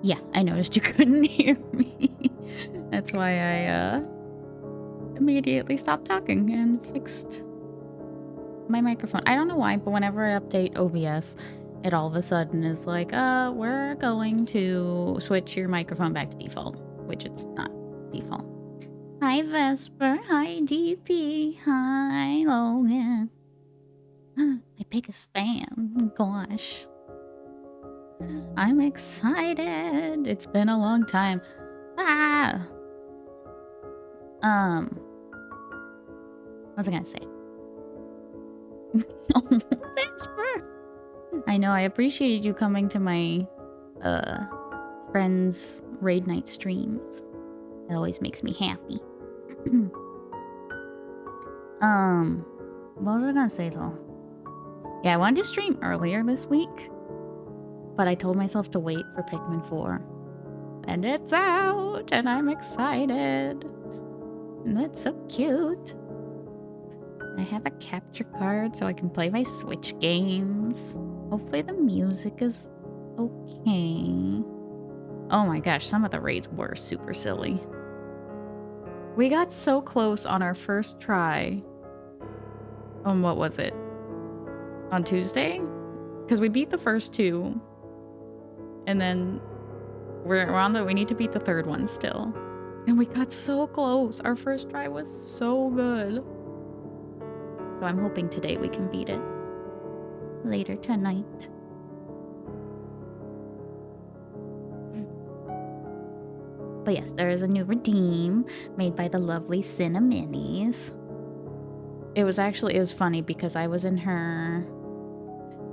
Yeah, I noticed you couldn't hear me. That's why I immediately stopped talking and fixed my microphone. I don't know why, but whenever I update OBS, it all of a sudden is like, we're going to switch your microphone back to default, which it's not default. Hi, Vesper. Hi, DP. Hi, Logan. My biggest fan. Gosh. I'm excited. It's been a long time. Ah! What was I gonna say? Oh, Vesper! I know, I appreciated you coming to my, friends' raid night streams. It always makes me happy. What was I gonna say though? Yeah, I wanted to stream earlier this week, but I told myself to wait for Pikmin 4. And it's out, and I'm excited. And that's so cute. I have a capture card so I can play my Switch games. Hopefully the music is okay. Oh my gosh, some of the raids were super silly. We got so close on our first try. What was it? On Tuesday? Because we beat the first two. And then we're on we need to beat the third one still. And we got so close. Our first try was so good. So I'm hoping today we can beat it. Later tonight. But yes, there is a new redeem made by the lovely Cineminis. It was funny because I was in her...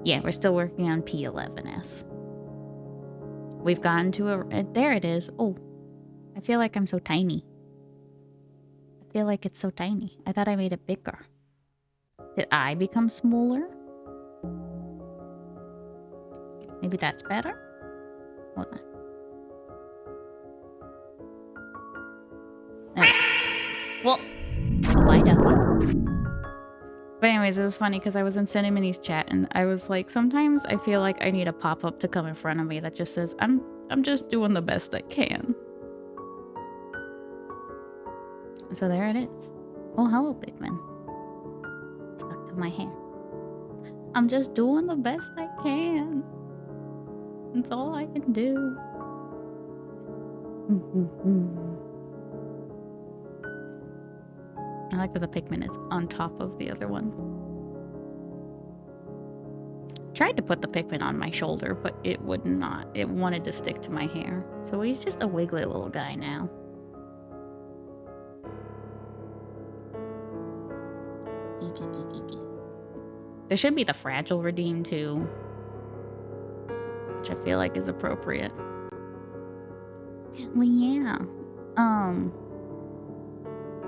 Yeah, we're still working on P11S. We've gotten to a... There it is. Oh, I feel like I'm so tiny. I feel like it's so tiny. I thought I made it bigger. Did I become smaller? Maybe that's better? Hold on. Well, why don't you? But anyways, it was funny because I was in Cinemini's chat and I was like, sometimes I feel like I need a pop-up to come in front of me that just says, I'm just doing the best I can. So there it is. Oh, hello, Pikmin. Stuck to my hair. I'm just doing the best I can. That's all I can do. I like that the Pikmin is on top of the other one. Tried to put the Pikmin on my shoulder, but it would not. It wanted to stick to my hair. So he's just a wiggly little guy now. There should be the fragile redeem too, which I feel like is appropriate. Well, yeah.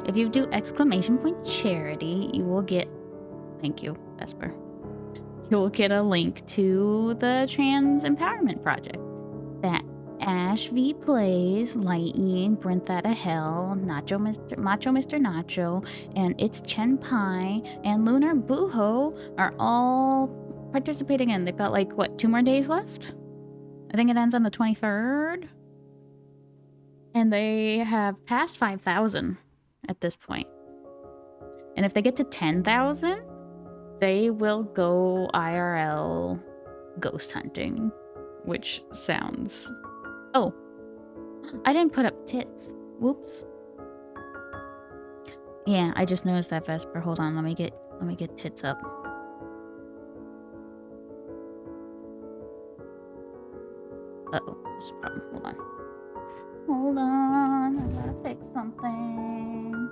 If you do exclamation point charity, you will get... Thank you, Vesper. You will get a link to the Trans Empowerment Project that Ash V Plays, Lightning, Brent That a Hell, Macho Mr. Nacho, and It's Chen Pai, and Lunar Buho are all participating in. They've got like, what, 2 more days left? I think it ends on the 23rd. And they have passed 5,000 at this point. And if they get to 10,000, they will go IRL ghost hunting, which sounds... Oh, I didn't put up tits. Whoops. Yeah, I just noticed that, Vesper. Hold on, let me get tits up. Uh-oh, there's a problem. Hold on. Hold on, I gotta fix something.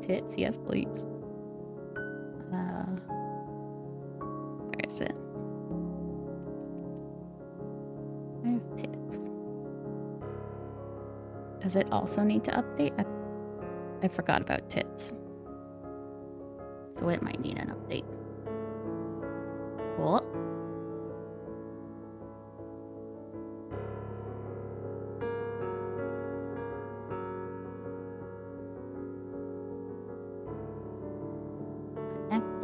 Tits, yes, please. Where is it? There's tits. Does it also need to update? I forgot about tits. So it might need an update. Oh.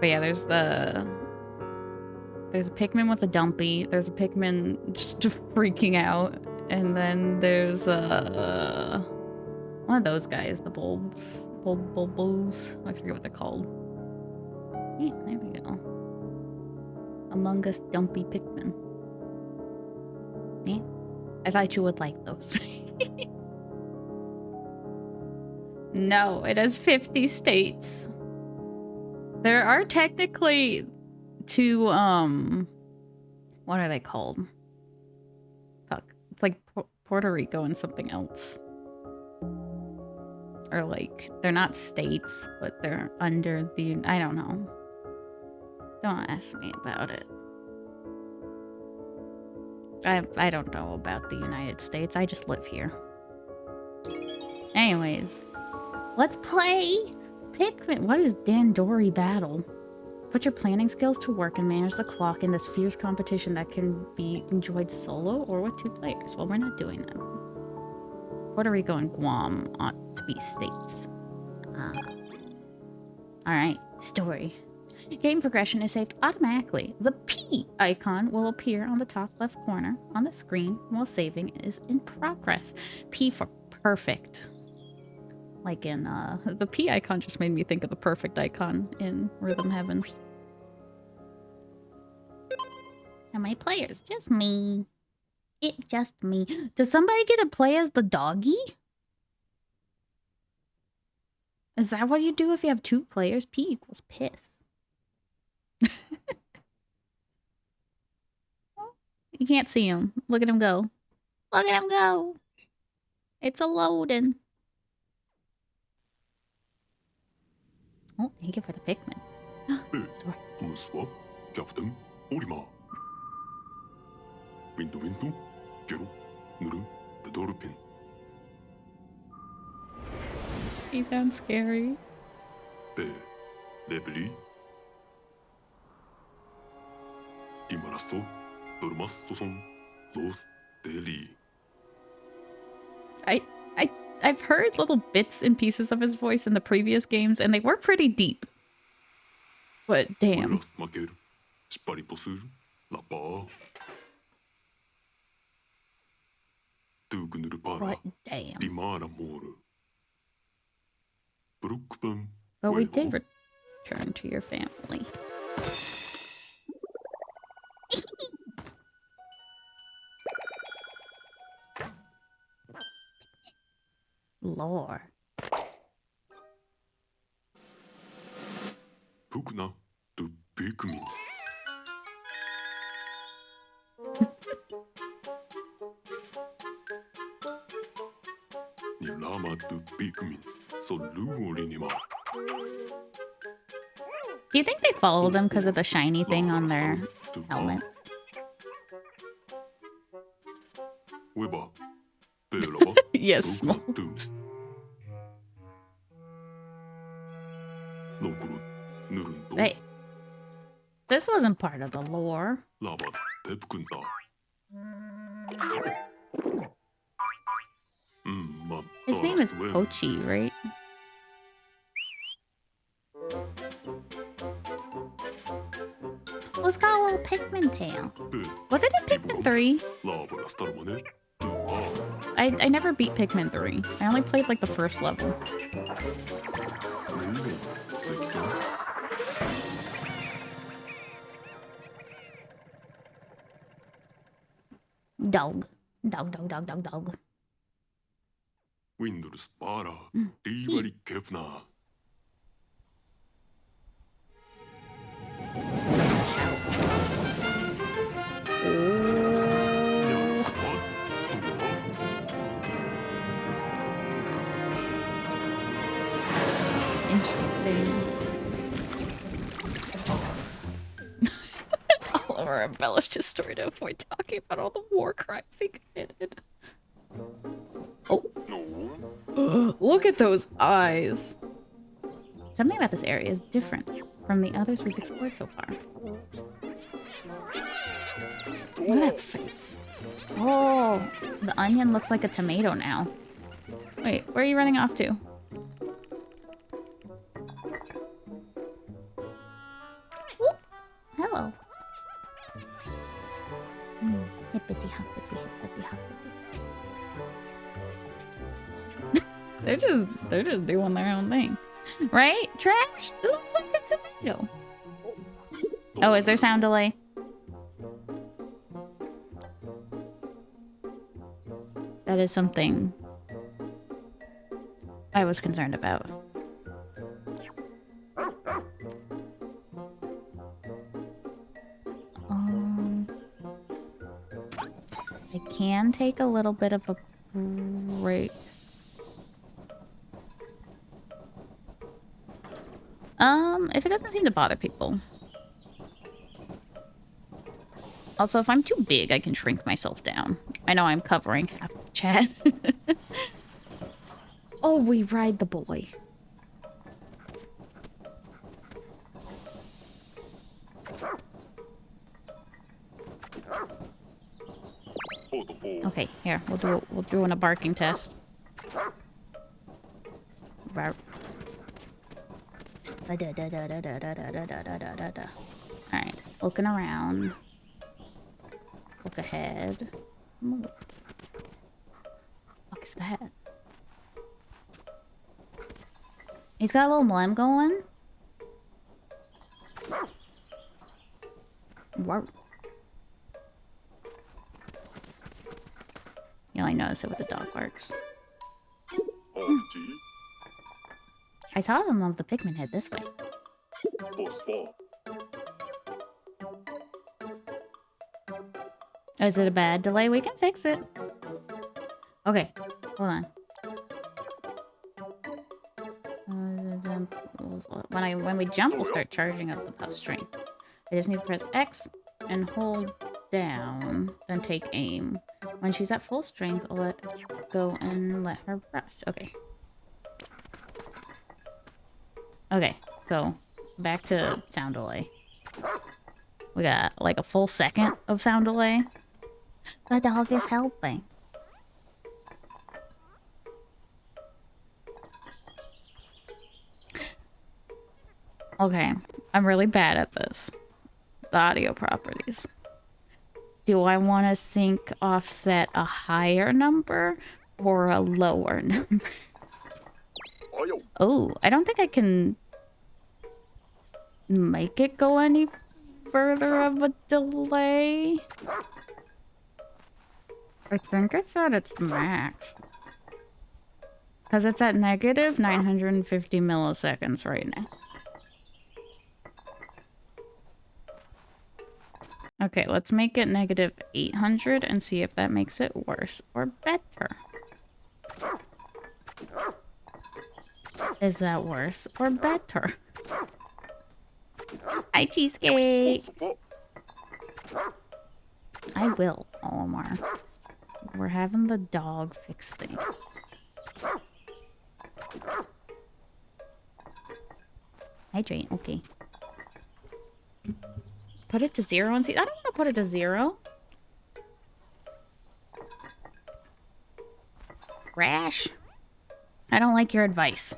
But yeah, there's a Pikmin with a dumpy. There's a Pikmin just freaking out. And then there's one of those guys, the bulbs. Bulbos. I forget what they're called. Yeah, there we go. Among Us dumpy Pikmin. Yeah. I thought you would like those. No, it has 50 states. There are technically two, what are they called? Fuck. It's like Puerto Rico and something else. Or like, they're not states, but they're under the, I don't know. Don't ask me about it. I don't know about the United States. I just live here. Anyways, let's play Pikmin. What is Dandori Battle? Put your planning skills to work and manage the clock in this fierce competition that can be enjoyed solo or with 2 players. Well, we're not doing that. Puerto Rico and Guam ought to be states. Alright, story. Game progression is saved automatically. The P icon will appear on the top left corner on the screen while saving is in progress. P for perfect. Like in, the P icon just made me think of the perfect icon in Rhythm Heaven. How many players? Just me. Just me. Does somebody get to play as the doggy? Is that what you do if you have 2 players? P equals piss. You can't see him. Look at him go. Look at him go. It's a loading. Oh, thank you for the Pikmin. Sorry. トムスはキャプテンオリマーウィンドウィンドゲロヌルデドルピン He sounds scary. レベリーリマラストドルマストソンロスデリー I've heard little bits and pieces of his voice in the previous games, and they were pretty deep. But damn. 負けるシッパリポスルラッパードゥグヌルパーラ But damn. リマーラモールブルックペン But we did return to your family. Lore. プクナドゥピクミンにラマドゥピクミンソルーオリニマ Do you think they follow them because of the shiny thing on their helmets? ウェバベラバ Yes, ロ small. クナドゥロクロヌルント Wait. This wasn't part of the lore. ラバテプクンタま His name is Pochi, right? Well, it's got a little Pikmin tail. Was it in Pikmin 3? ラバラスタルマネドゥパー I never beat Pikmin 3. I only played like the first level. ネルメンセキタ Dog. Dog. ウィンドルスパーラーリーバリケフナー Interesting. Oliver embellished his story to avoid talking about all the war crimes he committed. Oh. Look at those eyes. Something about this area is different from the others we've explored so far. Look at that face. Oh, the onion looks like a tomato now. Wait, where are you running off to? hello. Hippity hoppity hippity hoppity. They're just doing their own thing. Right? Trash? It looks like a tomato. Oh, is there sound delay? That is something I was concerned about. I can take a little bit of a break. If it doesn't seem to bother people. Also, if I'm too big, I can shrink myself down. I know I'm covering half the chat. Oh, we ride the boy. Okay, here, we'll do a barking test. Alright, looking around. Look ahead. What is that? He's got a little mlem going. Wow. You only notice it with the dog barks. I saw them of the Pikmin head this way. Is it a bad delay? We can fix it. Okay, hold on. When we jump, we'll start charging up the puff string. I just need to press X and hold down, then take aim. When she's at full strength, I'll let go and let her brush. Okay. Okay, so back to sound delay. We got like a full second of sound delay. The dog is helping. Okay, I'm really bad at this. The audio properties. Do I want to sync offset a higher number or a lower number? Oh, I don't think I can make it go any further of a delay. I think it's at its max. Because it's at negative 950 milliseconds right now. Okay, let's make it negative 800 and see if that makes it worse or better. Is that worse or better? Hi, Cheesecake! I will, Olimar. We're having the dog fix things. Hydrate, okay. Put it to 0 and see. I don't want to put it to 0. Crash. I don't like your advice.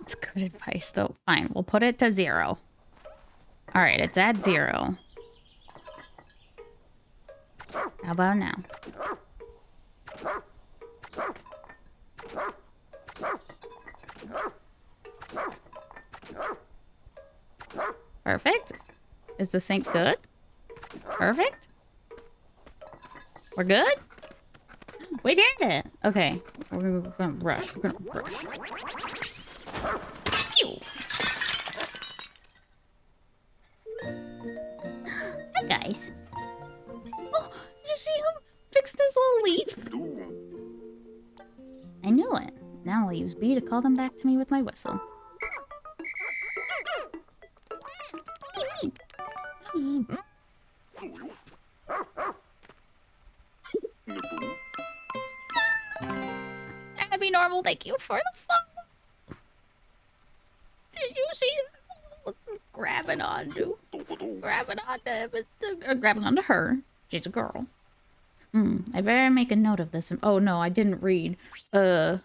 It's good advice, though. Fine, we'll put it to 0. Alright, it's at 0. How about now? Perfect. Is the sync good? Perfect. We're good? We did it. Okay. We're gonna rush. We're gonna rush. Phew. Hi, guys. Oh, did you see him fix this little leaf? I knew it. Now I'll use B to call them back to me with my whistle. Abby Normal, thank you for the follow. Did you see grabbing onto? Grabbing onto grabbing onto her. She's a girl. I better make a note of this. Oh no, I didn't read. Okay.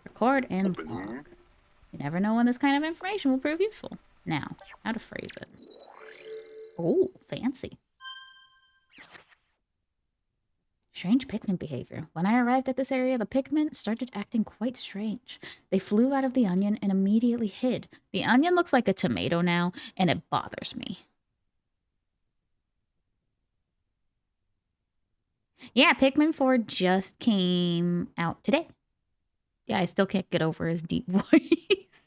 Record and log. You never know when this kind of information will prove useful. Now, how to phrase it. Oh, fancy. Strange Pikmin behavior. When I arrived at this area, the Pikmin started acting quite strange. They flew out of the onion and immediately hid. The onion looks like a tomato now, and it bothers me. Yeah, Pikmin 4 just came out today. Yeah, I still can't get over his deep voice.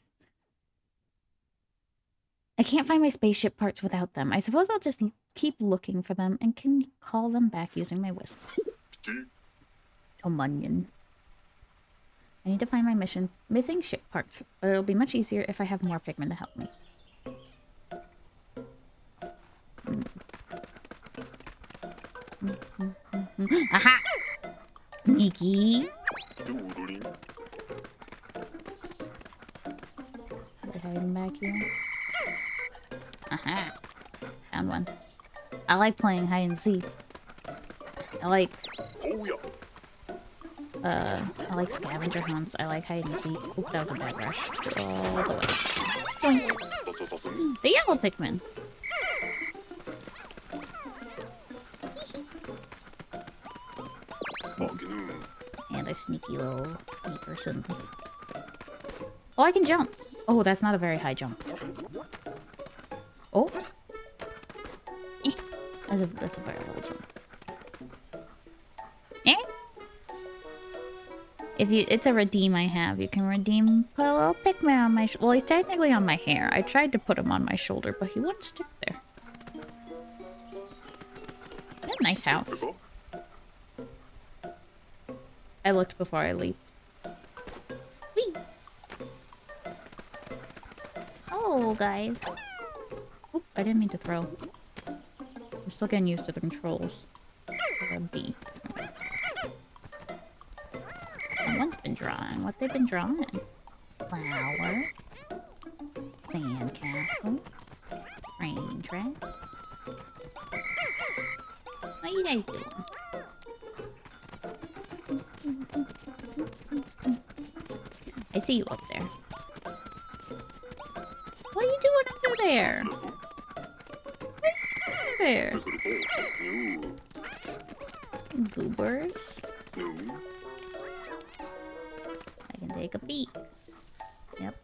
I can't find my spaceship parts without them. I suppose I'll just keep looking for them and can call them back using my whistle. Tomunion. I need to find my missing ship parts, but it'll be much easier if I have more Pikmin to help me. Aha! Sneaky! Are they hiding back here? Aha! Found one. I like playing hide and seek. I like scavenger hunts. I like hide and seek. Oop, that was a bad rush. All the way. Boink. The yellow Pikmin. Yeah, they're sneaky little sneakersons. Oh, I can jump. Oh, that's not a very high jump. Oh. That's a very little jump. Eh? It's a redeem I have. You can redeem, put a little Pikmin on my well, he's technically on my hair. I tried to put him on my shoulder, but he wouldn't stick there. Nice house. I looked before I leaped. Whee! Oh, guys. Oop, I didn't mean to throw. I'm still getting used to the controls. B. Someone's been drawing. What they've been drawing? Flower. Sandcastle. Train tracks. What are you guys doing? I see you up there. What are you doing under there? What are you doing under there? Goobers. I can take a peek. Yep.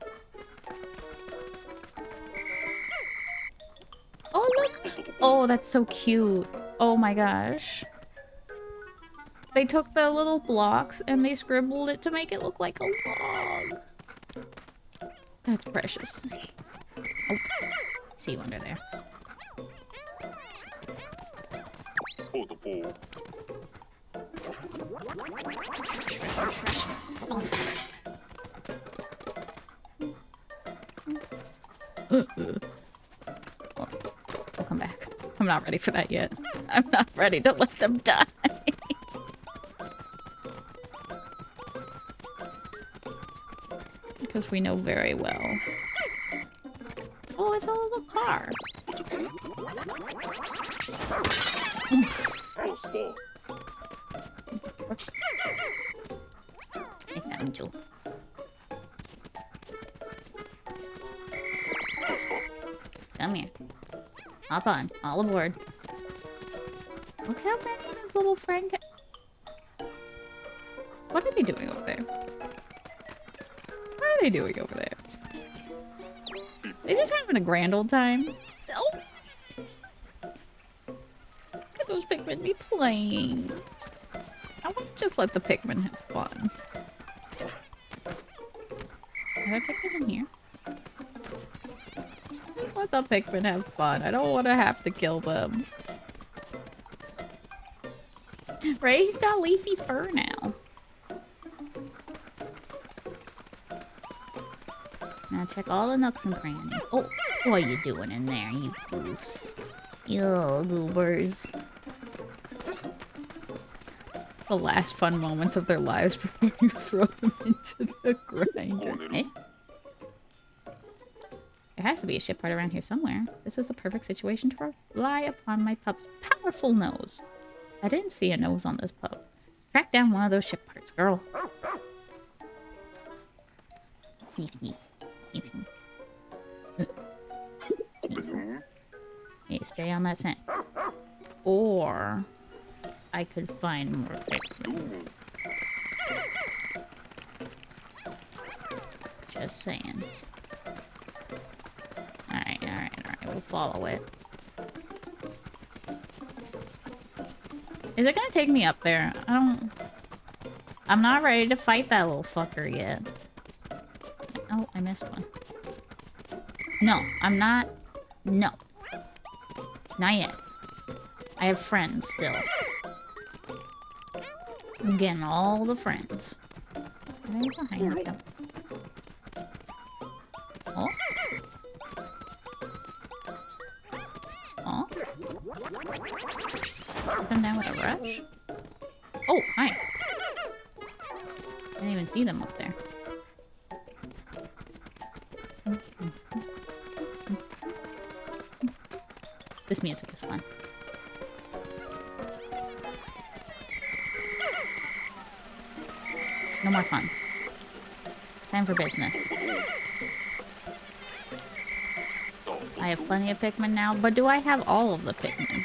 Oh, look! Oh, that's so cute. Oh my gosh. They took the little blocks and they scribbled it to make it look like a log. That's precious. Oh, see you under there. I'll come back. I'm not ready for that yet. I'm not ready to let them die. Because we know very well. Oh, it's a little car. I found you. Come here. Hop on. All aboard. Look how many this little friend can... What are they doing over there? What are they doing over there? They're just having a grand old time. Oh! Look at those Pikmin be playing. I want to just let the Pikmin have fun. Are there Pikmin in here? Just let the Pikmin have fun. I don't want to have to kill them. Right? He's got leafy fur now. Now check all the nooks and crannies. Oh, what are you doing in there, you goofs? You little goobers. The last fun moments of their lives before you throw them into the grinder. Eh? There has to be a ship part around here somewhere. This is the perfect situation to rely upon my pup's powerful nose. I didn't see a nose on this pup. Track down one of those ship parts, girl. Sneaky. Hey, stay on that scent. Or I could find more Pikmin. Just saying. Alright. We'll follow it. Is it gonna take me up there? I'm not ready to fight that little fucker yet. Oh, I missed one. No, I'm not. No. Not yet. I have friends still. I'm getting all the friends. Are they behind me? Oh? Oh? Put them down with a rush? Oh, hi. I didn't even see them up there. This music is fun. No more fun. Time for business. I have plenty of Pikmin now, but do I have all of the Pikmin?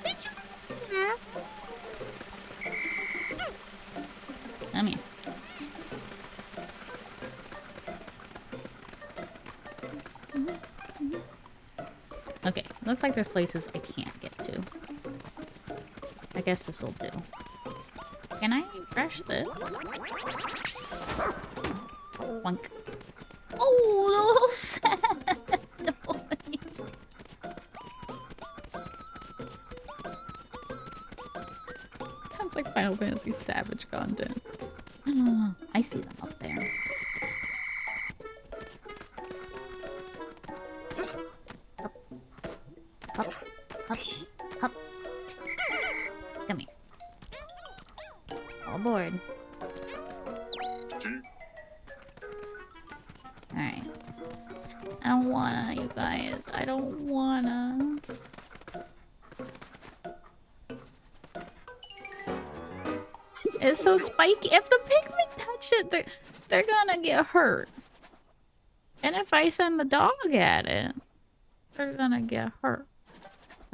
Did you have? Come here. Okay, looks like there's places I can't get to. I guess this'll do. Can I brush this? Wonk. Oh, those sad noise. Sounds like Final Fantasy Savage content. I see them up there. Up. Come here. All aboard. Alright. I don't wanna, you guys. I don't wanna. It's so spiky. If the Pikmin touch it, they're gonna get hurt. And if I send the dog at it, they're gonna get hurt.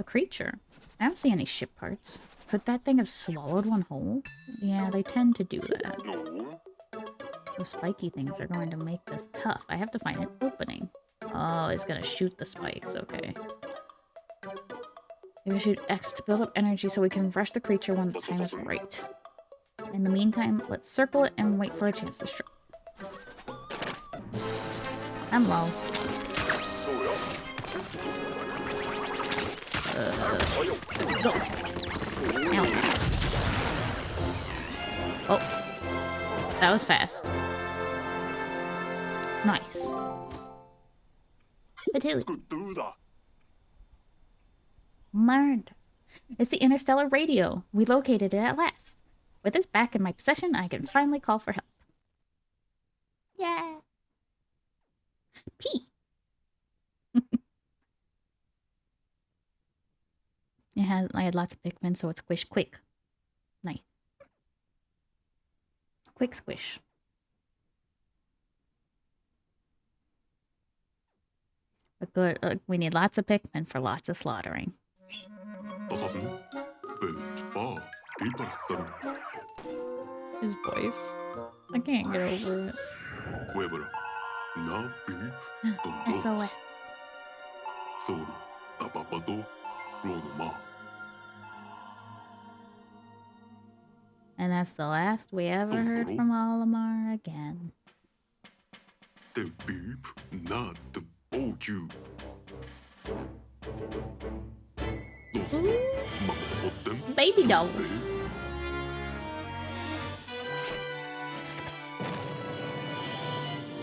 A creature. I don't see any ship parts. Could that thing have swallowed one whole? Yeah, they tend to do that. Those spiky things are going to make this tough. I have to find an opening. Oh, it's gonna shoot the spikes. Okay. Maybe shoot X to build up energy so we can rush the creature when the time is right. In the meantime, let's circle it and wait for a chance to strike. I'm low. Go. Ow. Oh. That was fast. Nice. Patooey. Learned. It's the interstellar radio. We located it at last. With this back in my possession, I can finally call for help. Yeah. P. I had lots of Pikmin, so it's squish quick. Nice. Quick squish. But good. We need lots of Pikmin for lots of slaughtering. His voice. I can't get over it. SOS. And that's the last we ever heard from Olimar again. Baby dog.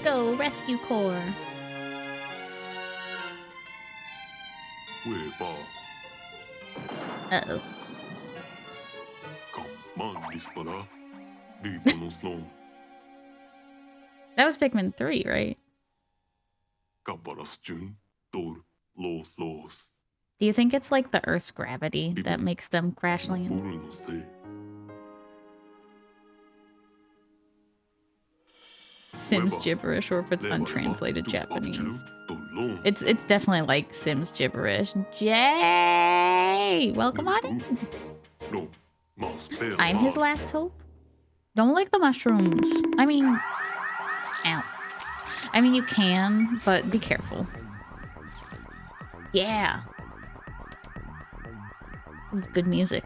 Go, Rescue Corps. Uh-oh. Man dispara. Ribbon slon. That was Pikmin 3, right? Kabaras jun. Dor. Los. Do you think it's like the Earth's gravity that makes them crash land? Furu no sei. Sims gibberish, or if it's untranslated Japanese. It's definitely like Sims gibberish. Jay! Welcome on in. I'm his last hope. Don't lick the mushrooms. I mean... Ow. I mean, you can, but be careful. Yeah. This is good music.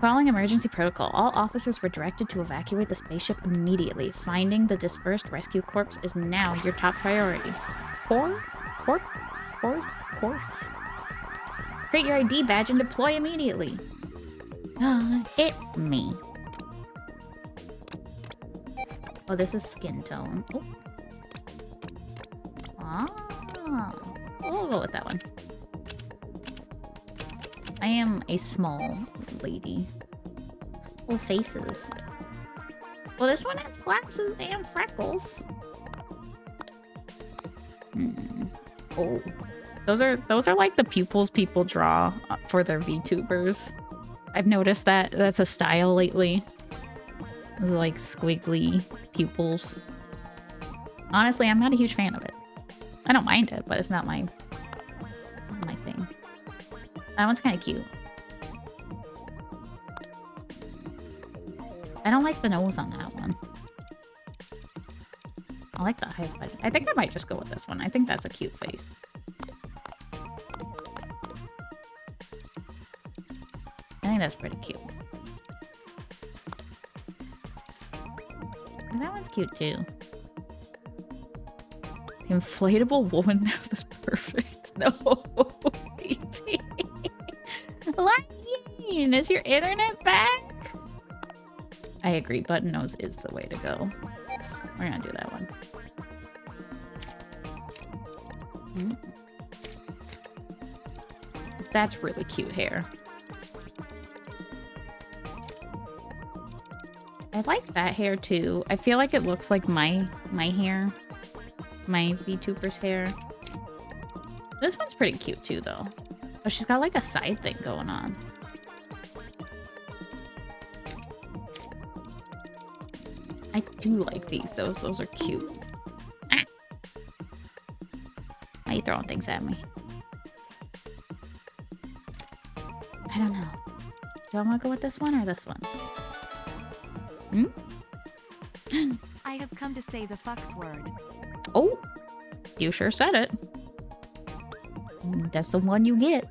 Following emergency protocol, all officers were directed to evacuate the spaceship immediately. Finding the dispersed rescue corps is now your top priority. Corps? Create your ID badge and deploy immediately. It me. Oh, this is skin tone. Oh. Ah. We'll go with that one. I am a small lady. Little faces. Well, this one has glasses and freckles. Oh. Those are like the pupils people draw for their VTubers. I've noticed that that's a style lately. Those are like squiggly pupils. Honestly, I'm not a huge fan of it. I don't mind it, but it's not my thing. That one's kind of cute. I don't like the nose on that one. I like the eyes, but I think I might just go with this one. I think that's a cute face. I think that's pretty cute. And that one's cute too. The inflatable woman mouth is perfect. No, DP. Lightning, is your internet back? I agree, button nose is the way to go. We're gonna do that one. That's really cute hair. I like that hair too. I feel like it looks like my hair. My VTuber's hair. This one's pretty cute too though. Oh, she's got like a side thing going on. I do like these. Those are cute. Ah. Why are you throwing things at me? I don't know. Do I want to go with this one or this one? I have come to say the fucks word. Oh, you sure said it. That's the one you get.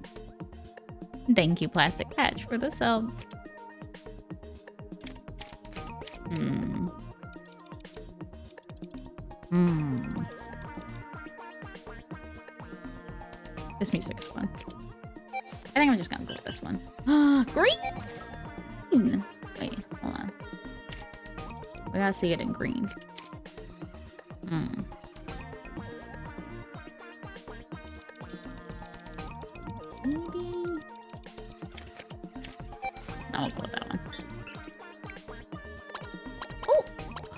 Thank you, Plastic Patch, for the sub. This music is fun. I think I'm just gonna go with this one. Green! Wait, hold on. We gotta see it in green. Maybe. I'll go with that one.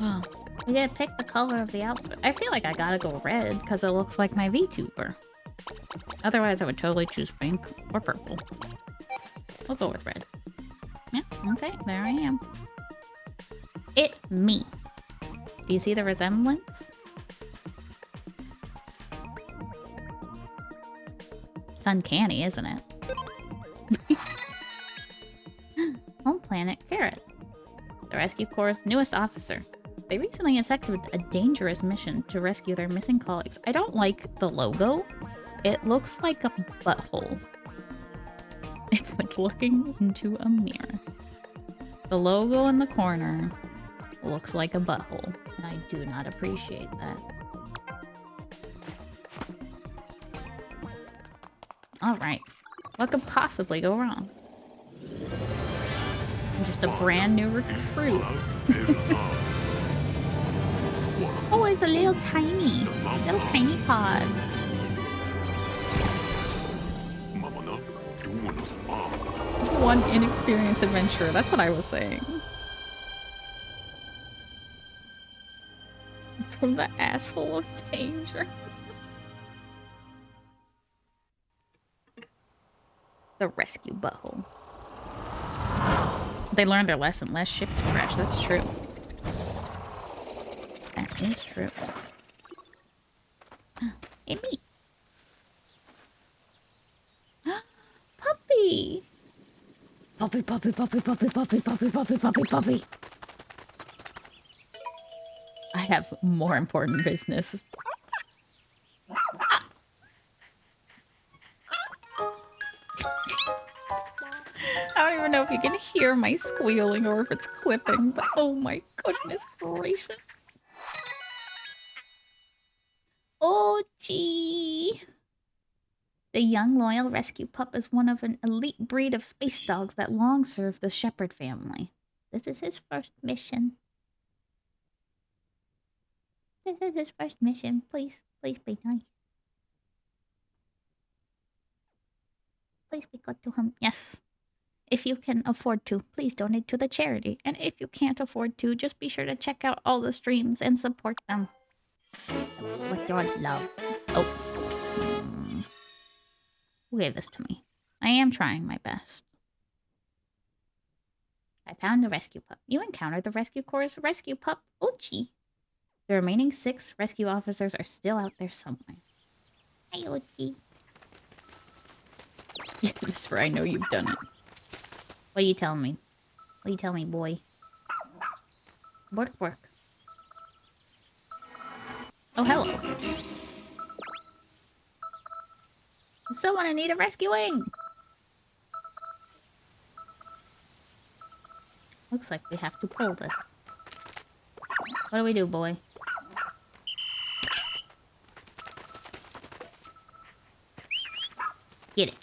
Oh! We gotta pick the color of the outfit. I feel like I gotta go red because it looks like my VTuber. Otherwise, I would totally choose pink or purple. We'll go with red. Yeah, okay, there I am. It me. Do you see the resemblance? It's uncanny, isn't it? Home planet Carrot. The Rescue Corps' newest officer. They recently accepted a dangerous mission to rescue their missing colleagues. I don't like the logo. It looks like a butthole. It's like looking into a mirror. The logo in the corner looks like a butthole, and I do not appreciate that. Alright. What could possibly go wrong? I'm just a brand new recruit. Oh, it's a little tiny pod. One inexperienced adventurer. That's what I was saying. From the asshole of danger. The rescue butthole. They learned their lesson. Less ships crash. That's true. That is true. Hey, me. Puppy. Puppy, puppy, puppy, puppy, puppy, puppy, puppy, puppy, puppy. I have more important business. I don't even know if you can hear my squealing or if it's clipping, but oh my goodness gracious. Oh, gee. The young loyal rescue pup is one of an elite breed of space dogs that long served the Shepherd family. This is his first mission. This is his first mission. Please, please be nice. Please be good to him. Yes. If you can afford to, please donate to the charity. And if you can't afford to, just be sure to check out all the streams and support them. With your love. Oh. Who gave this to me? I am trying my best. I found the rescue pup. You encountered the rescue corps' rescue pup, Ochi. The remaining 6 rescue officers are still out there somewhere. Hi, Ochi. Yes, I know you've done it. What are you telling me? What are you telling me, boy? Work, work. Oh, hello. Someone in need of rescuing! Looks like we have to pull this. What do we do, boy? Get it.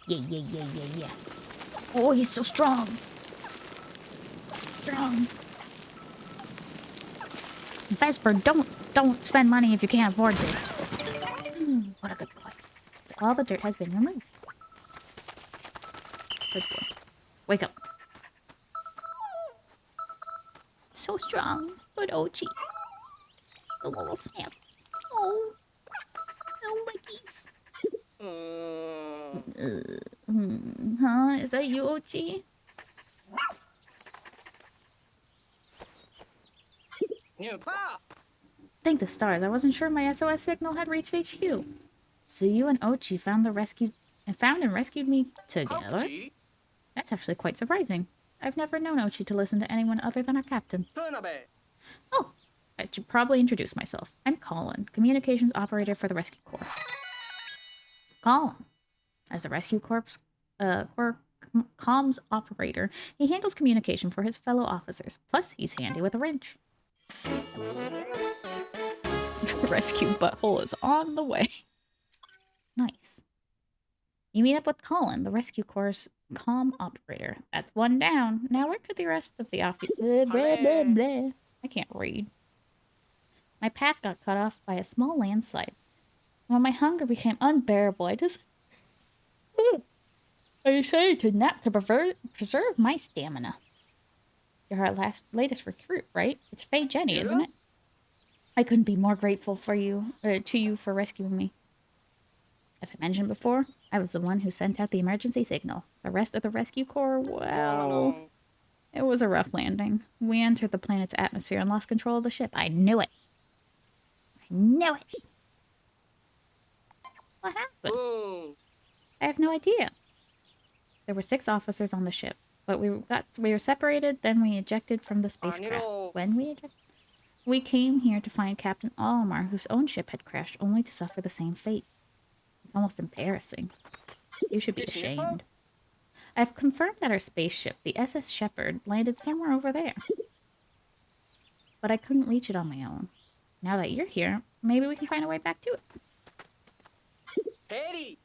Yeah, yeah, yeah, yeah, yeah. Oh, he's so strong. Strong. Vesper, don't spend money if you can't afford this. What a good boy. All the dirt has been removed. Good boy. Wake up. So strong. Good Ochi. The little snap. Oh. No lickies. Huh? Is that you, Ochi? Thank the stars. I wasn't sure my SOS signal had reached HQ. So you and Ochi found and rescued me together? That's actually quite surprising. I've never known Ochi to listen to anyone other than our captain. Oh, I should probably introduce myself. I'm Colin, communications operator for the Rescue Corps. Colin. As a Rescue Corps comms operator, he handles communication for his fellow officers. Plus, he's handy with a wrench. The rescue butthole is on the way. Nice. You meet up with Colin, the Rescue Corps' comm operator. That's one down. Now where could the rest of the blah, blah, blah, blah. I can't read. My path got cut off by a small landslide. When my hunger became unbearable, I decided to nap to preserve my stamina. You're our latest recruit, right? It's Faye Jenny, isn't it? I couldn't be more grateful to you for rescuing me. As I mentioned before, I was the one who sent out the emergency signal. The rest of the rescue corps, well, it was a rough landing. We entered the planet's atmosphere and lost control of the ship. I knew it. I knew it. What happened? I have no idea. There were 6 officers on the ship, but we were separated, then we ejected from the spacecraft. When we ejected? We came here to find Captain Olimar, whose own ship had crashed, only to suffer the same fate. It's almost embarrassing. You should be ashamed. I've confirmed that our spaceship, the SS Shepherd, landed somewhere over there. But I couldn't reach it on my own. Now that you're here, maybe we can find a way back to it. Hey!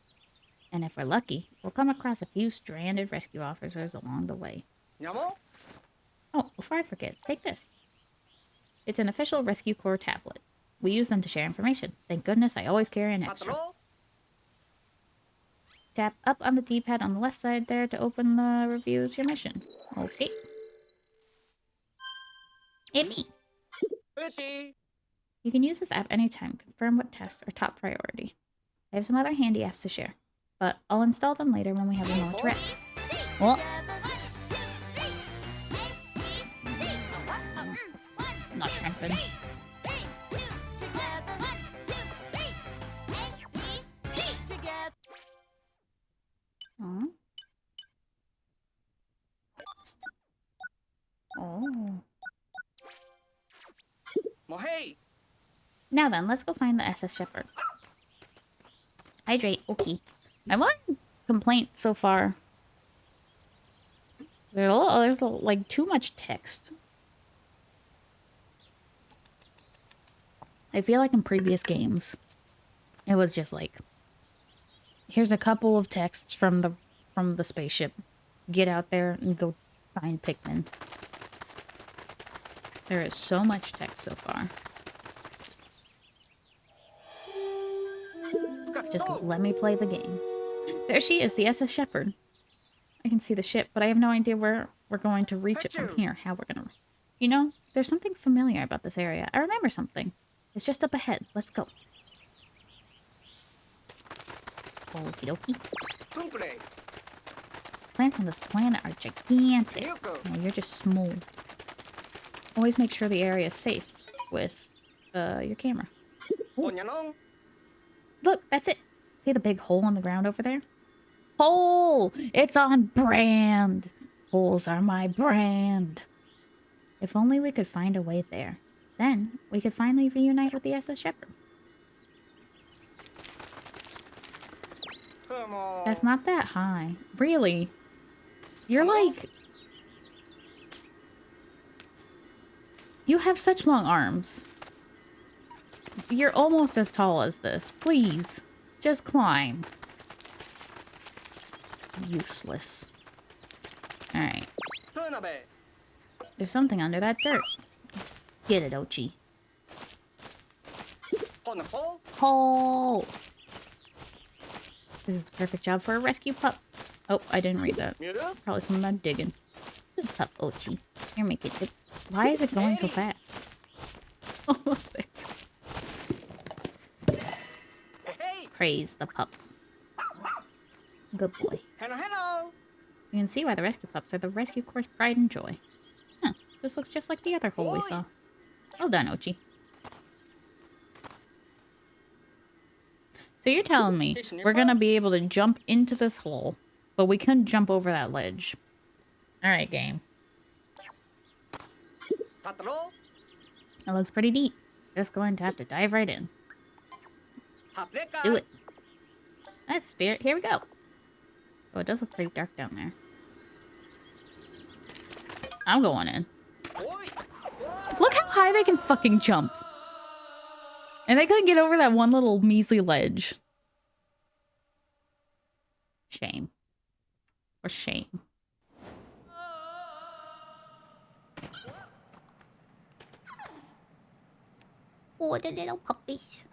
And if we're lucky, we'll come across a few stranded rescue officers along the way. Oh, before I forget, take this. It's an official Rescue Corps tablet. We use them to share information. Thank goodness I always carry an extra. Tap up on the D-pad on the left side there to open the reviews your mission. Okay. Hit me. You can use this app anytime. Confirm what tasks are top priority. I have some other handy apps to share, but I'll install them later when we have a moment to rest. Well, not shrimping. Oh. Now then, let's go find the SS Shepherd. Hydrate. Okay. My one complaint so far. There's like too much text. I feel like in previous games, it was just like, here's a couple of texts from the spaceship. Get out there and go find Pikmin. There is so much text so far. Just let me play the game. There she is, the SS Shepherd. I can see the ship, but I have no idea where we're going to reach it from here. How we're gonna... You know, there's something familiar about this area. I remember something. It's just up ahead. Let's go. Okie dokie. Plants on this planet are gigantic. No, you're just small. Always make sure the area is safe with your camera. Ooh. Look, that's it. See the big hole in the ground over there? Hole! It's on brand. Holes are my brand. If only we could find a way there. Then we could finally reunite with the SS Shepherd. That's not that high. Really? You're like... You have such long arms. You're almost as tall as this. Please. Just climb. Useless. Alright. There's something under that dirt. Get it, Ochi. Hole! This is the perfect job for a rescue pup. Oh, I didn't read that. Probably something about digging. Good pup, Ochi. Here, make it. Why is it going so fast? Almost there. Praise the pup. Good boy. You can see why the rescue pups are the rescue corps' pride and joy. Huh. This looks just like the other hole we saw. Well done, Ochi. So you're telling me we're gonna be able to jump into this hole, but we couldn't jump over that ledge. Alright, game. It looks pretty deep. Just going to have to dive right in. Do it. That's spirit. Here we go. Oh, it does look pretty dark down there. I'm going in. Look how high they can fucking jump. And they couldn't get over that one little measly ledge. Shame. For shame. Oh, the little puppies.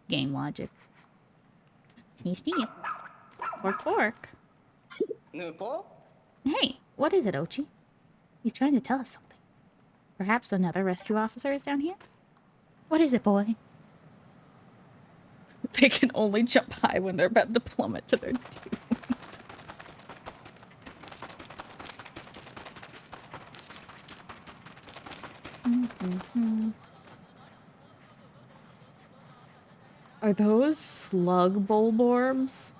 Game logic. Sneeze, sneeze. Pork, pork. Hey, what is it, Ochi? He's trying to tell us something. Perhaps another rescue officer is down here? What is it, boy? They can only jump high when they're about to plummet to their doom. Are those slug bulborbs?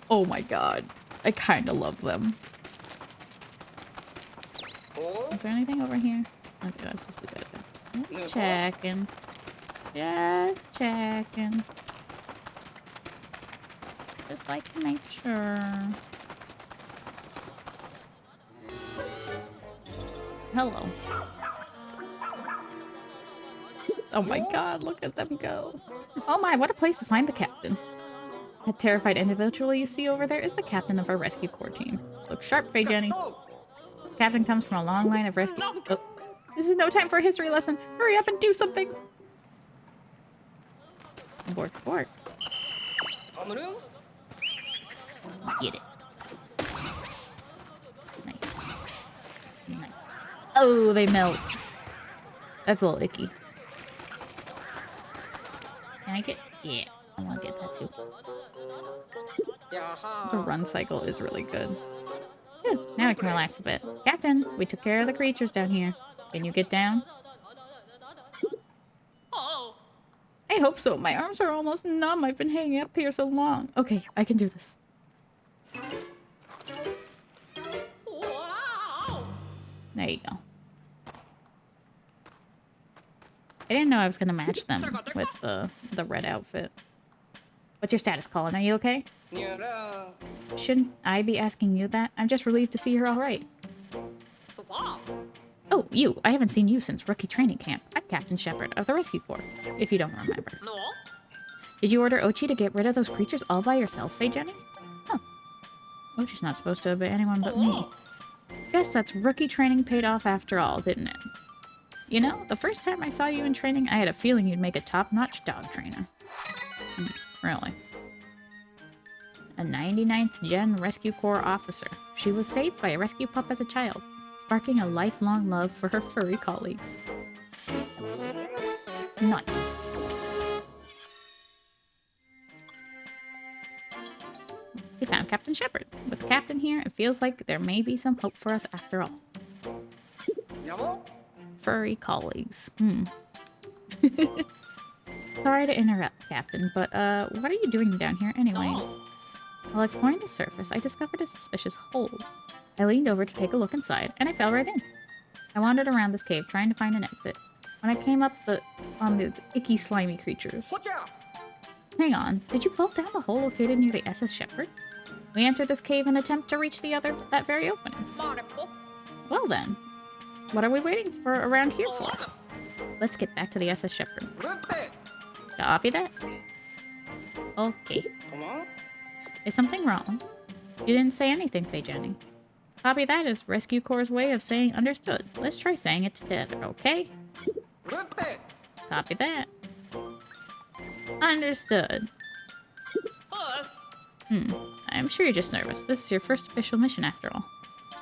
Oh my god. I kinda love them. Is there anything over here? Okay, that's just the bed. Just checking. Just checking. Just like to make sure. Hello. Oh my god, look at them go. Oh my, what a place to find the captain. That terrified individual you see over there is the captain of our rescue corps team. Look sharp, Faye Jenny. The captain comes from a long line of rescue... Oh, this is no time for a history lesson. Hurry up and do something. Bork, bork. Get it. Nice. Nice. Oh, they melt. That's a little icky. Can I get... Yeah, I want to get that too. The run cycle is really good. Good. Now I can relax a bit. Captain, we took care of the creatures down here. Can you get down? I hope so. My arms are almost numb. I've been hanging up here so long. Okay, I can do this. There you go. I didn't know I was going to match them with the red outfit. What's your status, Colin? Are you okay? Shouldn't I be asking you that? I'm just relieved to see you're all right. Oh, you. I haven't seen you since rookie training camp. I'm Captain Shepard of the Rescue Corps, if you don't remember. Did you order Ochi to get rid of those creatures all by yourself, Faye Jenny? Oh. Ochi's not supposed to obey anyone but me. Guess that's rookie training paid off after all, didn't it? You know, the first time I saw you in training, I had a feeling you'd make a top-notch dog trainer. Really. A 99th Gen Rescue Corps officer. She was saved by a rescue pup as a child, sparking a lifelong love for her furry colleagues. Nice. We found Captain Shepard. With the captain here, it feels like there may be some hope for us after all. Furry colleagues. Sorry to interrupt, Captain, but what are you doing down here anyways? While exploring the surface, I discovered a suspicious hole. I leaned over to take a look inside, and I fell right in. I wandered around this cave trying to find an exit, when I came up on these icky, slimy creatures. Hang on, did you fall down the hole located near the SS Shepherd? We entered this cave and attempt to reach that very opening. Well then, what are we waiting for around here for? Let's get back to the SS Shepherd. Copy that? Okay. Is something wrong? You didn't say anything, Faye Jenny. Copy that is Rescue Corps' way of saying understood. Let's try saying it together, okay? Copy that. Understood. I'm sure you're just nervous. This is your first official mission after all.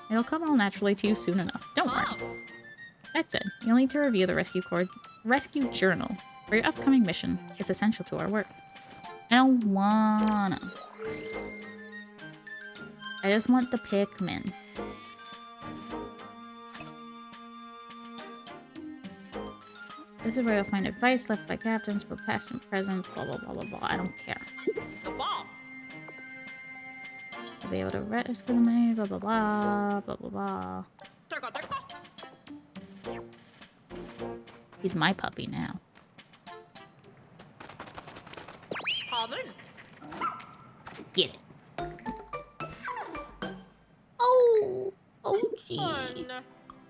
It'll come all naturally to you soon enough. Don't worry. That said, you'll need to review the Rescue Corps Rescue Journal for your upcoming mission. It's essential to our work. I don't wanna. I just want the Pikmin. This is where you'll find advice left by captains, both past and present, blah blah blah blah blah. I don't care. You'll be able to rescue me, blah blah blah, blah blah blah. He's my puppy now. Get it. Oh, Ochi.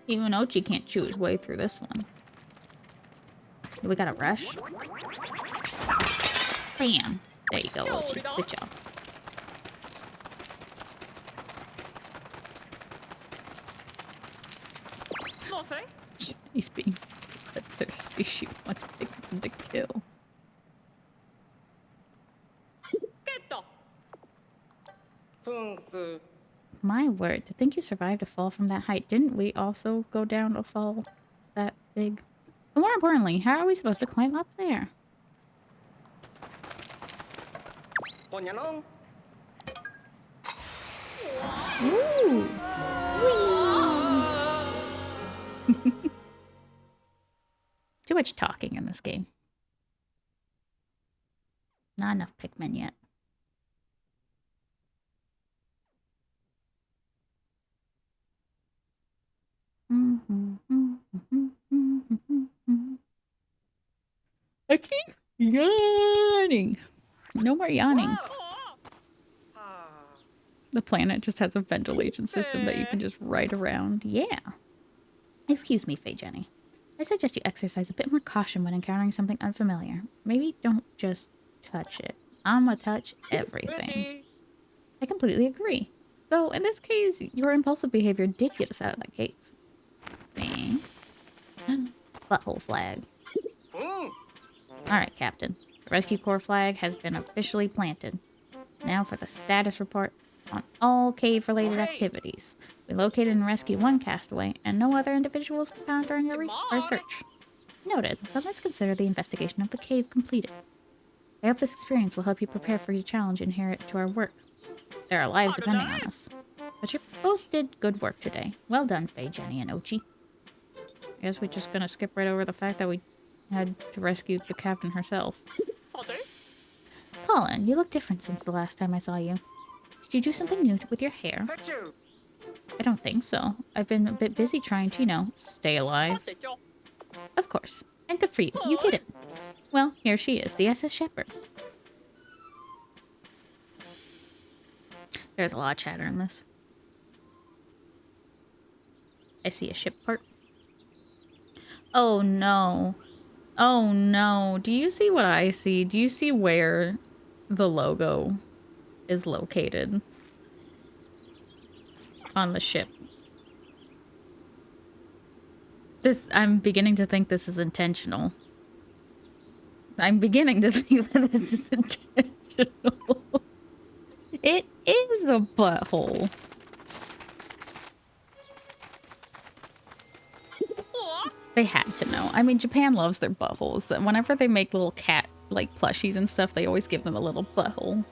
Even Ochi can't chew his way through this one. Do we gotta rush? Bam. There you go, Ochi. Good job. He's being thirsty. She wants Pikmin to kill. My word, to think you survived a fall from that height. Didn't we also go down a fall that big? But more importantly, how are we supposed to climb up there? Ooh! Too much talking in this game. Not enough Pikmin yet. I keep yawning. No more yawning. The planet just has a ventilation system that you can just ride around. Yeah. Excuse me, Faye Jenny. I suggest you exercise a bit more caution when encountering something unfamiliar. Maybe don't just touch it. I'ma touch everything. I completely agree. Though, in this case, your impulsive behavior did get us out of that cave. Bang. Butthole flag. Alright, Captain. The Rescue Corps flag has been officially planted. Now for the status report on all cave-related activities. We located and rescued one castaway, and no other individuals were found during our search. Noted, but let's consider the investigation of the cave completed. I hope this experience will help you prepare for your challenge inherent to our work. There are lives depending on us. But you both did good work today. Well done, Faye, Jenny, and Ochi. I guess we're just gonna skip right over the fact that we had to rescue the captain herself. Colin, you look different since the last time I saw you. Did you do something new with your hair? I don't think so. I've been a bit busy trying to, stay alive. Of course. And good for you. You did it. Well, here she is, the SS Shepherd. There's a lot of chatter in this. I see a ship part. Oh no. Oh no. Do you see what I see? Do you see where the logo is located on the ship? I'm beginning to think this is intentional. I'm beginning to think that this is intentional. It is a butthole. They had to know. I mean, Japan loves their buttholes. That whenever they make little cat, like, plushies and stuff, they always give them a little butthole.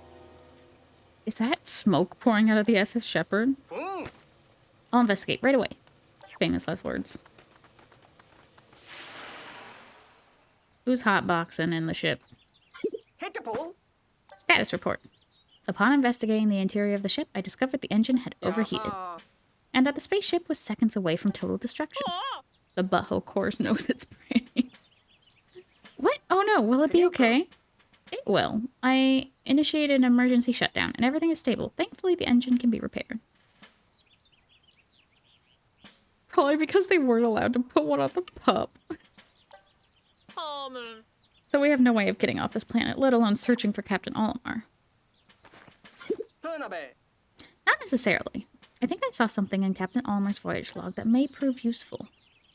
Is that smoke pouring out of the SS Shepherd? I'll investigate right away. Famous last words. Who's hotboxing in the ship? Status report. Upon investigating the interior of the ship, I discovered the engine had overheated, and that the spaceship was seconds away from total destruction. The butthole course knows it's branding. What? Oh no, will it be okay? It will. I initiated an emergency shutdown, and everything is stable. Thankfully, the engine can be repaired. Probably because they weren't allowed to put one on the pup. So we have no way of getting off this planet, let alone searching for Captain Olimar. Not necessarily. I think I saw something in Captain Olimar's voyage log that may prove useful.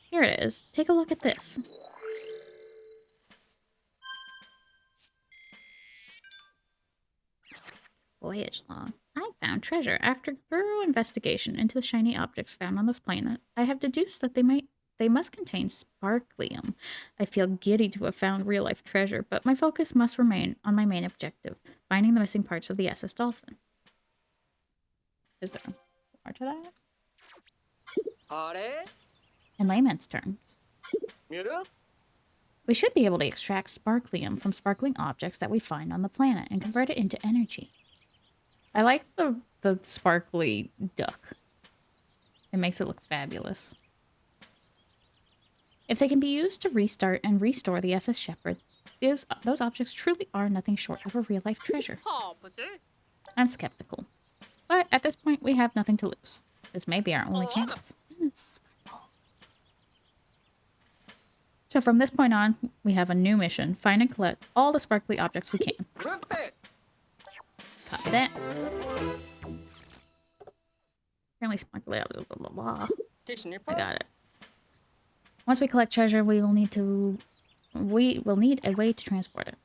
Here it is. Take a look at this. Voyage log. I found treasure. After thorough investigation into the shiny objects found on this planet, I have deduced that they must contain sparklium. I feel giddy to have found real-life treasure, but my focus must remain on my main objective, finding the missing parts of the SS Dolphin. Is there more to that? In layman's terms, we should be able to extract sparklium from sparkling objects that we find on the planet and convert it into energy. I like the sparkly duck. It makes it look fabulous. If they can be used to restart and restore the SS Shepherd, those objects truly are nothing short of a real-life treasure. I'm skeptical. But at this point, we have nothing to lose. This may be our only chance. So from this point on, we have a new mission. Find and collect all the sparkly objects we can. Copy that. Apparently sparkly objects, blah, blah, blah. I got it. Once we collect treasure, we will need a way to transport it.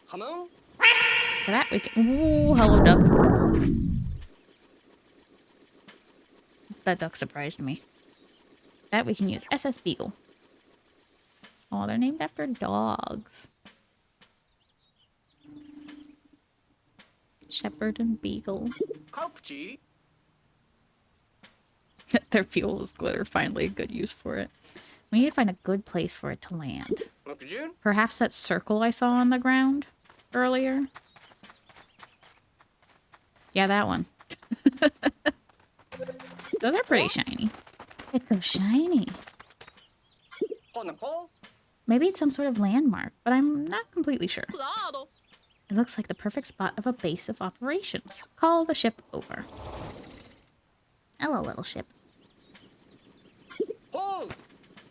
For that, we can... Ooh, hello, duck. That duck surprised me. That we can use SS Beagle. Oh, they're named after dogs. Shepherd and Beagle. Their fuel is glitter. Finally, a good use for it. We need to find a good place for it to land. Perhaps that circle I saw on the ground earlier. Yeah, that one. Those are pretty shiny. It's so shiny. Maybe it's some sort of landmark, but I'm not completely sure. It looks like the perfect spot of a base of operations. Call the ship over. Hello, little ship.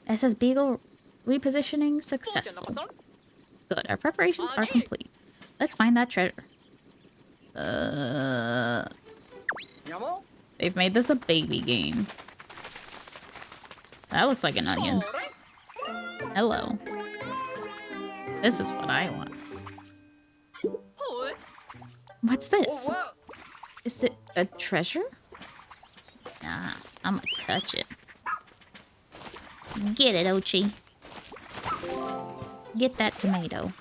SS Beagle repositioning successful. Good. Our preparations are complete. Let's find that treasure. They've made this a baby game. That looks like an onion. Hello. This is what I want. What's this? Is it a treasure? Nah, I'm gonna touch it. Get it, Ochi. Get that tomato.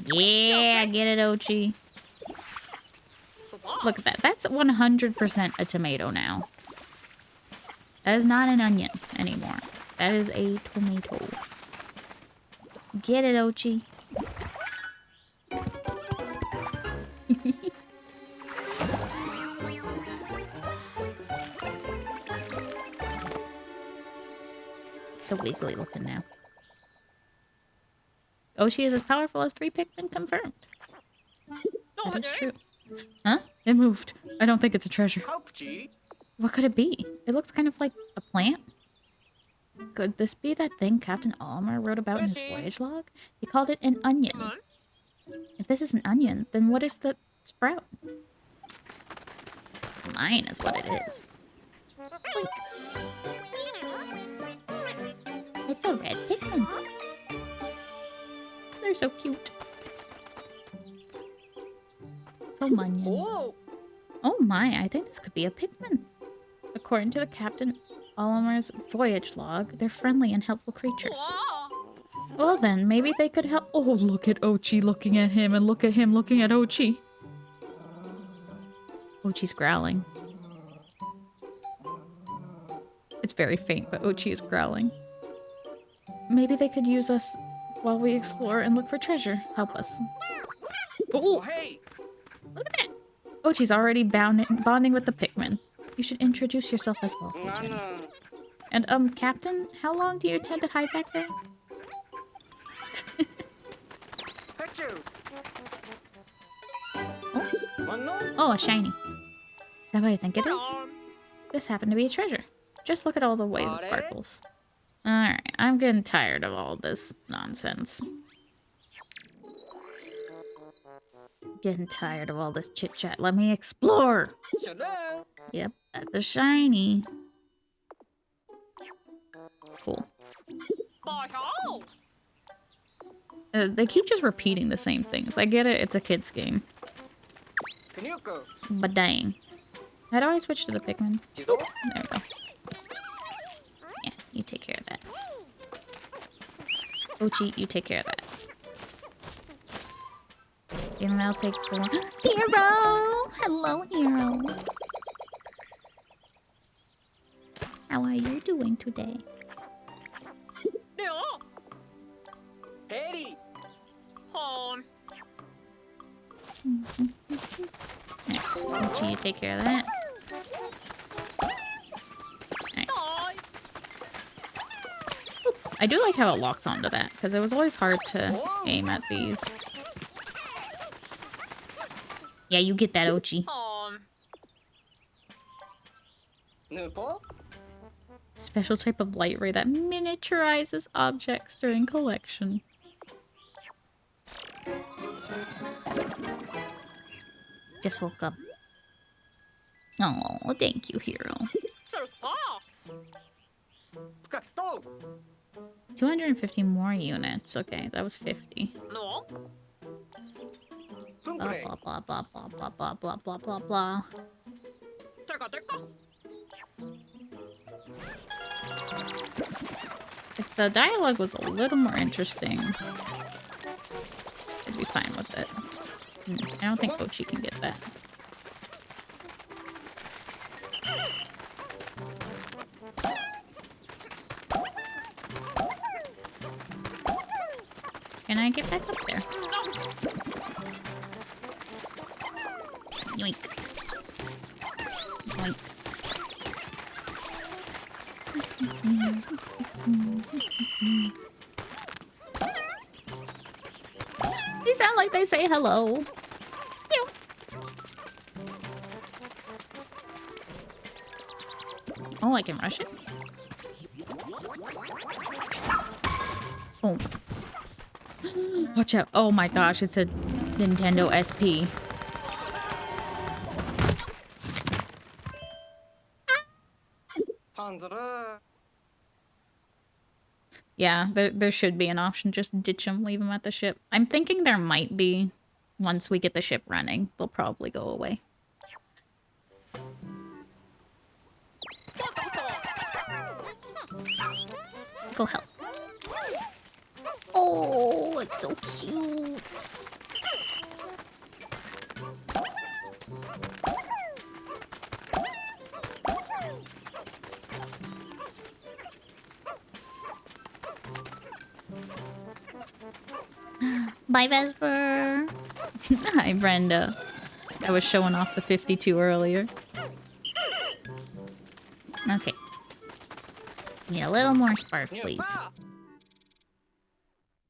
Yeah, get it, Ochi. Look at that. That's 100% a tomato now. That is not an onion anymore. That is a tomato. Get it, Ochi. It's so wiggly looking now. Ochi is as powerful as 3 Pikmin confirmed. That is true. Huh? It moved. I don't think it's a treasure. What could it be? It looks kind of like a plant. Could this be that thing Captain Almer wrote about in his voyage log? He called it an onion. If this is an onion, then what is the sprout? Mine is what it is. Blink. It's a red Pikmin. They're so cute. Onion. Oh my, I think this could be a Pikmin. According to the Captain Almer's voyage log, they're friendly and helpful creatures. Well then, maybe they could help- Oh, look at Ochi looking at him and look at him looking at Ochi. Ochi's growling. It's very faint, but Ochi is growling. Maybe they could use us while we explore and look for treasure. Help us. Oh, hey! Look at that! Ochi's already bonding with the Pikmin. You should introduce yourself as well, Jenny. And, Captain, how long do you intend to hide back there? Oh, a shiny. Is that what I think it is? This happened to be a treasure. Just look at all the ways it sparkles. Alright, I'm getting tired of all this nonsense. Getting tired of all this chit-chat. Let me explore! Yep, that's a shiny. Cool. They keep just repeating the same things. I get it, it's a kid's game. But dang. How do I switch to the Pikmin? Oh, there we go. Yeah, you take care of that. Ochi, you take care of that. And I'll take the Hero! Hello, Hero! How are you doing today? Harry! Home! Right. Ochi, you take care of that. Right. I do like how it locks onto that, because it was always hard to aim at these. Yeah, you get that, Ochi. Special type of light ray that miniaturizes objects during collection. Just woke up. Oh, thank you, Hero. 250 more units. Okay, that was 50. Blah, blah, blah, blah, blah, blah, blah, blah, blah, blah, blah. If the dialogue was a little more interesting, I'd be fine with it. I don't think Ochi can get that. Can I get back up there? Yoink. Yoink. They sound like they say hello. Meow. Oh, I can rush it? Boom. Watch out. Oh my gosh, it's a Nintendo SP. Yeah, there should be an option. Just ditch them, leave them at the ship. I'm thinking there might be, Once we get the ship running, they'll probably go away. Go help. Oh, it's so cute. Bye, Vesper. Hi, Brenda. I was showing off the 52 earlier. Okay. Need a little more spark, please.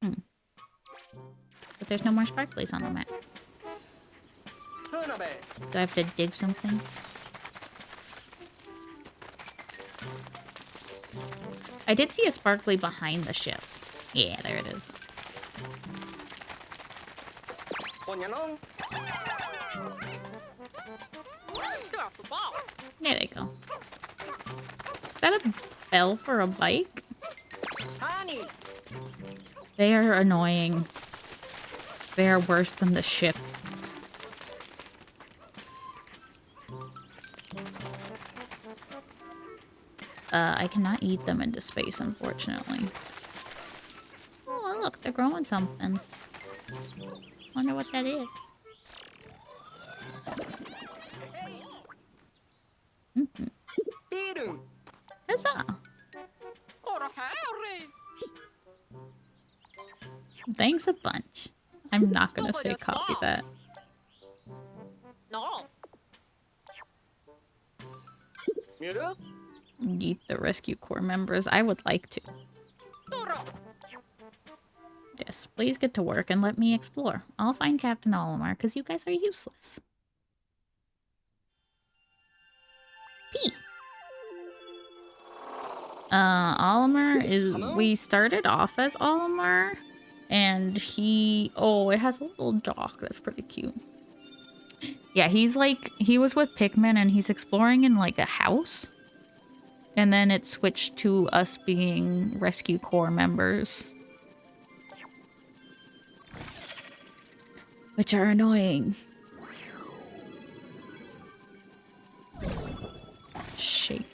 But there's no more sparklies on the map. Do I have to dig something? I did see a sparkly behind the ship. Yeah, there it is. There they go. Is that a bell for a bike? They are annoying. They are worse than the ship. I cannot eat them into space, unfortunately. Oh, look, they're growing something. Wonder what that is. Huzzah! Thanks a bunch. I'm not gonna say copy that. No. Eat the rescue corps members. I would like to. Yes, please get to work and let me explore. I'll find Captain Olimar, because you guys are useless. P. Olimar is... We started off as Olimar, and he... Oh, it has a little dock. That's pretty cute. Yeah, he's like... He was with Pikmin, and he's exploring in, like, a house. And then it switched to us being rescue corps members. Which are annoying. Shape.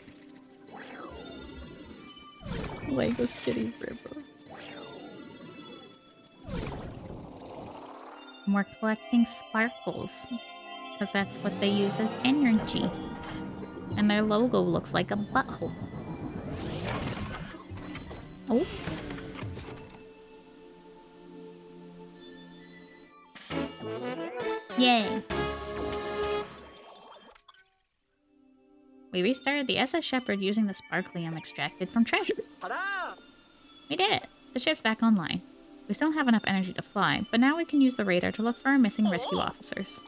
Lego City River. And we're collecting sparkles. Because that's what they use as energy. And their logo looks like a butthole. Oh. Yay. We restarted the SS Shepherd using the sparklium extracted from treasure. We did it. The ship's back online. We still don't have enough energy to fly, but now we can use the radar to look for our missing rescue officers.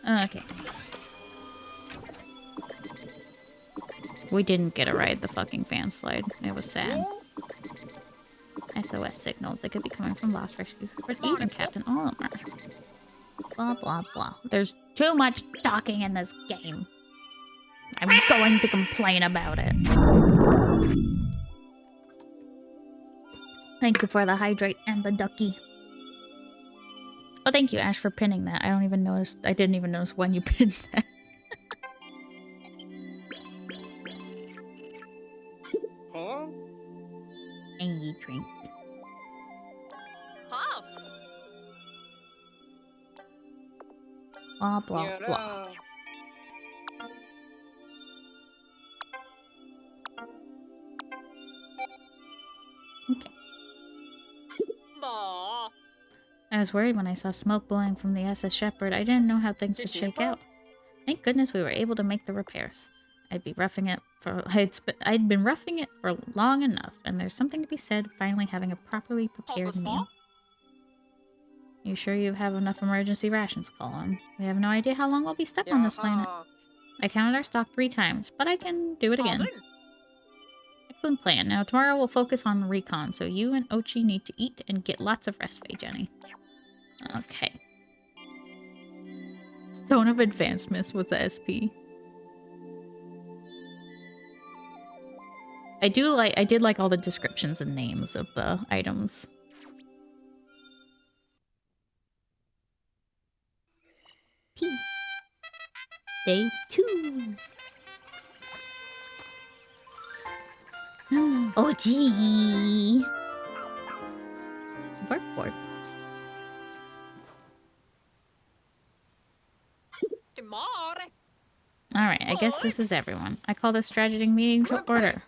Okay. We didn't get to ride the fucking fan slide. It was sad. SOS signals. They could be coming from Lost Rescue or even Captain Olimar. Blah, blah, blah. There's too much talking in this game. I'm going to complain about it. Thank you for the hydrate and the ducky. Oh, thank you, Ash, for pinning that. I didn't even notice when you pinned that. And you drink. Half. Blah, blah, blah. Okay. Bah. I was worried when I saw smoke blowing from the SS Shepherd. I didn't know how things would shake out. Thank goodness we were able to make the repairs. I'd been roughing it for long enough, and there's something to be said finally having a properly prepared meal. You sure you have enough emergency rations, Colin? We have no idea how long we'll be stuck on this planet. I counted our stock 3 times, but I can do it again. Excellent plan. Now tomorrow we'll focus on recon, so you and Ochi need to eat and get lots of rest, Faye Jenny. Okay. Stone of Advancement was the SP. I did like all the descriptions and names of the items. P. Day 2. Oh, gee. Workboard. Timare. Alright, I guess this is everyone. I call this strategy meeting to order.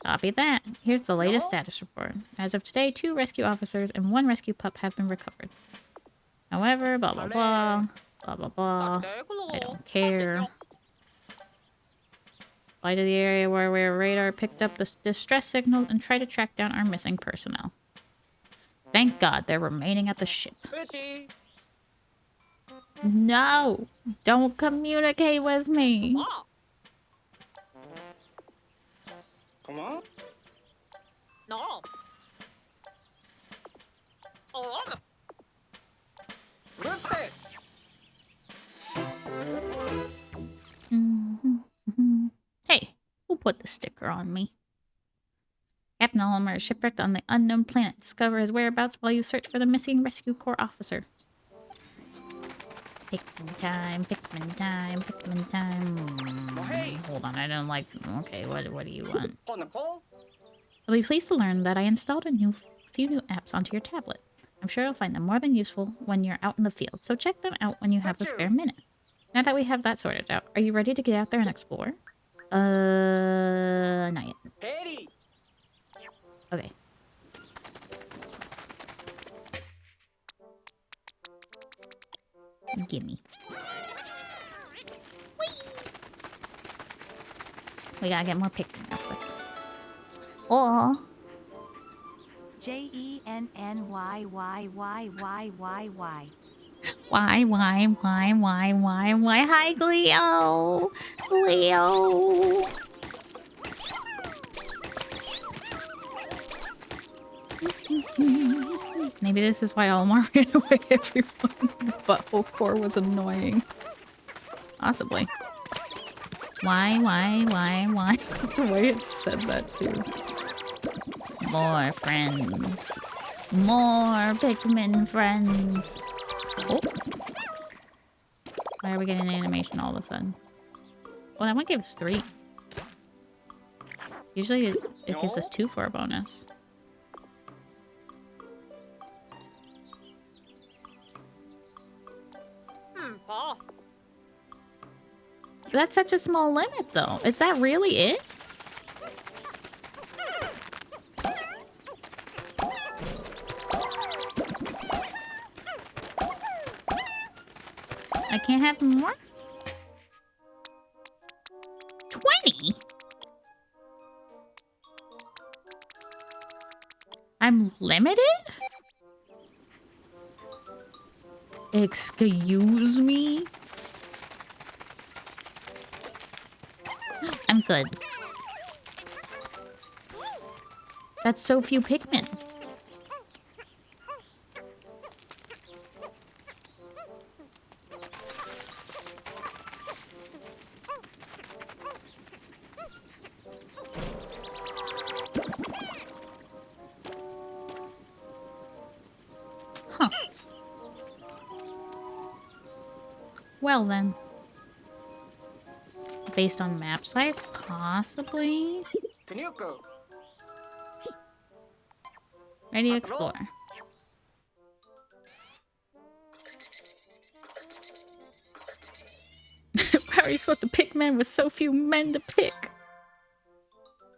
Copy that. Here's the latest status report. As of today, 2 rescue officers and 1 rescue pup have been recovered. However, blah blah blah. Blah blah blah. I don't care. Fly to the area where our radar picked up the distress signal and try to track down our missing personnel. Thank God they're remaining at the ship. No! Don't communicate with me! Wow. Come on. No. Oh. Hey, who put the sticker on me? Captain Homer is shipwrecked on the unknown planet. Discover his whereabouts while you search for the missing Rescue Corps officer. Pikmin time, Pikmin time, Pikmin time. Well, hey. Hold on, I don't like... Okay, what do you want? On the call? You'll be pleased to learn that I installed a few new apps onto your tablet. I'm sure you'll find them more than useful when you're out in the field, so check them out when you have a spare minute. Now that we have that sorted out, are you ready to get out there and explore? Not yet. Eddie. Okay. Gimme. Whee! We gotta get more Pikmin real quick. Oh! JENNYYYYYYY. Why? Hi, Cleo! Cleo! Maybe this is why Almar ran away, everyone. The butthole core was annoying. Possibly. Why? The way it said that, too. More friends. More Pikmin friends. Oh. Why are we getting an animation all of a sudden? Well, that one gave us 3. Usually it gives us 2 for a bonus. Pa. That's such a small limit, though. Is that really it? I can't have more? 20? I'm limited? Excuse me? I'm good. That's so few Pikmin. Huh. Well then. Based on map size? Possibly? Can you go? Ready to explore. How are you supposed to pick men with so few men to pick?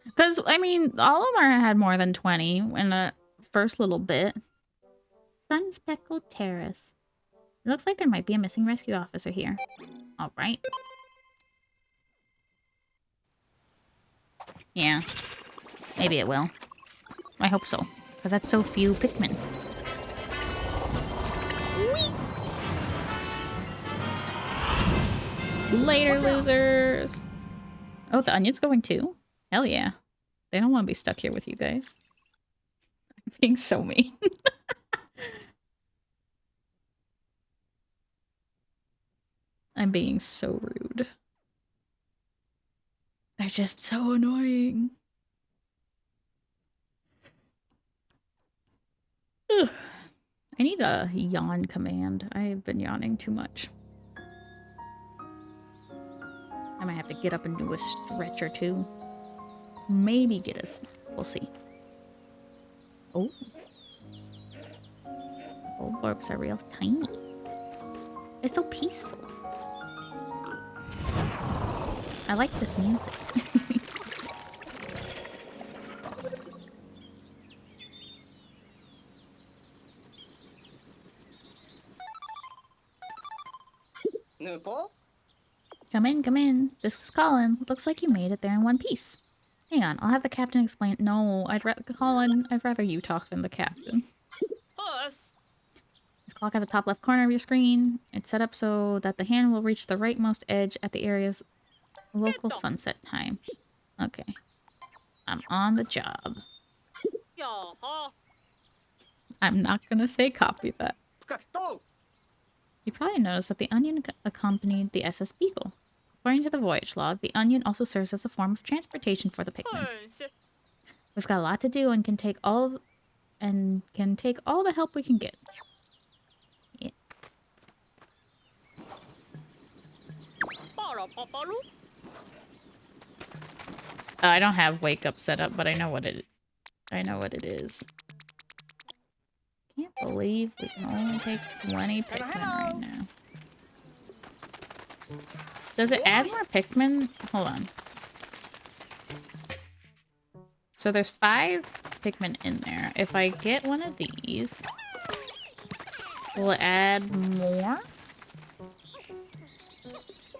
Because, I mean, Olimar had more than 20 in the first little bit. Sunspeckled Terrace. It looks like there might be a missing rescue officer here. Alright. Yeah. Maybe it will. I hope so. Because that's so few Pikmin. Whee! Later, losers! Oh, the onion's going too? Hell yeah. They don't want to be stuck here with you guys. I'm being so mean. I'm being so rude. They're just so annoying. Ugh. I need a yawn command. I've been yawning too much. I might have to get up and do a stretch or two. Maybe get a snack. We'll see. Oh. Old orbs are real tiny. It's so peaceful. I like this music. Nupo? Come in, come in. This is Colin. Looks like you made it there in one piece. Hang on, I'll have the captain explain. No, Colin, I'd rather you talk than the captain. Puss. This clock at the top left corner of your screen. It's set up so that the hand will reach the rightmost edge at the area's local sunset time. Okay. I'm on the job. Jaha. I'm not gonna say copy that. Kakto! You probably noticed that the Onion accompanied the SS Beagle. According to the voyage log, the Onion also serves as a form of transportation for the Pikmin. Puss. We've got a lot to do and can take all the help we can get. Yeah. Para papalu. I don't have wake up set up, but I know what it is. Can't believe we can only take 20 Pikmin right now. Does it add more Pikmin? Hold on. So there's 5 Pikmin in there. If I get one of these, will it add more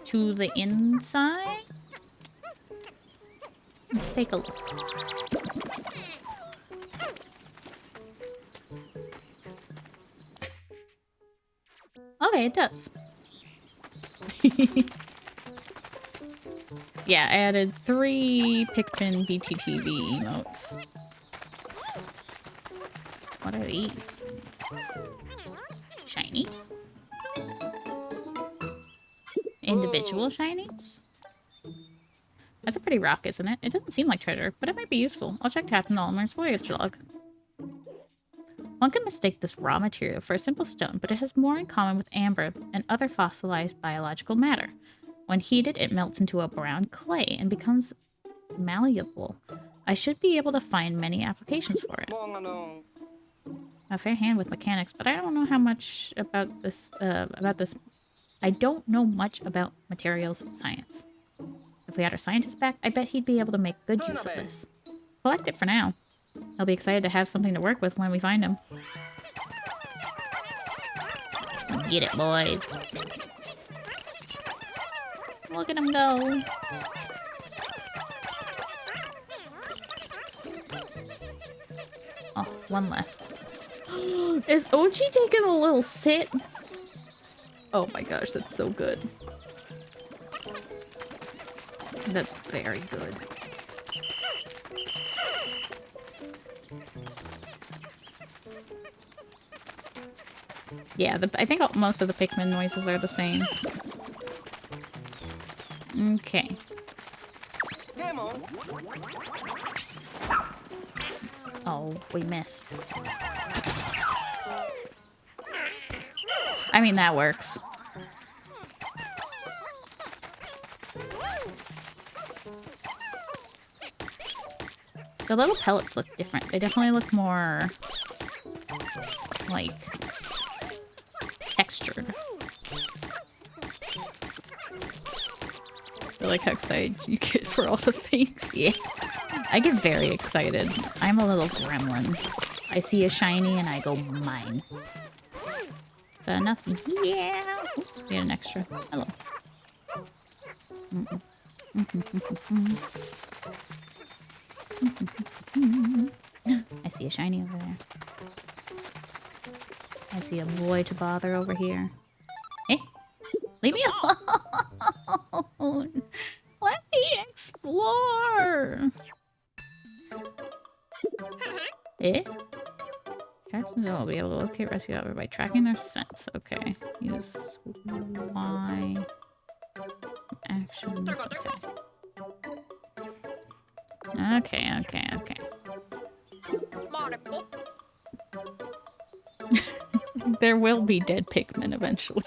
to the inside? Let's take a look. Okay, it does. Yeah, I added 3 Pikmin BTTV emotes. What are these? Shinies? Individual shinies? That's a pretty rock, isn't it? It doesn't seem like treasure, but it might be useful. I'll check Captain Olimer's voyage log. One can mistake this raw material for a simple stone, but it has more in common with amber and other fossilized biological matter. When heated, it melts into a brown clay and becomes malleable. I should be able to find many applications for it. A fair hand with mechanics, but I don't know how much about this. I don't know much about materials science. If we had our scientist back, I bet he'd be able to make good use of this. Collect it for now. I'll be excited to have something to work with when we find him. Get it, boys. Look at him go. Oh, one left. Is Ochi taking a little sit? Oh my gosh, that's so good. That's very good. Yeah, I think most of the Pikmin noises are the same. Okay. Oh, we missed. I mean, that works. The little pellets look different. They definitely look more, like, textured. I like how excited you get for all the things. Yeah. I get very excited. I'm a little gremlin. I see a shiny and I go, mine. Is that enough? Yeah. Oops, get an extra. Hello. I see a shiny over there. I see a boy to bother over here. Hey, leave me alone. Let me explore. Eh? Captains will be able to locate rescue over by tracking their scents. Okay. Use Y. Actions. Okay. Okay. Marippo. There will be dead Pikmin eventually.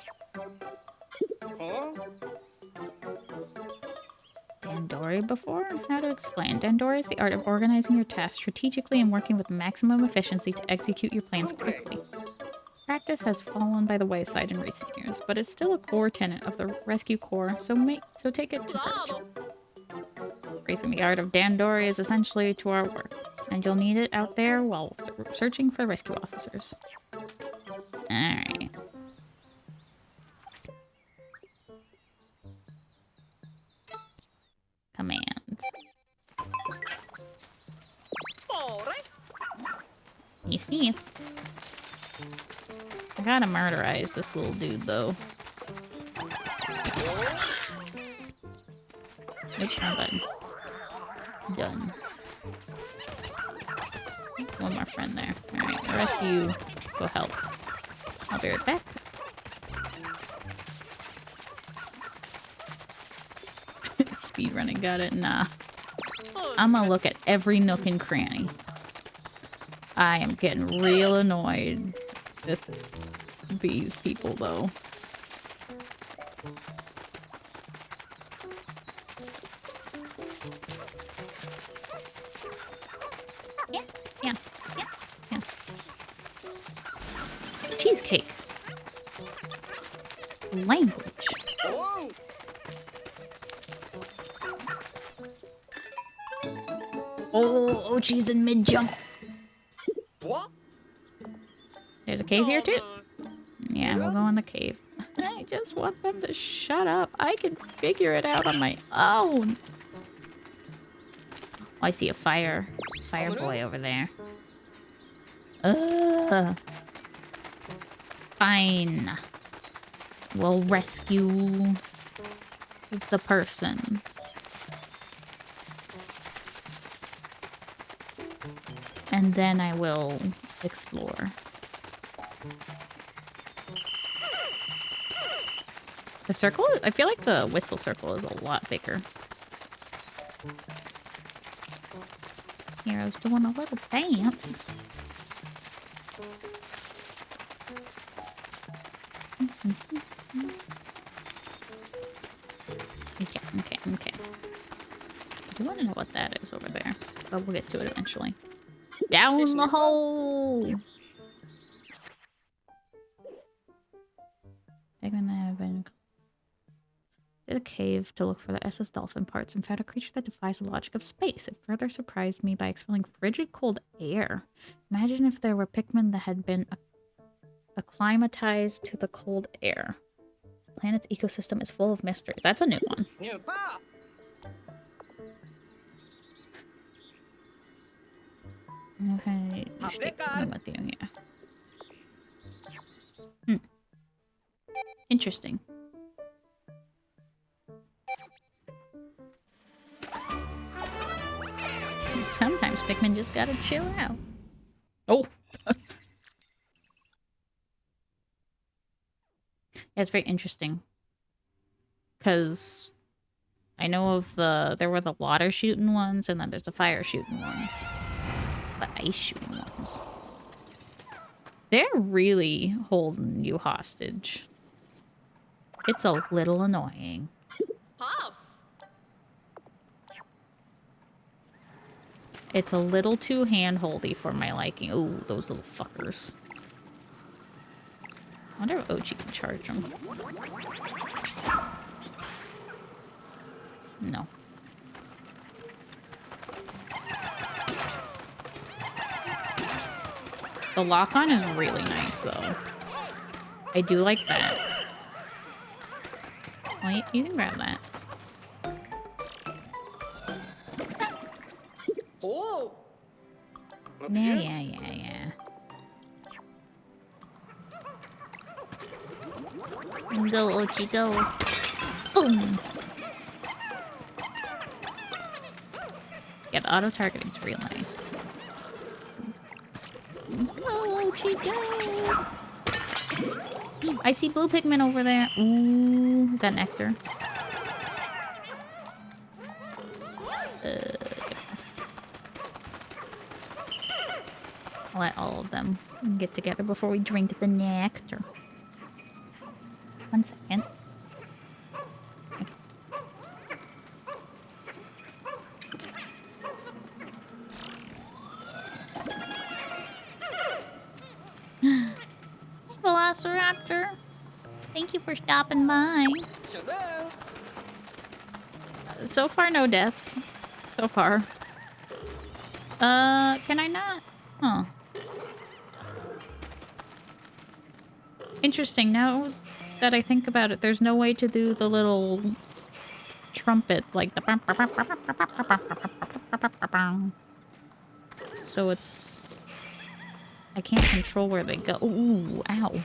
before. How to explain. Dandori is the art of organizing your tasks strategically and working with maximum efficiency to execute your plans quickly. Practice has fallen by the wayside in recent years, but it's still a core tenet of the Rescue Corps, so take it to heart. Raising the art of Dandori is essentially to our work, and you'll need it out there while searching for rescue officers. Alright. Command. Sneeze, sneeze. I gotta murderize this little dude, though. Nope, not done. Done. One more friend there. Alright, the rest of you go help. I'll be right back. Speedrunning, got it? Nah. I'm gonna look at every nook and cranny. I am getting real annoyed with these people, though. Yeah. Cheesecake. Language. Oh, she's in mid-jump. There's a cave here, too? Yeah, we'll go in the cave. I just want them to shut up. I can figure it out on my own. Oh, I see a fire boy over there. Fine. We'll rescue the person. And then I will explore. The circle? I feel like the whistle circle is a lot bigger. Hero's doing a little dance. Okay. I do want to know what that is over there. But we'll get to it eventually. Down the hole! Pikmin that have been to the cave to look for the SS dolphin parts and found a creature that defies the logic of space. It further surprised me by expelling frigid cold air. Imagine if there were Pikmin that had been acclimatized to the cold air. The planet's ecosystem is full of mysteries. That's a new one. Okay, just take Pikmin with you, yeah. Interesting. Sometimes Pikmin just gotta chill out. Oh! Yeah, it's very interesting. Because I know of there were the water shooting ones, and then there's the fire shooting ones. The ice shooting ones. They're really holding you hostage. It's a little annoying. It's a little too hand-holdy for my liking. Ooh, those little fuckers. I wonder if Ochi can charge them. No. The lock-on is really nice, though. I do like that. Well, you can grab that. Oh! Yeah. Go, Ochi, go. Boom! Yeah, the auto-targeting's real nice. Go, Ochi, go! I see blue Pikmin over there. Ooh, is that nectar? I'll let all of them get together before we drink the nectar. 1 second. Okay. Velociraptor. Thank you for stopping by. Shalom. So far, no deaths. So far. Can I not? Huh. Interesting. Now that I think about it, there's no way to do the little trumpet, like the... So it's... I can't control where they go. Ooh, ow.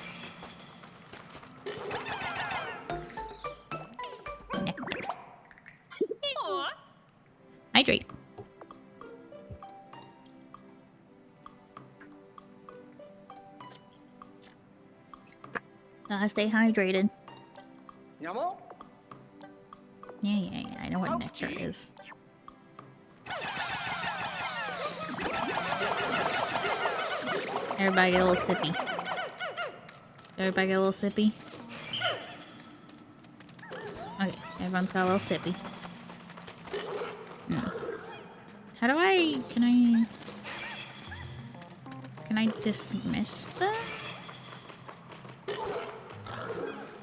Hydrate. Gotta stay hydrated. Nyamo? Yeah. I know what nectar is. Everybody get a little sippy. Everybody get a little sippy. Okay, everyone's got a little sippy. How do I... Can I dismiss them?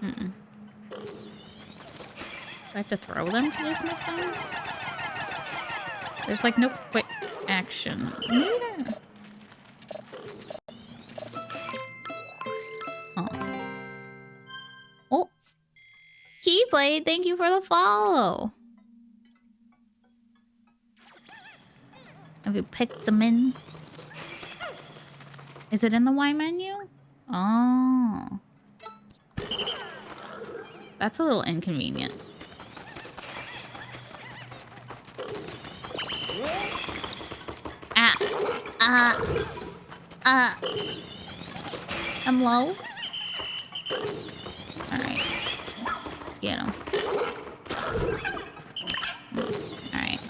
Do I have to throw them to dismiss them? There's like no quick action. Yeah. Oh, Keyblade, thank you for the follow. Have you picked them in? Is it in the Y menu? Oh. That's a little inconvenient. I'm low. Alright. Get him. Alright.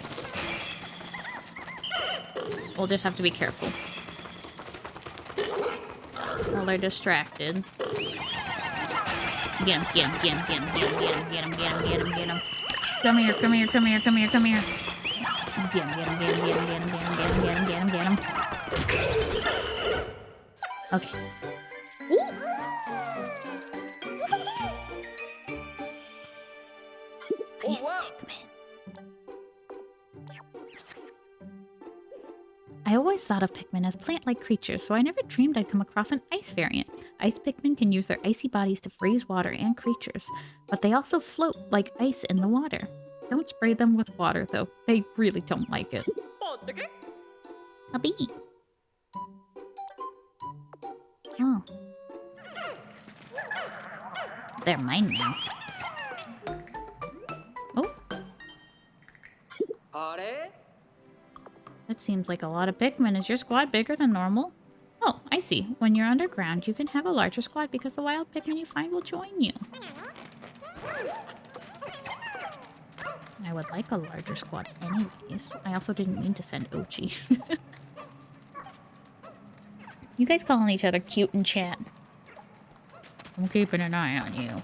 We'll just have to be careful. While they're distracted. Get him. Come here. Get him. Okay. Ooh. Ice Pikmin. I always thought of Pikmin as plant-like creatures, so I never dreamed I'd come across an ice variant. Ice Pikmin can use their icy bodies to freeze water and creatures, but they also float like ice in the water. Don't spray them with water, though. They really don't like it. A bee. Oh. They're mine now. Oh. That seems like a lot of Pikmin. Is your squad bigger than normal? Oh, I see. When you're underground, you can have a larger squad because the wild Pikmin you find will join you. I would like a larger squad anyways. I also didn't mean to send Ochi. You guys calling each other cute in chat. I'm keeping an eye on you.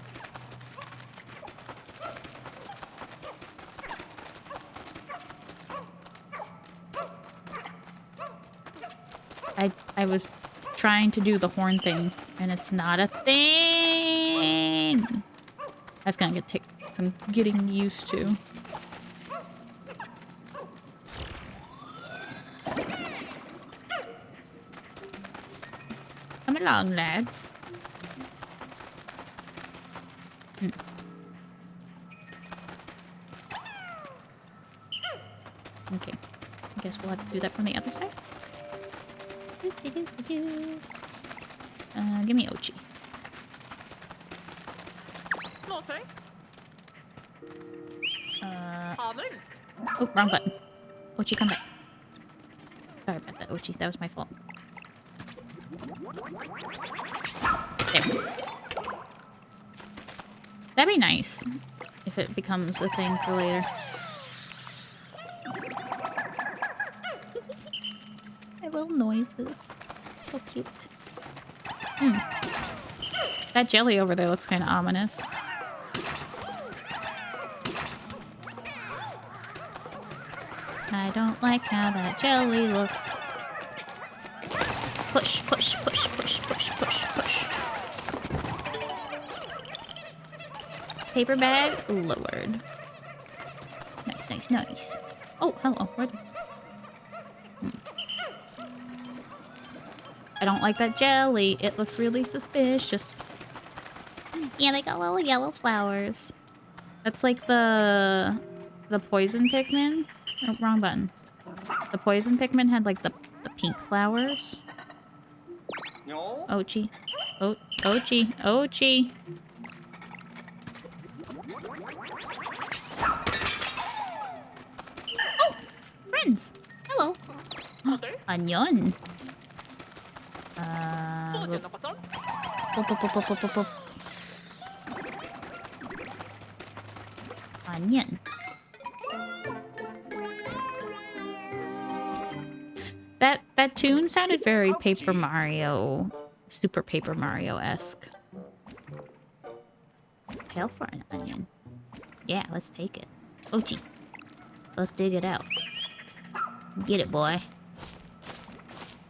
I was trying to do the horn thing, and it's not a thing. That's gonna take some getting used to. Come along, lads. Okay. I guess we'll have to do that from the other side. Give me Ochi. Nothing. Oh, wrong button. Ochi, come back. Sorry about that, Ochi. That was my fault. There. That'd be nice if it becomes a thing for later. My little noises. So cute. That jelly over there looks kind of ominous. I don't like how that jelly looks. Push, push, push, push, push, push, push. paper bag lowered. Nice, nice, nice. Oh, hello. Where? I don't like that jelly. It looks really suspicious. Yeah, they got little yellow flowers. That's like the poison Pikmin. Oh, wrong button. The poison Pikmin had like the pink flowers. No. Ochi. Ochi. Ochi. Oh! Friends! Hello. Onion. Pop, pop, pop, pop, pop, pop, pop. Onion. That tune sounded very Paper Mario, Super Paper Mario-esque. Hell for an onion. Yeah, let's take it. Ochi. Let's dig it out. Get it, boy.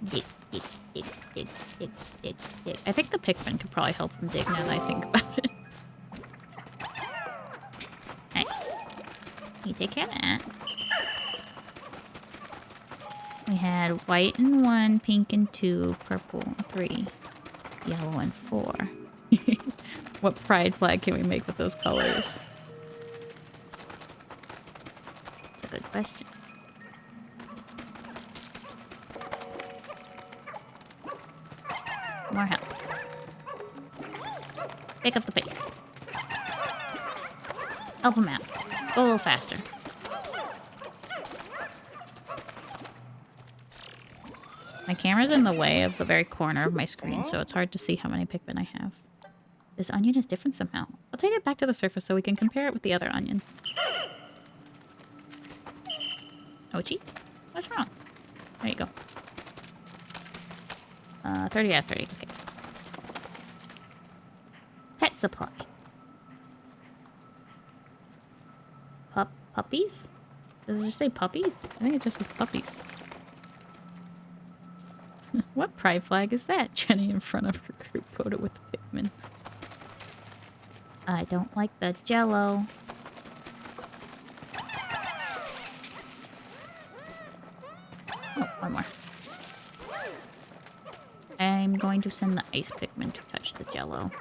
Dig, dig, dig, dig, dig, dig, dig. I think the Pikmin could probably help them dig now that I think about it. Hey. You take care of that. We had white in 1, pink in 2, purple in 3, yellow in 4. What pride flag can we make with those colors? That's a good question. More help. Pick up the pace. Help him out. Go a little faster. My camera's in the way of the very corner of my screen, so it's hard to see how many Pikmin I have. This onion is different somehow. I'll take it back to the surface so we can compare it with the other onion. Ochi? What's wrong? There you go. 30 out of 30. Okay. Pet supply. Puppies? Does it just say puppies? I think it just says puppies. What pride flag is that? Jenny in front of her group photo with the Pikmin. I don't like the jello. Oh, one more. I'm going to send the ice Pikmin to touch the jello.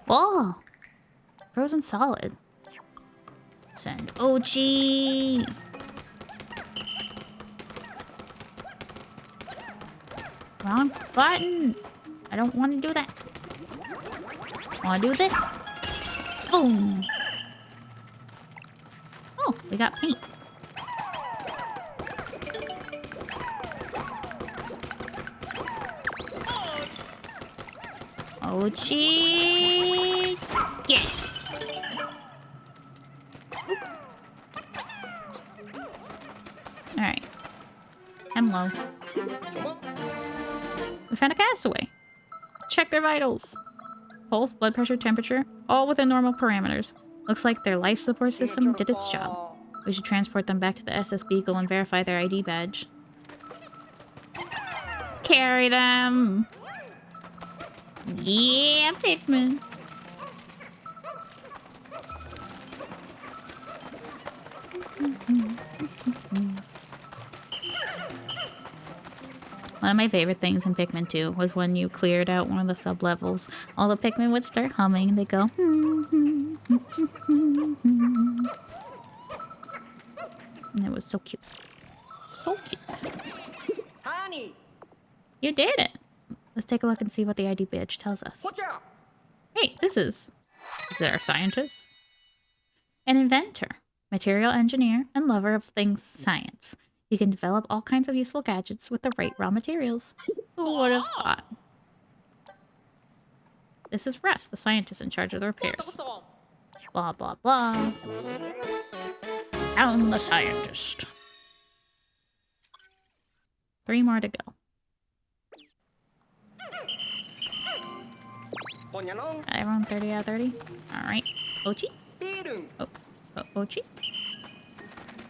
Oh! Frozen solid. Send Ochi! Wrong button! I don't want to do that. I want to do this. Boom! Oh, we got paint. Ochi! Yeah! Alright. I'm low. We found a castaway. Check their vitals. Pulse, blood pressure, temperature, all within normal parameters. Looks like their life support system did its job. We should transport them back to the SS Beagle and verify their ID badge. Carry them! Yeah, Pikmin! One of my favorite things in Pikmin 2 was when you cleared out one of the sub-levels, all the Pikmin would start humming. They go, and it was so cute. So cute. Honey. You did it! Let's take a look and see what the ID badge tells us. Watch out. Hey, is it our scientist? An inventor, material engineer, and lover of things science. You can develop all kinds of useful gadgets with the right raw materials. Who would have thought? This is Russ, the scientist in charge of the repairs. Blah, blah, blah. Found the scientist. 3 more to go. Got everyone 30 out of 30? Alright. Ochi? Oh, Ochi?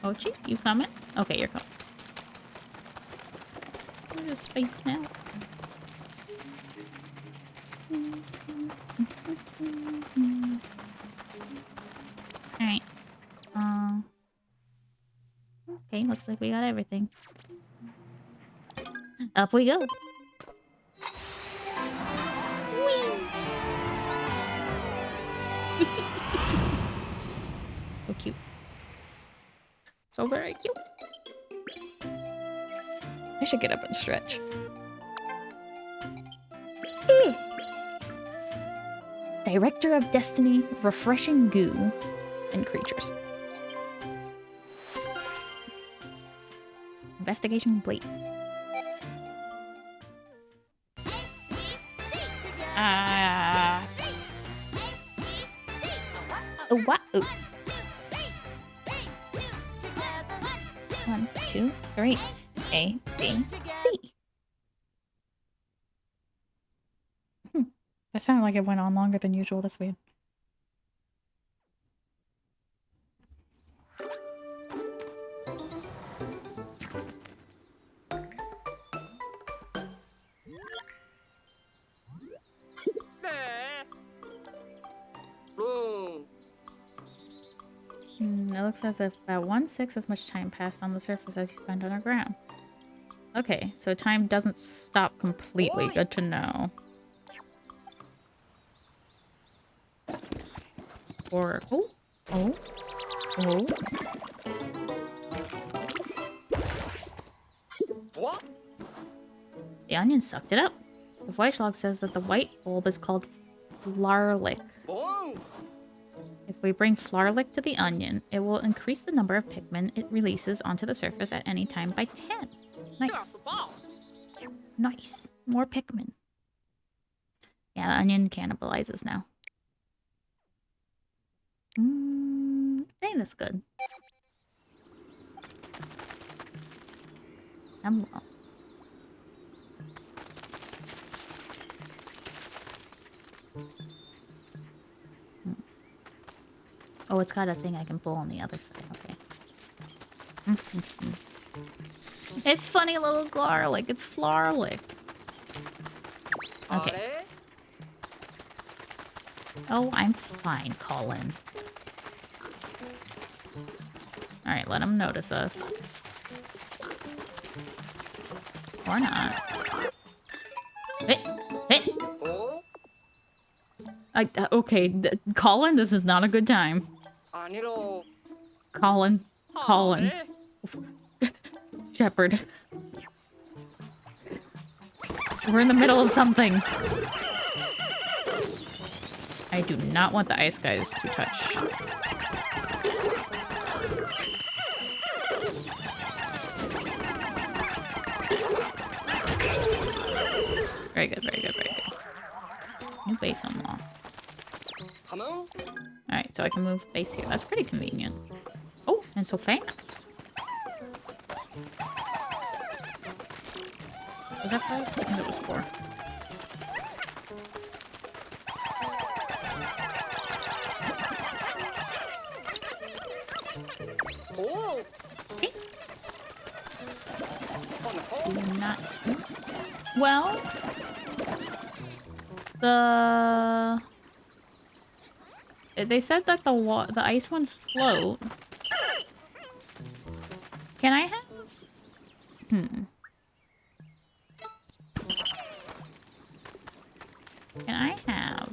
Ochi, you coming? Okay, you're coming. We're just spacing out. Alright. Okay, looks like we got everything. Up we go. So cute. So very cute. I should get up and stretch. Director of Destiny, refreshing goo, and creatures. Investigation complete. Oh, what? Oh. 1, 2, 3. A, B, C. That sounded like it went on longer than usual. That's weird. Boom. It looks as if about 1/6 as much time passed on the surface as you spent underground. Okay, so time doesn't stop completely. Good to know. Or oh. What? The onion sucked it up. The voice log says that the white bulb is called Flarlick. Boom. If we bring Flarlick to the onion, it will increase the number of Pikmin it releases onto the surface at any time by 10. Nice. That's a ball. Nice. More Pikmin. Yeah, the onion cannibalizes now. I think that's good. I'm low. Oh, it's got a thing I can pull on the other side. Okay. It's funny little garlic. It's Flarlick. Okay. Oh, I'm fine, Colin. Alright, let him notice us. Or not. Hey! Hey! Oh. Okay, Colin, this is not a good time. 아니로. Colin. Colin. Shepherd. We're in the middle of something. I do not want the ice guys to touch. Very good, very good, very good. New base unlocked. Alright, so I can move base here. That's pretty convenient. Oh, and so fast. Was that 5? I think it was 4. Oh. Okay. Not... Well... They said that the ice ones float. Can I have... Can I have...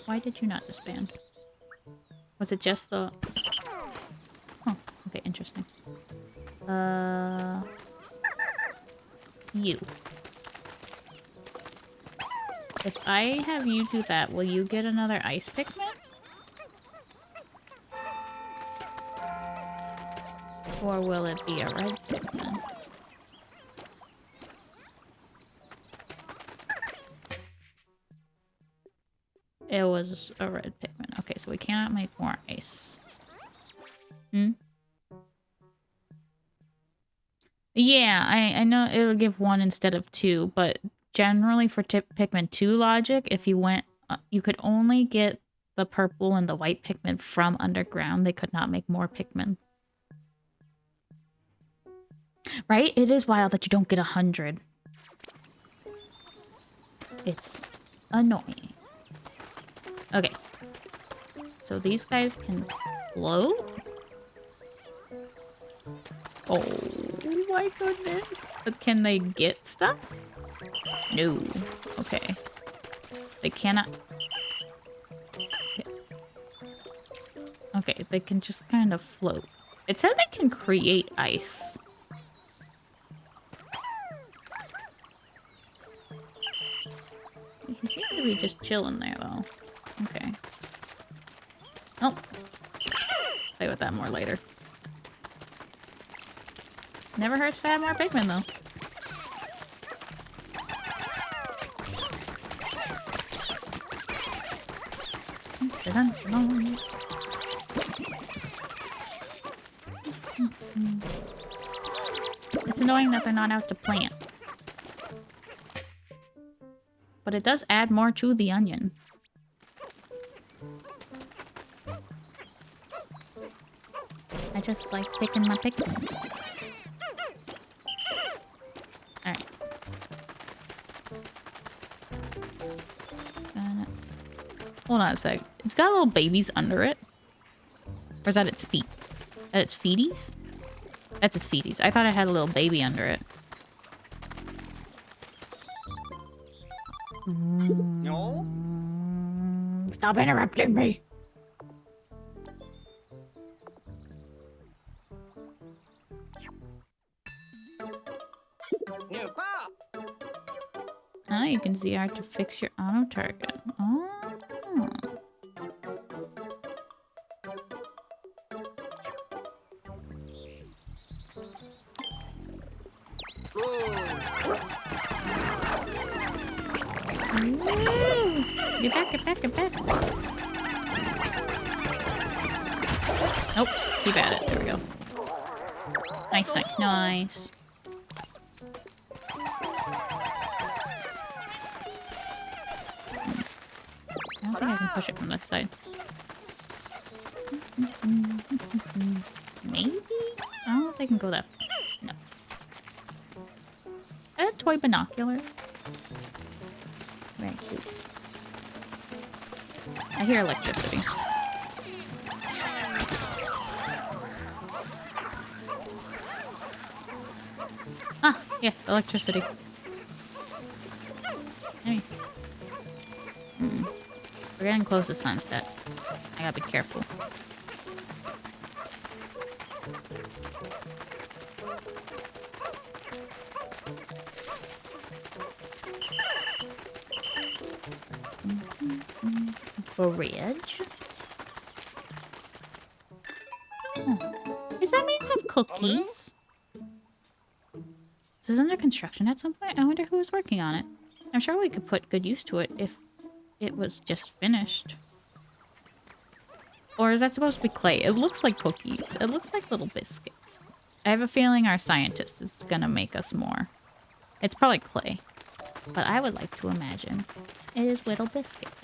Why did you not disband? Was it just the... Oh, okay, interesting. You. If I have you do that, will you get another ice Pikmin? Or will it be a red Pikmin? It was a red Pikmin. Okay, so we cannot make more ice. Yeah, I know it'll give 1 instead of 2, but generally for Pikmin 2 logic, if you went... you could only get the purple and the white Pikmin from underground. They could not make more Pikmin. Right? It is wild that you don't get 100. It's annoying. Okay. So these guys can float? Oh my goodness. But can they get stuff? No. Okay. They cannot... Okay, they can just kind of float. It said they can create ice. He seems to be just chilling there, though. Okay. Oh. Play with that more later. Never hurts to have more Pikmin, though. It's annoying that they're not out to plant. But it does add more to the onion. I just like picking my Pikmin. Alright. Hold on a sec. It's got little babies under it. Or is that its feet? That its feeties? That's its feeties. I thought it had a little baby under it. No? Stop interrupting me. New crop. Oh, you can see art to fix your auto target. Oh. Get back, get back, get back. Nope, keep at it. There we go. Nice, nice, nice. I don't think I can push it from this side. Maybe? I don't know if they can go that far. No. A toy binocular. Very cute. I hear electricity. Ah, yes, electricity. Hey. We're getting close to sunset. I gotta be careful. Bridge? Oh. Is that made of cookies? Is this under construction at some point? I wonder who was working on it. I'm sure we could put good use to it if it was just finished. Or is that supposed to be clay? It looks like cookies. It looks like little biscuits. I have a feeling our scientist is gonna make us more. It's probably clay. But I would like to imagine it is little biscuits.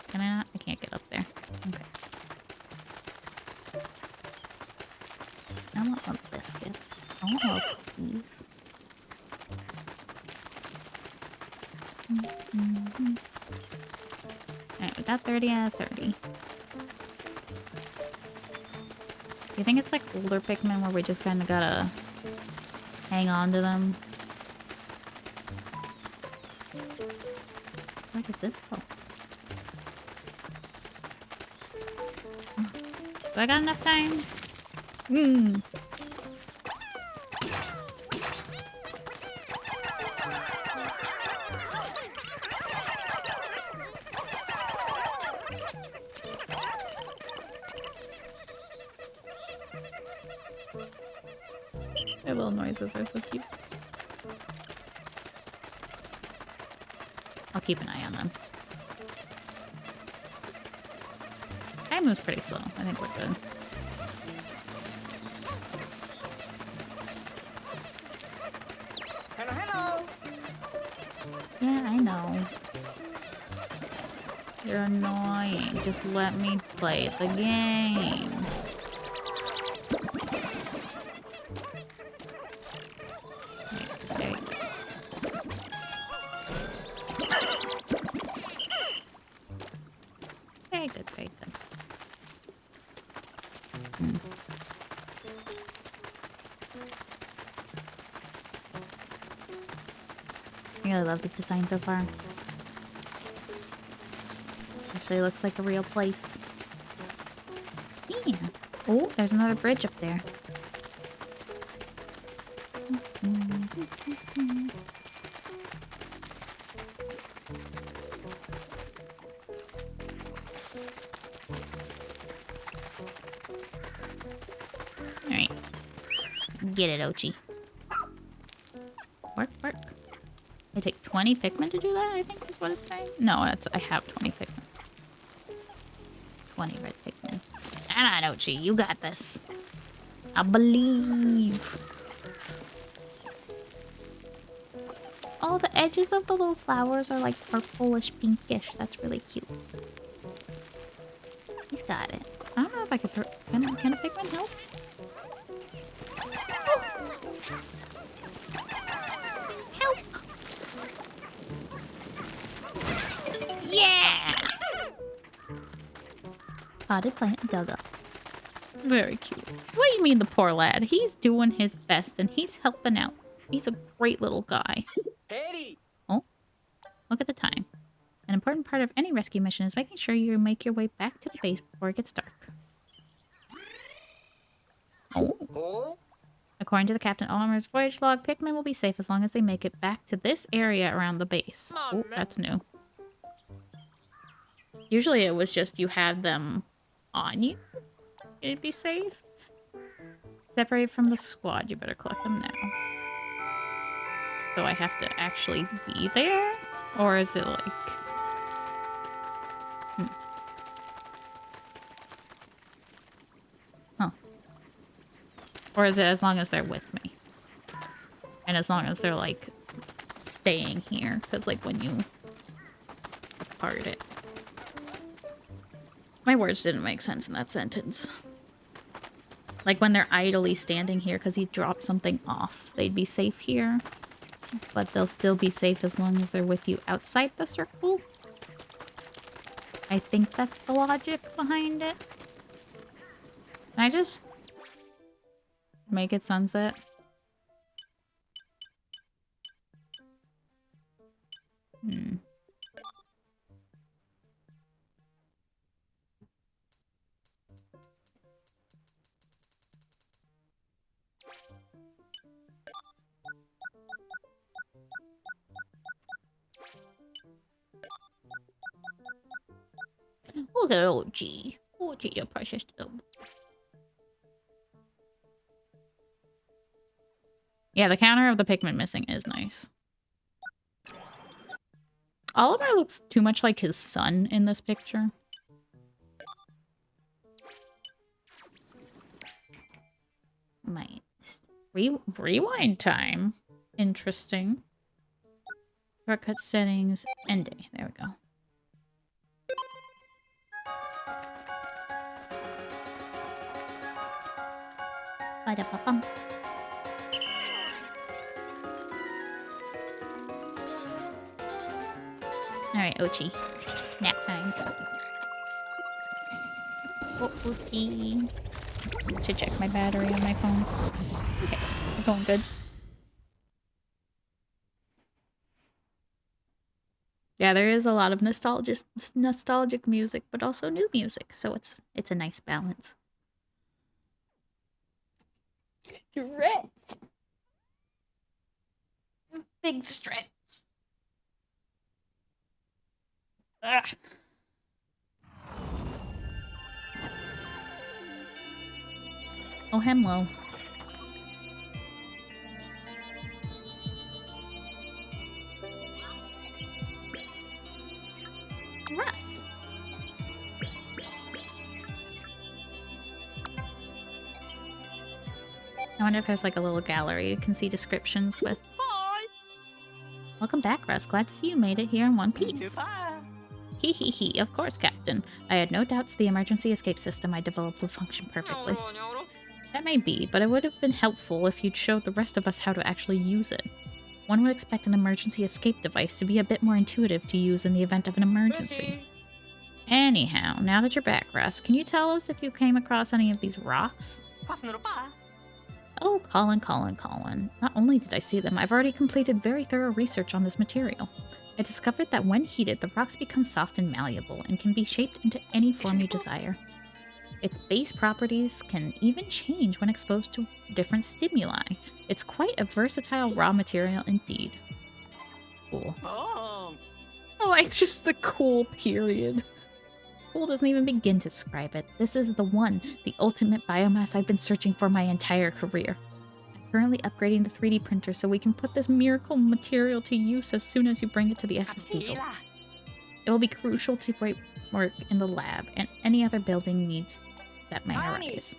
Can I not? I can't get up there. Okay. I want little biscuits. I want little cookies. Alright, we got 30 out of 30. Do you think it's like older Pikmin where we just kind of gotta hang on to them? Where does this go? Do I got enough time? Their little noises are so cute. I'll keep an eye on them. Time moves pretty slow. I think we're good. Hello, hello. Yeah, I know. You're annoying. Just let me play the game. Very good, very good. Hmm. I really love the design so far. Actually looks like a real place. Yeah. Oh, there's another bridge up there. Alright. Get it, Ochi. Work, work. I take 20 Pikmin to do that, I think is what it's saying. No, it's I have 20 Pikmin. 20 red Pikmin. Come on, Ochi, you got this. I believe. Oh, the edges of the little flowers are like purplish pinkish. That's really cute. He's got it. I don't know if I could throw... Can a Pikmin help? Help! Yeah! Potted plant dug up. Very cute. What do you mean the poor lad? He's doing his best and he's helping out. He's a great little guy. Eddie. Oh, look at the time. An important part of any rescue mission is making sure you make your way back to the base before it gets dark. Oh. Oh. According to the captain, Oliver's voyage log, Pikmin will be safe as long as they make it back to this area around the base. Oh, that's new. Usually it was just you had them on you. It'd be safe. Separate from the squad. You better collect them now. So I have to actually be there? Or is it like... Huh. Or is it as long as they're with me? And as long as they're, like, staying here. Because, like, when you depart it. My words didn't make sense in that sentence. Like, when they're idly standing here because you dropped something off, they'd be safe here. But they'll still be safe as long as they're with you outside the circle. I think that's the logic behind it. Can I just make it sunset? Hmm. Look at OG. OG, your precious little. Yeah, the counter of the Pikmin missing is nice. Oliver looks too much like his son in this picture. Rewind time. Interesting. Shortcut settings. End day. There we go. Ba-da-ba-bum. Alright, Ochi. Nap time. Oh, Ochi. Should check my battery on my phone. Okay, we're going good. Yeah, there is a lot of nostalgic music, but also new music, so it's a nice balance. Stretch. Big stretch. Ugh. Oh, hello. Russ. I wonder if there's like a little gallery you can see descriptions with. Hi. Welcome back, Russ. Glad to see you made it here in one piece. Goodbye. Hee hee hee, of course, Captain. I had no doubts the emergency escape system I developed would function perfectly. That may be, but it would have been helpful if you'd showed the rest of us how to actually use it. One would expect an emergency escape device to be a bit more intuitive to use in the event of an emergency. Anyhow, now that you're back, Russ, can you tell us if you came across any of these rocks? Oh, Colin. Not only did I see them, I've already completed very thorough research on this material. I discovered that when heated, the rocks become soft and malleable and can be shaped into any form you desire. Its base properties can even change when exposed to different stimuli. It's quite a versatile raw material indeed. Cool. Oh. I like just the cool period. Cool doesn't even begin to describe it. This is the one, the ultimate biomass I've been searching for my entire career. I'm currently upgrading the 3D printer so we can put this miracle material to use as soon as you bring it to the SS Beagle. It will be crucial to great work in the lab and any other building needs that may arise.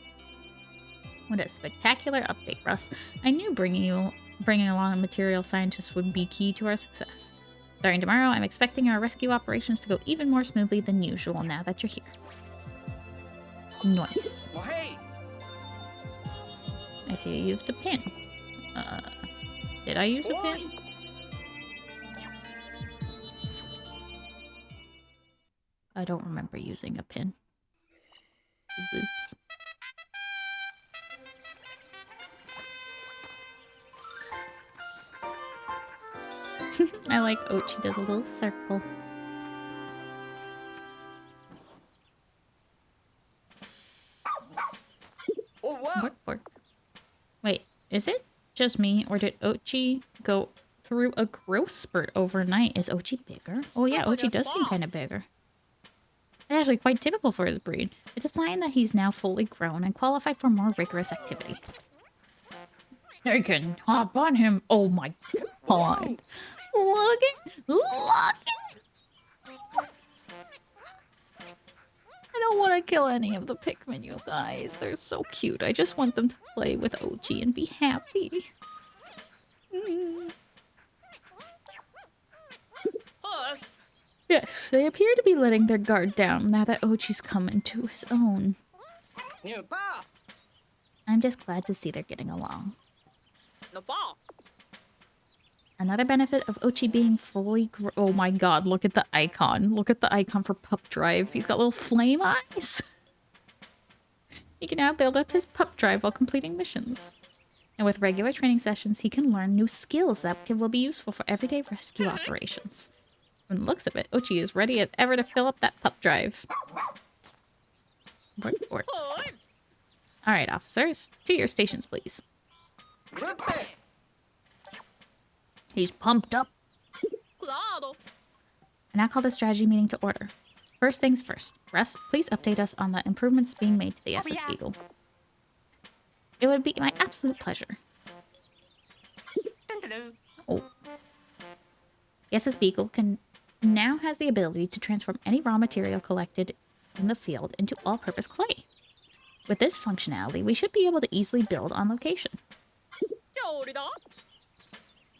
What a spectacular update, Russ. I knew bringing along a material scientist would be key to our success. Starting tomorrow, I'm expecting our rescue operations to go even more smoothly than usual now that you're here. Nice. Well, hey. I see you used a pin. Did I use a pin? I don't remember using a pin. Oops. I like Ochi does a little circle. Oh, wow. Work. Wait, is it just me, or did Ochi go through a growth spurt overnight? Is Ochi bigger? Oh yeah, Ochi does seem kind of bigger. It's actually quite typical for his breed. It's a sign that he's now fully grown and qualified for more rigorous activity. They can hop on him. Oh my god. Look it! I don't want to kill any of the Pikmin, you guys. They're so cute. I just want them to play with Ochi and be happy. Yes, they appear to be letting their guard down now that Ochi's come into his own. I'm just glad to see they're getting along. Another benefit of Ochi being fully oh my god, look at the icon. Look at the icon for Pup Drive. He's got little flame eyes. He can now build up his Pup Drive while completing missions. And with regular training sessions, he can learn new skills that will be useful for everyday rescue operations. From the looks of it, Ochi is ready as ever to fill up that Pup Drive. Work. Alright, officers. To your stations, please. He's pumped up. I now call the strategy meeting to order. First things first. Russ, please update us on the improvements being made to the SS Beagle. It would be my absolute pleasure. Oh. The SS Beagle now has the ability to transform any raw material collected in the field into all-purpose clay. With this functionality, we should be able to easily build on location.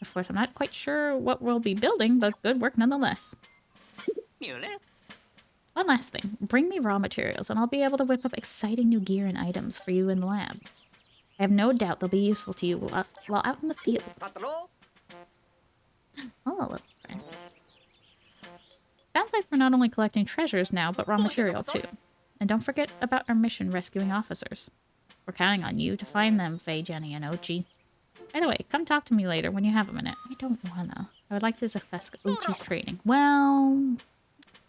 Of course, I'm not quite sure what we'll be building, but good work nonetheless. One last thing. Bring me raw materials, and I'll be able to whip up exciting new gear and items for you in the lab. I have no doubt they'll be useful to you while out in the field. Oh, little friend. Sounds like we're not only collecting treasures now, but raw material too. And don't forget about our mission rescuing officers. We're counting on you to find them, Faye, Jenny, and Ochi. By the way, come talk to me later when you have a minute. I don't wanna. I would like to discuss Ochi's training. Well,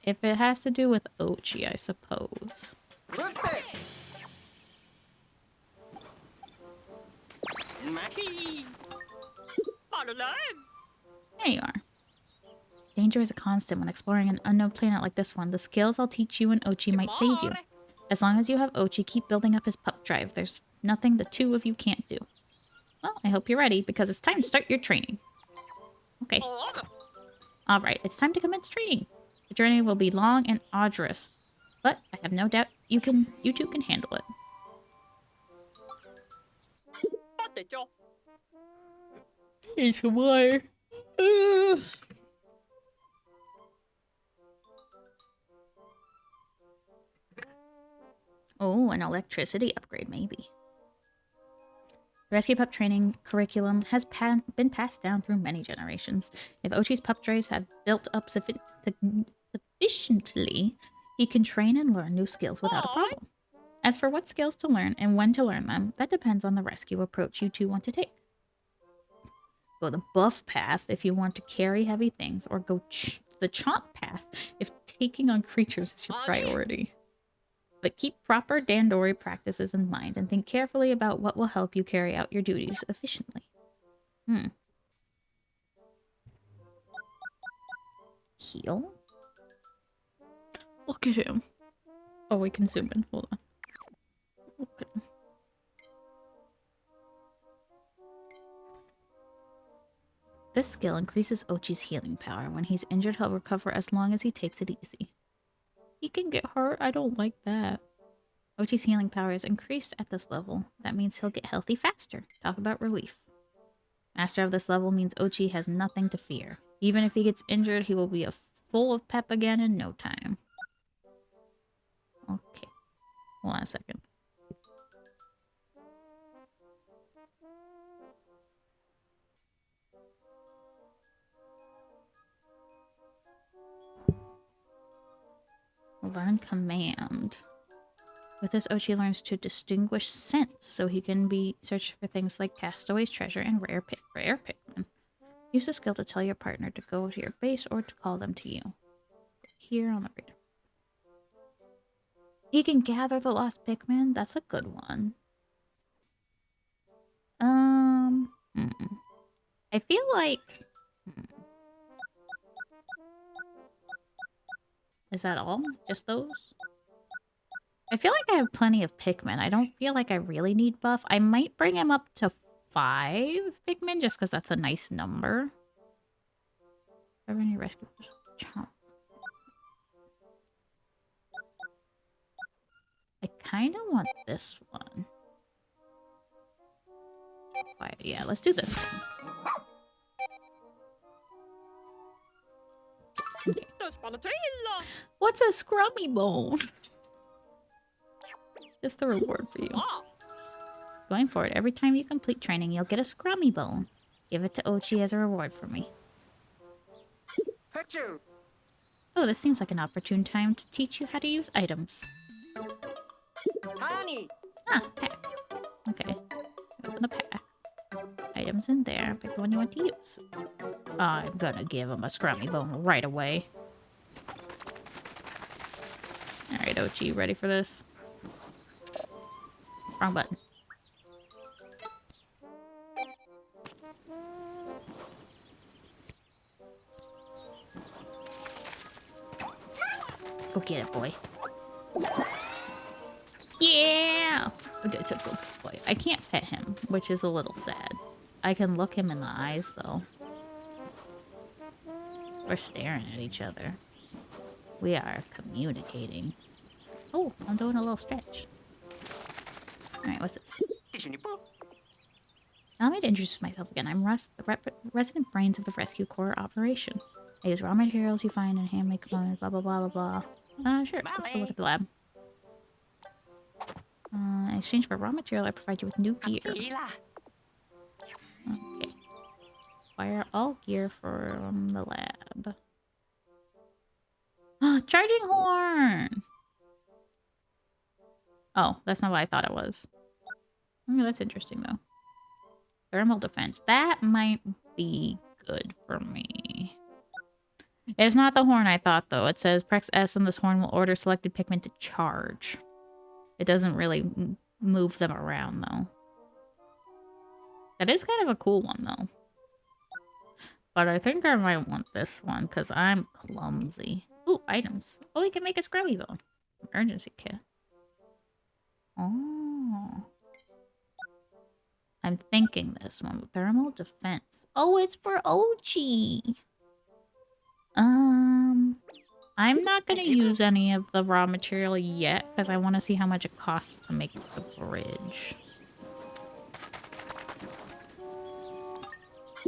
if it has to do with Ochi, I suppose. There you are. Danger is a constant when exploring an unknown planet like this one. The skills I'll teach you and Ochi might save you. As long as you have Ochi, keep building up his Pup Drive. There's nothing the two of you can't do. Well, I hope you're ready, because it's time to start your training. Okay. Alright, it's time to commence training. The journey will be long and arduous, but I have no doubt you two can handle it. It's why. Oh, an electricity upgrade, maybe. The Rescue Pup training curriculum has been passed down through many generations. If Ochi's Pup Drives had built up sufficiently, He can train and learn new skills without a problem. As for what skills to learn and when to learn them, that depends on the rescue approach you two want to take. Go the buff path if you want to carry heavy things, or go the chomp path if taking on creatures is your priority. But keep proper Dandori practices in mind and think carefully about what will help you carry out your duties efficiently. Heal? Look at him. Oh, we can zoom in. Hold on. Look at him. This skill increases Ochi's healing power. When he's injured, he'll recover as long as he takes it easy. He can get hurt? I don't like that. Ochi's healing power is increased at this level. That means he'll get healthy faster. Talk about relief. Master of this level means Ochi has nothing to fear. Even if he gets injured, he will be full of pep again in no time. Okay. Hold on a second. Learn command. With this, Ochi learns to distinguish scents, so he can be searched for things like Castaway's treasure and rare Pikmin. Use the skill to tell your partner to go to your base or to call them to you. Here on the radar. He can gather the lost Pikmin. That's a good one. I feel like... Is that all? Just those? I feel like I have plenty of Pikmin. I don't feel like I really need buff. I might bring him up to 5 Pikmin just because that's a nice number. Any rescue? Chomp. I kind of want this one. Yeah, let's do this one. Okay. What's a scrummy bone? Just the reward for you. Going forward, every time you complete training, you'll get a scrummy bone. Give it to Ochi as a reward for me. Oh, this seems like an opportune time to teach you how to use items. Honey. Ah, pack. Okay. Open the pack. Items in there. Pick the one you want to use. I'm gonna give him a scrummy bone right away. Alright, Ochi, ready for this? Wrong button. Go get it, boy. Yeah! Okay, it's a good boy. I can't pet him, which is a little sad. I can look him in the eyes, though. We're staring at each other. We are communicating. Oh, I'm doing a little stretch. Alright, what's this? Allow me to introduce myself again. I'm Russ, the resident brains of the Rescue Corps operation. I use raw materials you find in handmade components, blah, blah, blah, blah, blah. Sure, let's go look at the lab. In exchange for raw material, I provide you with new gear. Okay. Acquire all gear from the lab. Charging horn! Oh, that's not what I thought it was. Oh, that's interesting, though. Thermal defense. That might be good for me. It's not the horn I thought, though. It says press S and this horn will order selected Pikmin to charge. It doesn't really move them around, though. That is kind of a cool one, though. But I think I might want this one, because I'm clumsy. Ooh, items. Oh, we can make a scrubby bone. Emergency kit. Oh. I'm thinking this one. Thermal defense. Oh, it's for Ochi. I'm not going to use any of the raw material yet, because I want to see how much it costs to make the bridge.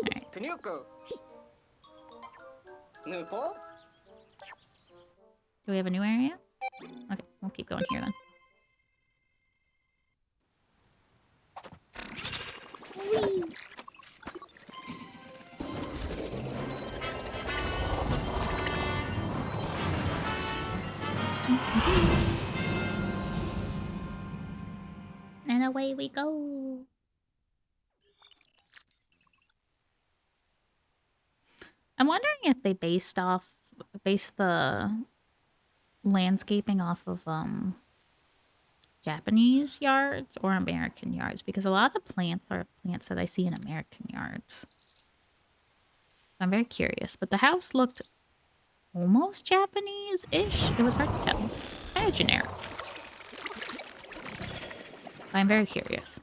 Alright. Do we have a new area? Okay, we'll keep going here then. Whee! And away we go. I'm wondering if they based the landscaping off of Japanese yards or American yards, because a lot of the plants are plants that I see in American yards. I'm very curious, but the house looked almost Japanese-ish. It was hard to tell. Kind of generic. I'm very curious.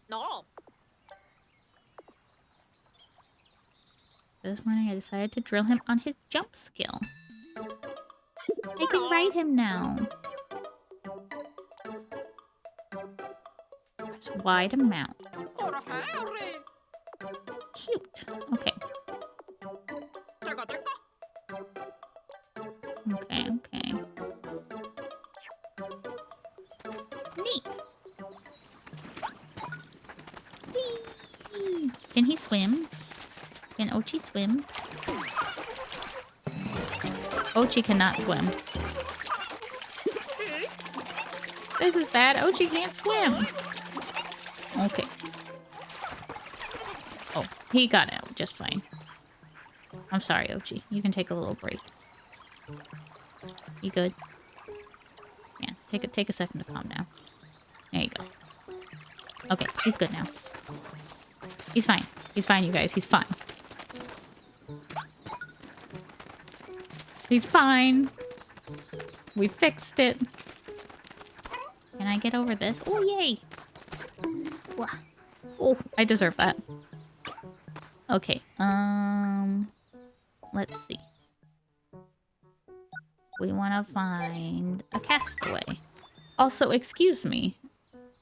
No. This morning I decided to drill him on his jump skill. I can ride him now. Press Y to mount. For Harry. Cute. Okay. Teka, teka. Okay, okay. Neat. Whee! Can he swim? Can Ochi swim? Ochi cannot swim. This is bad. Ochi can't swim. Okay. Oh, he got out just fine. I'm sorry, Ochi. You can take a little break. You good? Yeah, take a second to calm down. There you go. Okay, he's good now. He's fine. He's fine, you guys. He's fine. He's fine. We fixed it. Can I get over this? Oh, yay. Oh, I deserve that. Okay, let's see. We want to find a castaway. Also, excuse me.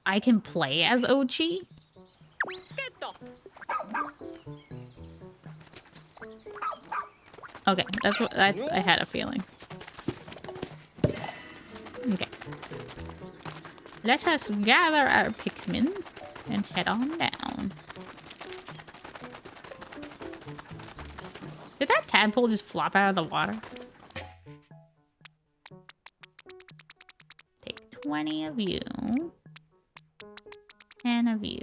I can play as Ochi? Keto. Okay, I had a feeling. Okay. Let us gather our Pikmin and head on down. Did that tadpole just flop out of the water? Take 20 of you. 10 of you.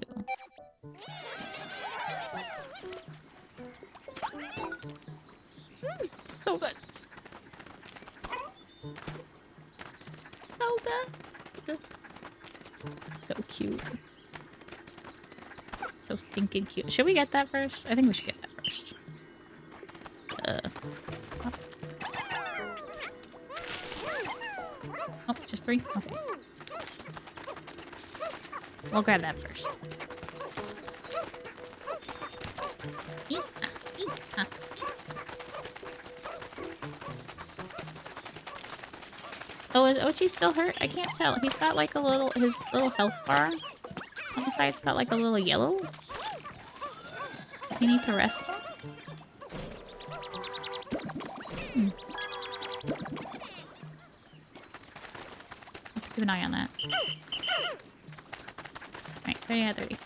So good. So good. So cute. So stinking cute. Should we get that first? I think we should get that first. Oh, just 3? Okay. We'll grab that first. Oh, is Ochi still hurt? I can't tell. He's got like his little health bar on the side's got like a little yellow. Does he need to rest? Let's keep an eye on that. Alright, 30 out of 30.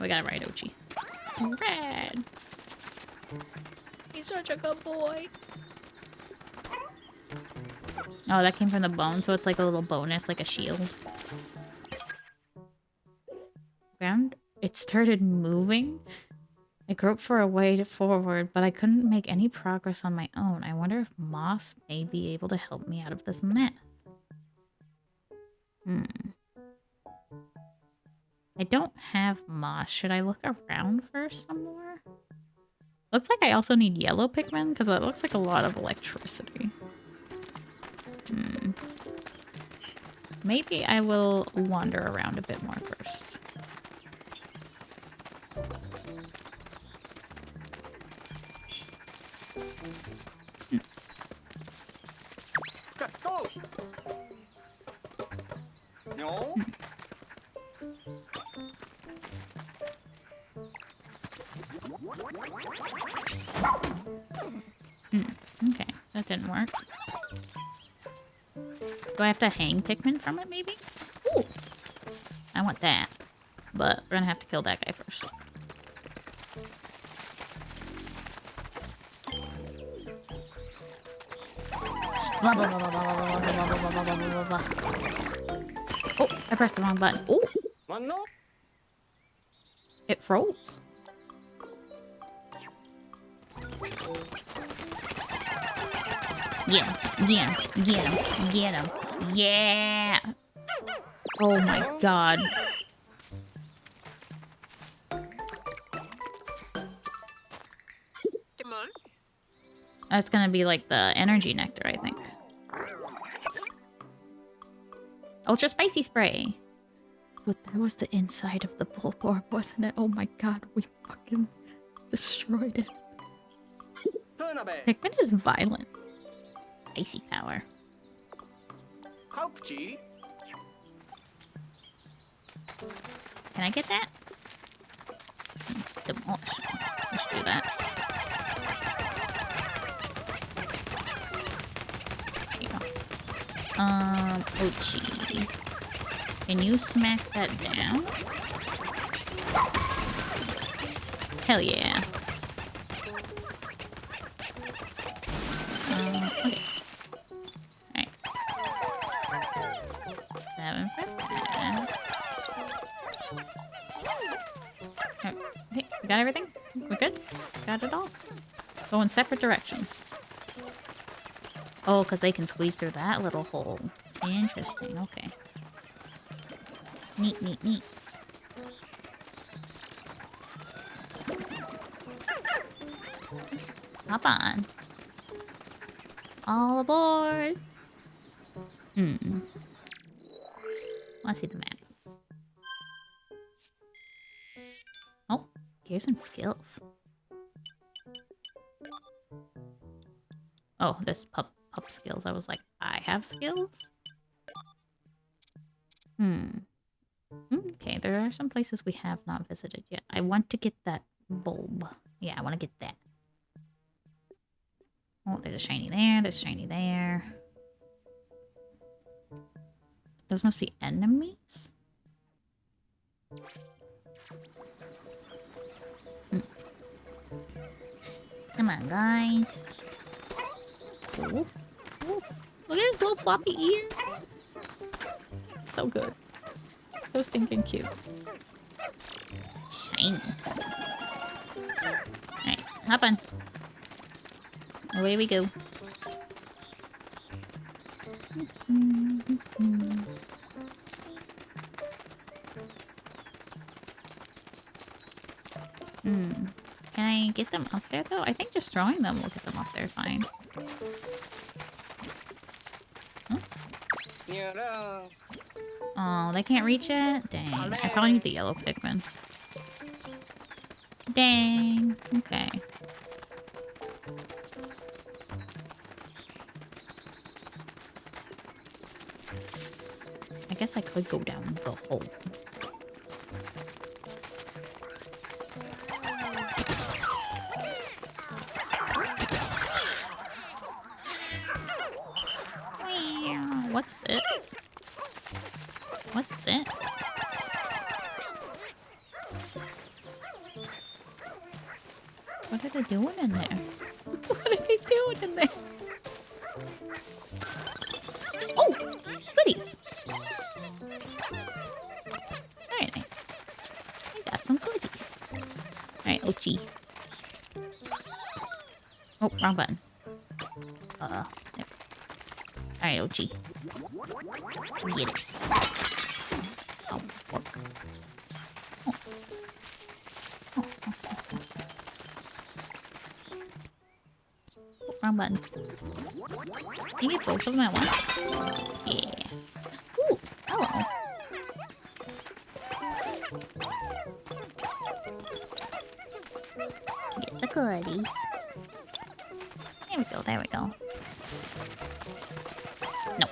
We gotta ride Ochi. Red! He's such a good boy. Oh, that came from the bone, so it's like a little bonus, like a shield. Ground, it started moving. I groped for a way forward, but I couldn't make any progress on my own. I wonder if Moss may be able to help me out of this mess. I don't have moss. Should I look around first some more? Looks like I also need yellow Pikmin, because that looks like a lot of electricity. Maybe I will wander around a bit more first. Go! No? Okay, that didn't work. Do I have to hang Pikmin from it, maybe? Ooh! I want that. But we're gonna have to kill that guy first. Oh, I pressed the wrong button. Oh, Mano? it froze. Yeah, get him, get him, get him. Yeah! Oh my god. Come on. That's gonna be like the energy nectar, I think. Ultra spicy spray. But that was the inside of the bullborb, wasn't it? Oh my god, we fucking destroyed it. Turnabe. Pikmin is violent. Spicy power. Kaupuchi. Can I get that? Demolish. Let's do that. There you go. Ochi. Can you smack that down? Hell yeah. Okay. Alright. 7 for that. Hey, we got everything? We're good? Got it all? Go in separate directions. Oh, because they can squeeze through that little hole. Interesting, okay. Neat, neat, neat. Hop on. All aboard! Let's see the map. Oh, here's some skills. Oh, this pup skills. I was like, I have skills? Okay, there are some places we have not visited yet. I want to get that bulb. Yeah, I want to get that. Oh, there's a shiny there. There's a shiny there. Those must be enemies? Come on, guys. Oof. Oof. Look at his little floppy ears. So good. So stinking cute. Shiny. Alright, hop on. Away we go. Can I get them up there though? I think just throwing them will get them up there fine. Huh? Oh, they can't reach it? Dang. I probably need the yellow Pikmin. Dang. Okay. I guess I could go down the hole. What's this? What's this? What are they doing in there? What are they doing in there? Oh! Goodies! Very nice. I got some goodies. Alright, Ochi. Oh, wrong button. There. Alright, Ochi. Get it. Oh, work. Oh. Oh. Oh, wrong button. Can you get both of them at once? Yeah. Ooh, hello. Get the goodies. There we go, there we go. No.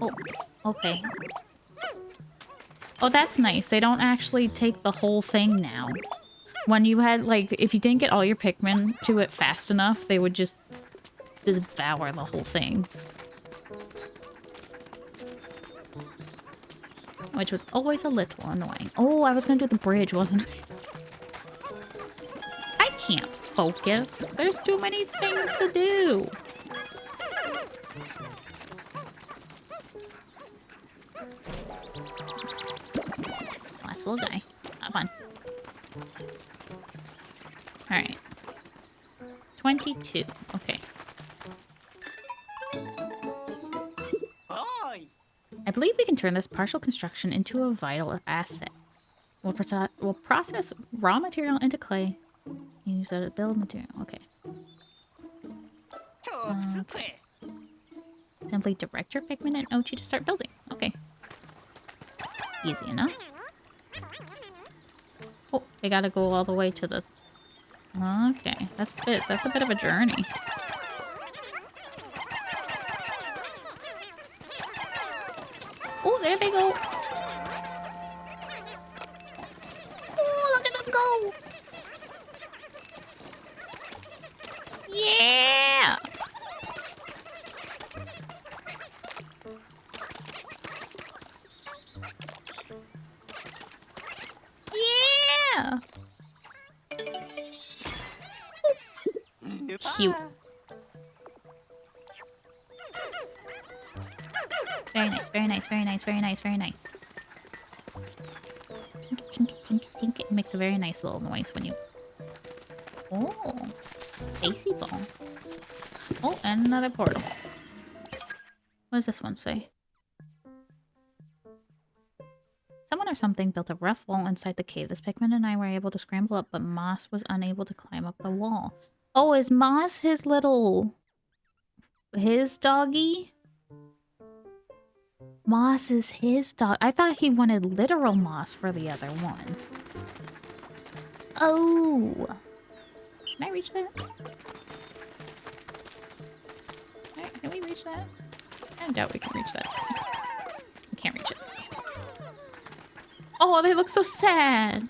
Oh, okay. Oh, that's nice. They don't actually take the whole thing now. When you had, like, if you didn't get all your Pikmin to it fast enough, they would just devour the whole thing. which was always a little annoying. Oh, I was gonna do the bridge, wasn't I? I can't focus. There's too many things to do. Last little guy. Have fun. Alright. 22. Okay. Boy! I believe we can turn this partial construction into a vital asset. We'll process raw material into clay. Use that to build material. Okay. Okay. Simply direct your Pikmin and Ochi to start building. Okay. Easy enough. Oh, they gotta go all the way to the... Okay, that's a bit of a journey. Oh, there they go! Oh, look at them go! Yeah! Yeah! Cute. Very nice, very nice, very nice, very nice, very nice. Tink, tink, tink, tink. It makes a very nice little noise when you... Oh. AC ball. Oh, and another portal. What does this one say? Someone or something built a rough wall inside the cave. This Pikmin and I were able to scramble up, but Moss was unable to climb up the wall. Oh, is Moss his little... his doggy? Moss is his dog. I thought he wanted literal moss for the other one. Oh. Can I reach that? Can we reach that? I doubt we can reach that. We can't reach it. Oh, they look so sad.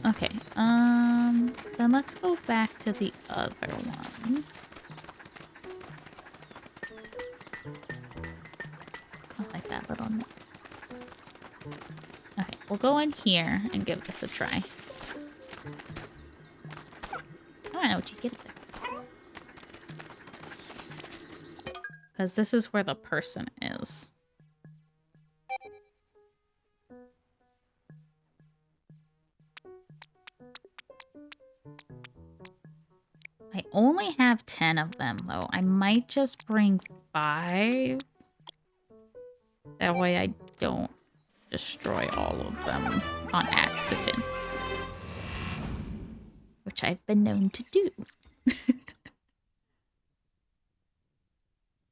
Okay, then let's go back to the other one. I like that little note. Okay, we'll go in here and give this a try. Come on, Ochi, get it there. Because this is where the person is. I only have 10 of them, though. I might just bring 5. That way I don't destroy all of them on accident. Which I've been known to do.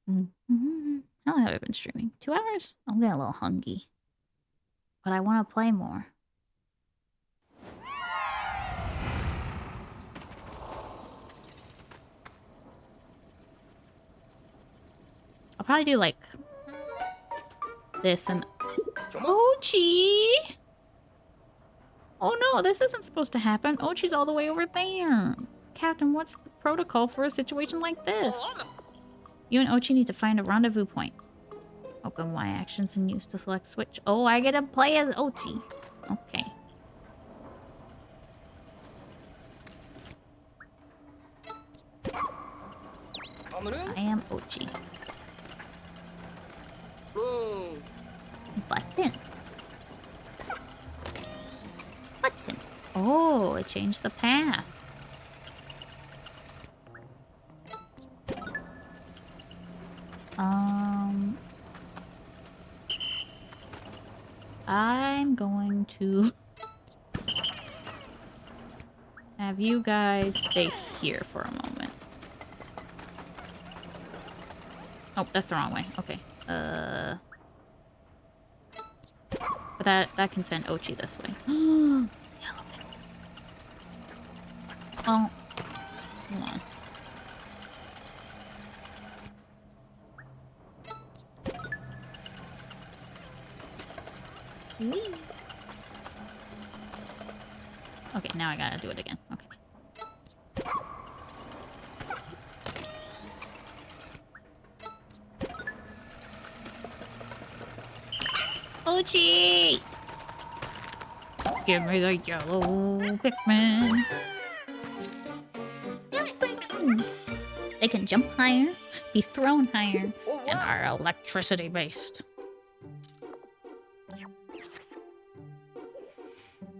How long have I been streaming? 2 hours? I'm getting a little hungry. But I want to play more. I'll probably do like this and... Ochi! Oh no, this isn't supposed to happen. Ochi's all the way over there. Captain, what's the protocol for a situation like this? You and Ochi need to find a rendezvous point. Open Y actions and use to select switch. Oh, I get to play as Ochi. Okay. I am Ochi. Button. Button. Oh, it changed the path. I'm going to have you guys stay here for a moment. Oh, that's the wrong way. Okay. But that can send Ochi this way. Yellow pickle. Oh. Hold on. Whee. Okay, now I gotta do it again. Okay. Ochi! Give me the yellow Pikmin. They can jump higher, be thrown higher, and are electricity based.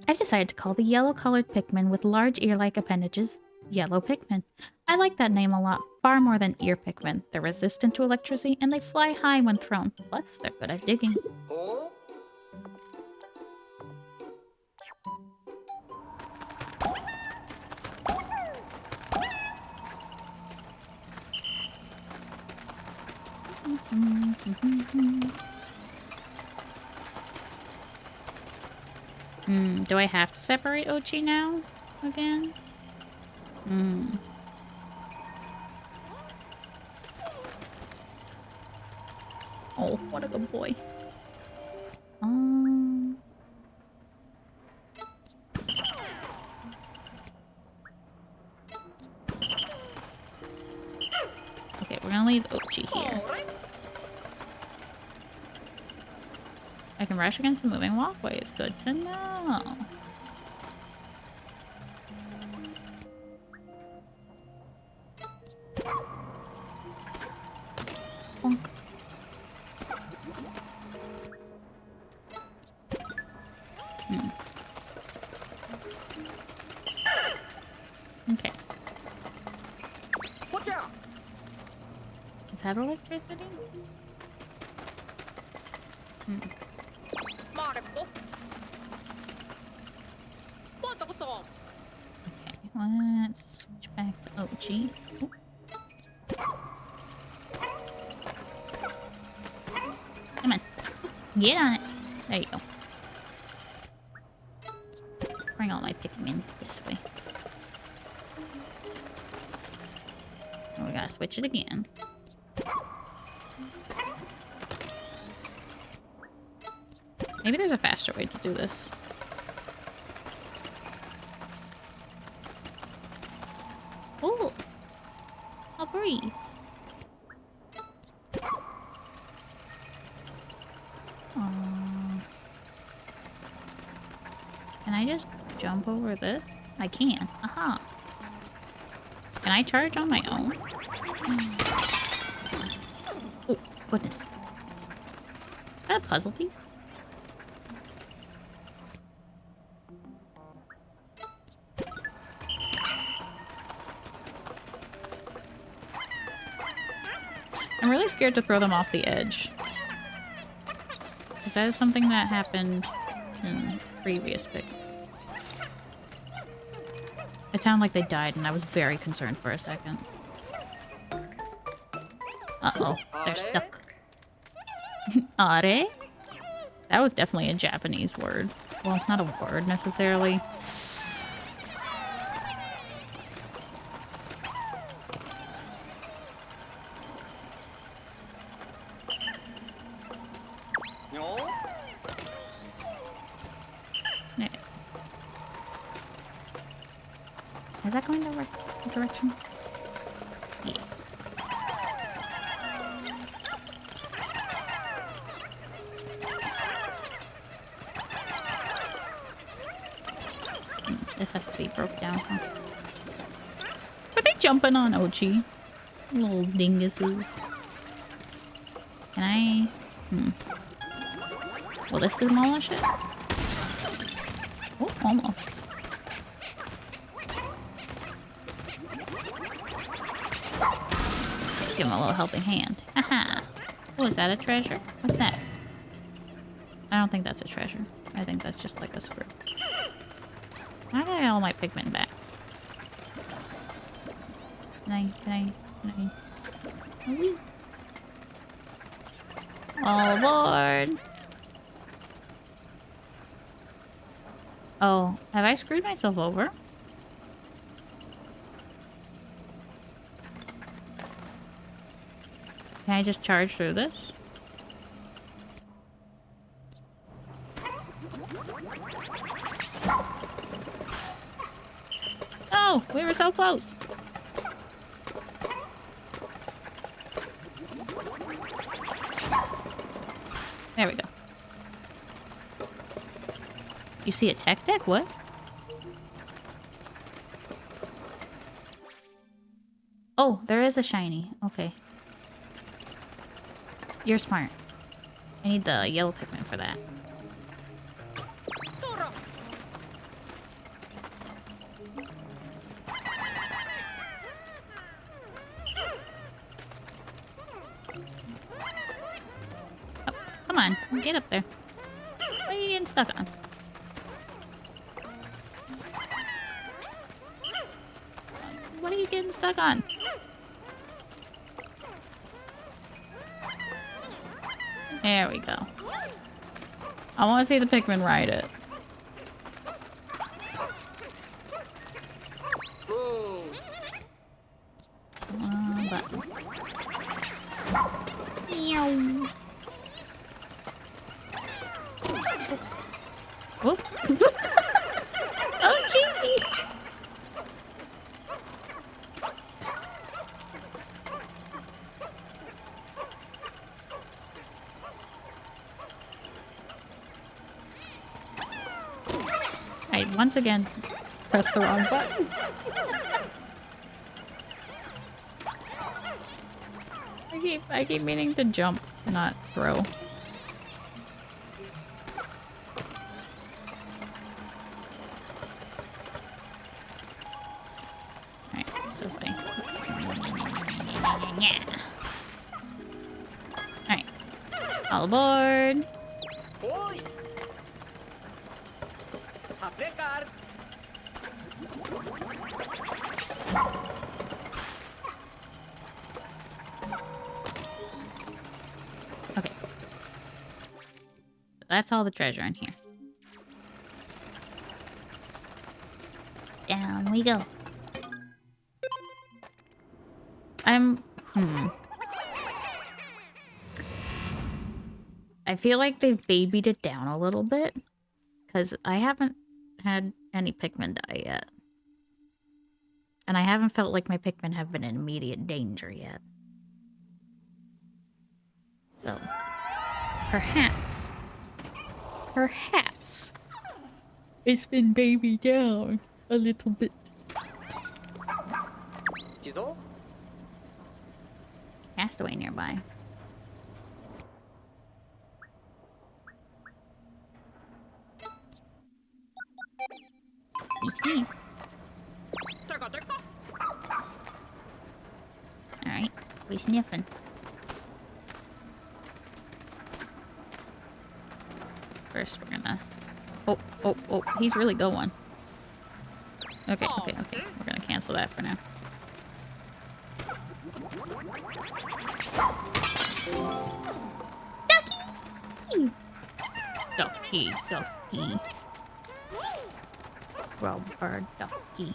I've decided to call the yellow-colored Pikmin with large ear-like appendages Yellow Pikmin. I like that name a lot, far more than ear Pikmin. They're resistant to electricity, and they fly high when thrown. Plus, they're good at digging. Oh. Do I have to separate Ochi now? Again? Oh, what a good boy. Okay, we're gonna leave Ochi here. I can rush against the moving walkway. It's good to know. Bonk. Okay. Watch out. Is that electricity? 말해보. 뭐한다고 써? Okay, let's switch back to Ochi. Oop. Come on. Get on it. There you go. Bring all my Pikmin this way. Oh, we gotta switch it again. Maybe there's a faster way to do this. Oh! A breeze. Can I just jump over this? I can. Aha. Can I charge on my own? Oh, goodness. Is that a puzzle piece? I'm really scared to throw them off the edge. Because that is something that happened in previous pick. It sounded like they died, and I was very concerned for a second. Uh-oh, they're stuck. Are? That was definitely a Japanese word. Well, not a word necessarily. No. Yeah. Is that going the right direction? Yeah. This has to be broke down, huh? Are they jumping on Ochi? Little dinguses. Can I? Will this demolish it? Oh, almost. Give him a little helping hand. Haha. Oh, is that a treasure? What's that? I don't think that's a treasure. I think that's just like a script. How do I get all my Pikmin back? Can I? Oh, oh, Lord. Oh, have I screwed myself over? Can I just charge through this? Oh, we were so close. There we go. You see a tech deck? What? Oh, there is a shiny. Okay. You're smart. I need the yellow Pikmin for that. Tora. Oh, come on. Get up there. What are you getting stuck on? What are you getting stuck on? There we go. I want to see the Pikmin ride it. Whoa. Button. Meow. Whoop. Oh, gee. I once again pressed the wrong button. I keep meaning to jump, not throw. Alright, this way. Yeah. Alright. All aboard. Oi. Aplicar. Okay. That's all the treasure in here. Down we go. I feel like they've babied it down a little bit. Because I haven't had any Pikmin die yet. And I haven't felt like my Pikmin have been in immediate danger yet. So, perhaps, it's been babied down a little bit. Kido? Castaway nearby. Sneak. Teka, teka. Alright, we sniffing. First, we're gonna... Oh, he's really going. Okay. We're gonna cancel that for now. Ducky! Rubber ducky.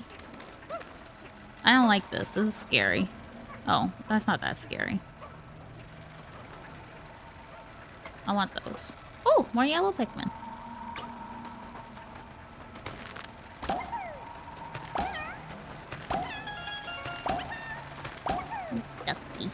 I don't like this. This is scary. Oh, that's not that scary. I want those. Oh, more yellow Pikmin. Ducky.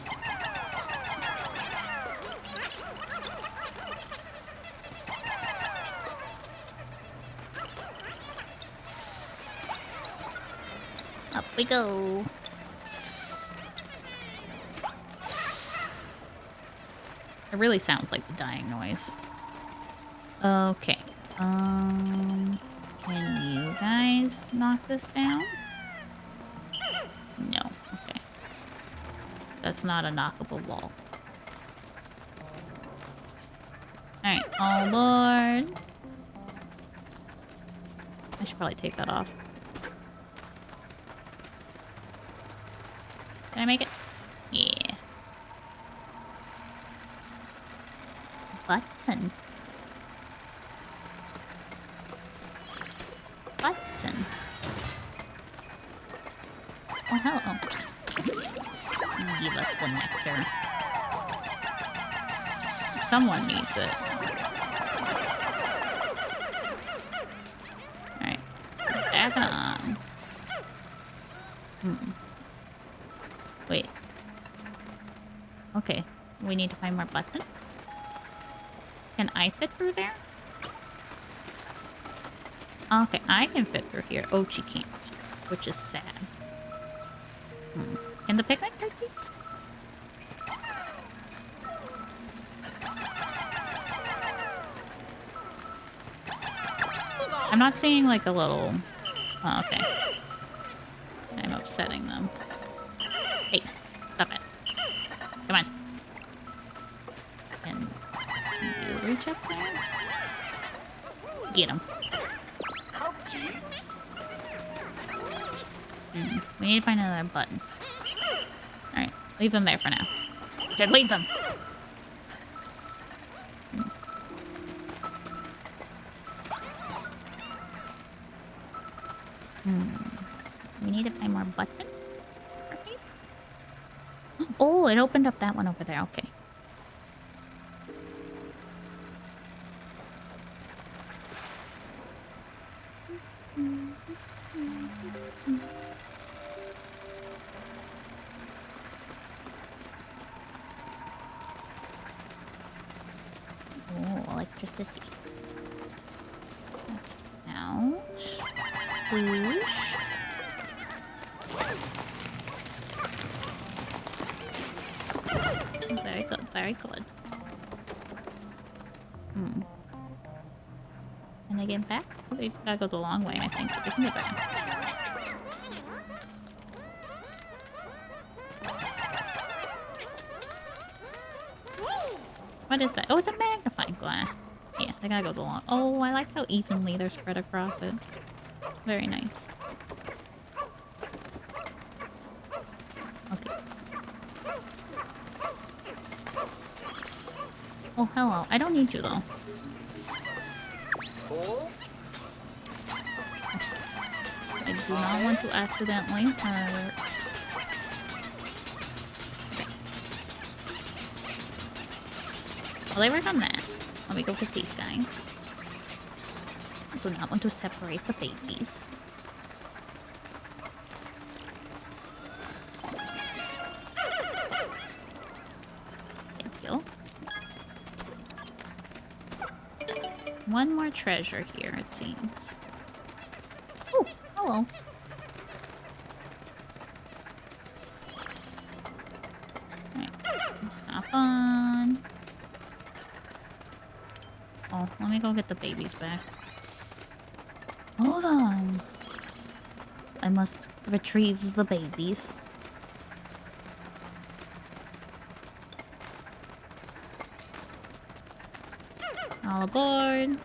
Up we go. It really sounds like the dying noise. Okay. Can you guys knock this down? No. Okay. That's not a knockable wall. Alright, all aboard. I should probably take that off. Can I make it? Yeah. Button. Oh, hello. Give us the nectar. Someone needs it. Alright. Back on. Wait. Okay. We need to find more buttons. Can I fit through there? Okay, I can fit through here. Oh, she can't, which is sad. Can the picnic turkeys? I'm not seeing like a little... Oh, okay. I'm upsetting them. Hey, stop it. Come on. Can you reach up there? Get him. We need to find another button. Alright, leave them there for now. I said leave them! We need to find more buttons. Oh, it opened up that one over there. Okay. Oh, electricity. That's out. Push. Very good, very good. Can they get back? They gotta go the long way, I think, but they can get back. What is that? Oh, it's a magnifying glass. Yeah, they gotta go the long... Oh, I like how evenly they're spread across it. Very nice. Okay. Oh, hello. I don't need you, though. I do not want to accidentally hurt. Okay. While they work on that, let me go get these guys. I do not want to separate the babies. Thank you. One more treasure here, it seems. Oh, hello. Alright. Hop on. Oh, let me go get the babies back. Hold on. I must retrieve the babies. All aboard.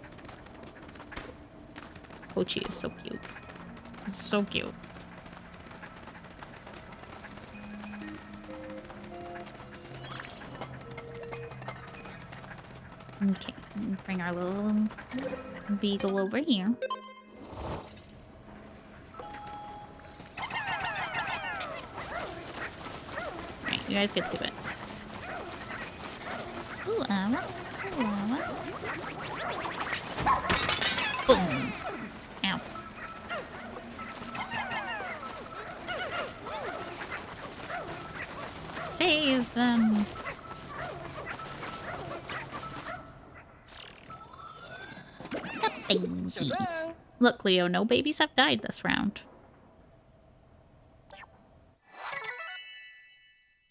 Kochi is so cute. It's so cute. Okay, bring our little beagle over here. Alright, you guys get to it. Ooh, boom. Ow. Save them. The babies. Look, Cleo, no babies have died this round.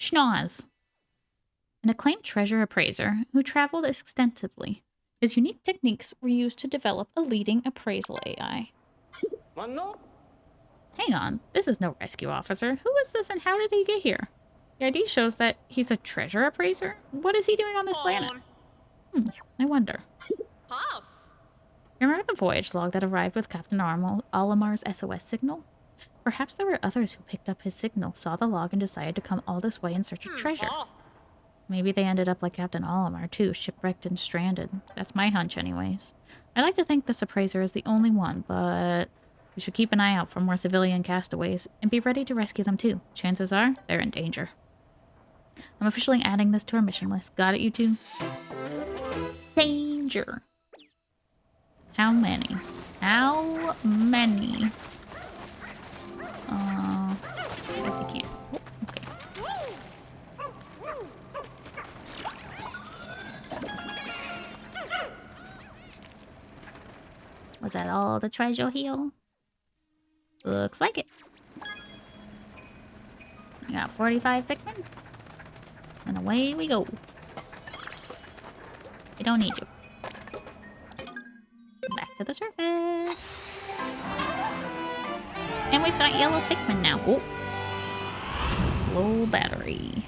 Schnoz. An acclaimed treasure appraiser who traveled extensively. His unique techniques were used to develop a leading appraisal AI. Hang on, this is no rescue officer. Who is this and how did he get here? The ID shows that he's a treasure appraiser? What is he doing on this planet? I wonder. Pass. Remember the voyage log that arrived with Captain Alamar's SOS signal? Perhaps there were others who picked up his signal, saw the log, and decided to come all this way in search of treasure. Maybe they ended up like Captain Olimar, too, shipwrecked and stranded. That's my hunch, anyways. I like to think this appraiser is the only one, but we should keep an eye out for more civilian castaways and be ready to rescue them, too. Chances are, they're in danger. I'm officially adding this to our mission list. Got it, you two? Danger. How many? How many? I guess I can't. Oh, okay. Was that all the treasure here? Looks like it. We got 45 Pikmin. And away we go. We don't need you. Back to the surface. And we've got yellow Pikmin now. Oh. Low battery.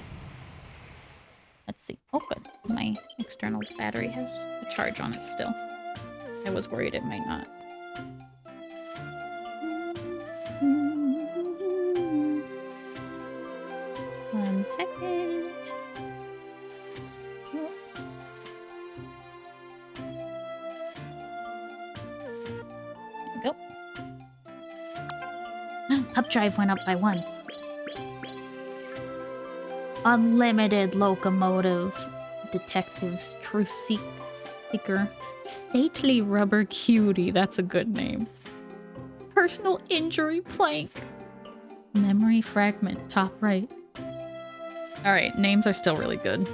Let's see. Oh, good. My external battery has a charge on it still. I was worried it might not. One second. Oh. There we go. Hub drive went up by 1. Unlimited locomotive. Detective's truth seeker. Stately rubber cutie. That's a good name. Personal injury plank. Memory fragment. Top right. Alright, names are still really good.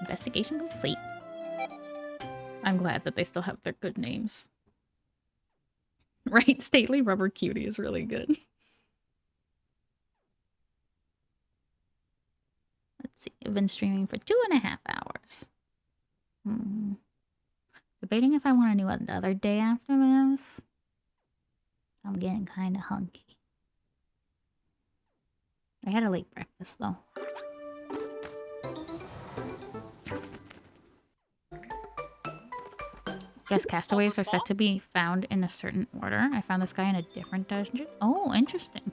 Investigation complete. I'm glad that they still have their good names. Right? Stately rubber cutie is really good. Let's see. I've been streaming for 2.5 hours. Debating if I want to do another day after this. I'm getting kind of hunky. I had a late breakfast, though. Guess castaways are set to be found in a certain order. I found this guy in a different dungeon. Oh, interesting.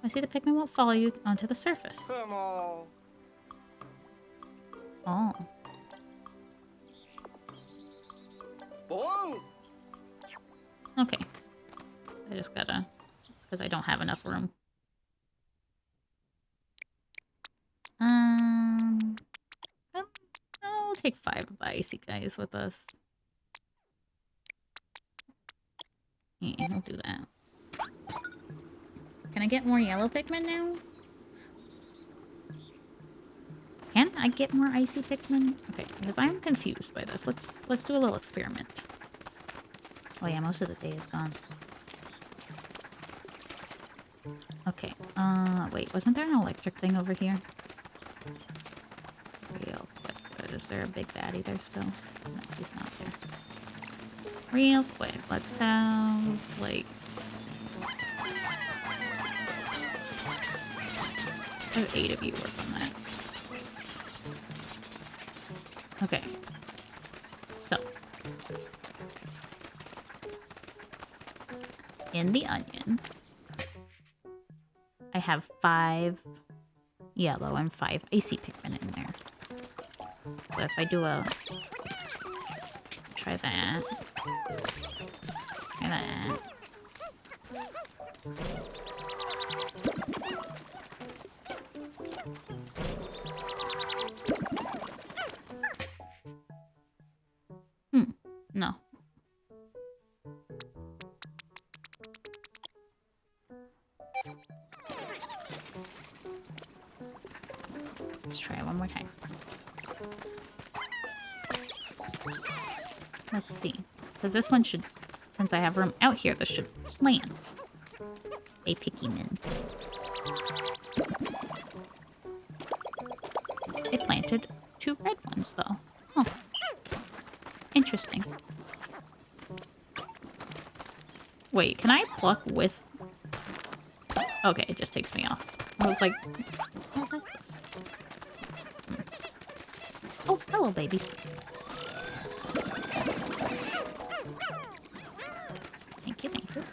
I see the Pikmin won't follow you onto the surface. Come on. Oh. Boom. Okay. I just gotta... because I don't have enough room. I'll take 5 of the icy guys with us. Yeah, we'll do that. Can I get more yellow Pikmin now? Can I get more icy Pikmin? Okay, because I'm confused by this. Let's do a little experiment. Oh yeah, most of the day is gone. Okay, wait, wasn't there an electric thing over here? Real quick, is there a big baddie there still? No, he's not there. Real quick, let's have, like... have 8 of you work on that. Okay. So. In the onion, I have 5 yellow and 5 icy Pikmin in there. But if I do a... try that. Try that. No. Let's try it one more time. Let's see. Because this one should, since I have room out here, this should plant a Pikmin. It planted 2 red ones, though. Oh. Interesting. Wait, can I pluck with... Okay, it just takes me off. I was like, how's that supposed to... Oh, hello, babies. Thank you, thank you.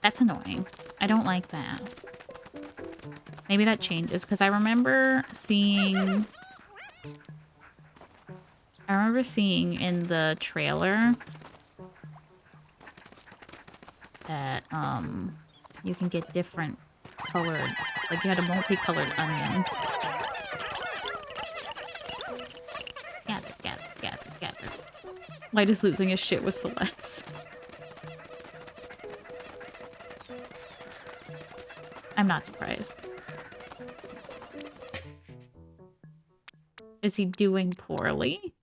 That's annoying. I don't like that. Maybe that changes, because I remember seeing... in the trailer that, you can get different colored... Like, you had a multicolored onion. Gather, gather, gather, gather. Light is losing his shit with Celeste. I'm not surprised. Is he doing poorly?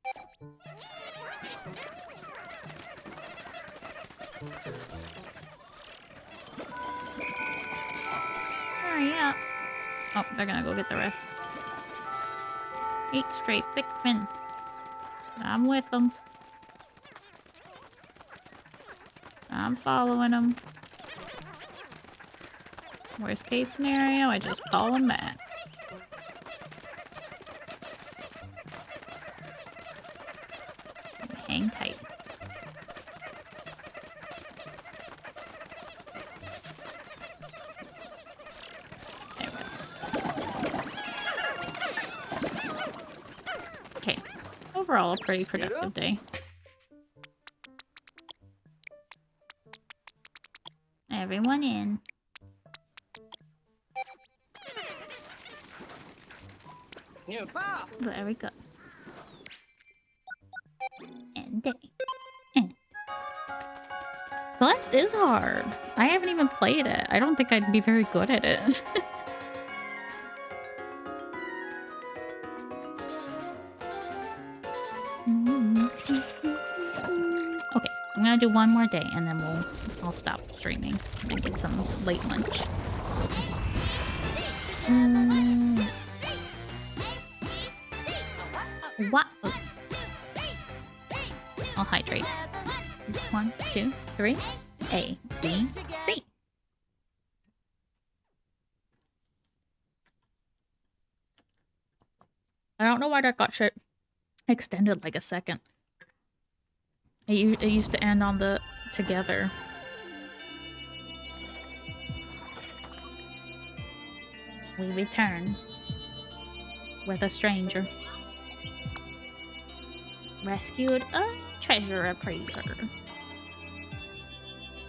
Hurry up. Oh, they're gonna go get the rest. 8 straight Pikmin. I'm with them. I'm following them. Worst case scenario, I just call them back. Hang tight. There we go. Okay. Overall, a pretty productive day. Everyone in. Very good. And day. Celeste is hard. I haven't even played it. I don't think I'd be very good at it. Okay, I'm gonna do one more day and then I'll stop streaming and get some late lunch. What? Oh. I'll hydrate. 1, 2, 3. A, B, C. I don't know why that got shit extended like a second. It used to end on the together. We return with a stranger. Rescued a treasure appraiser.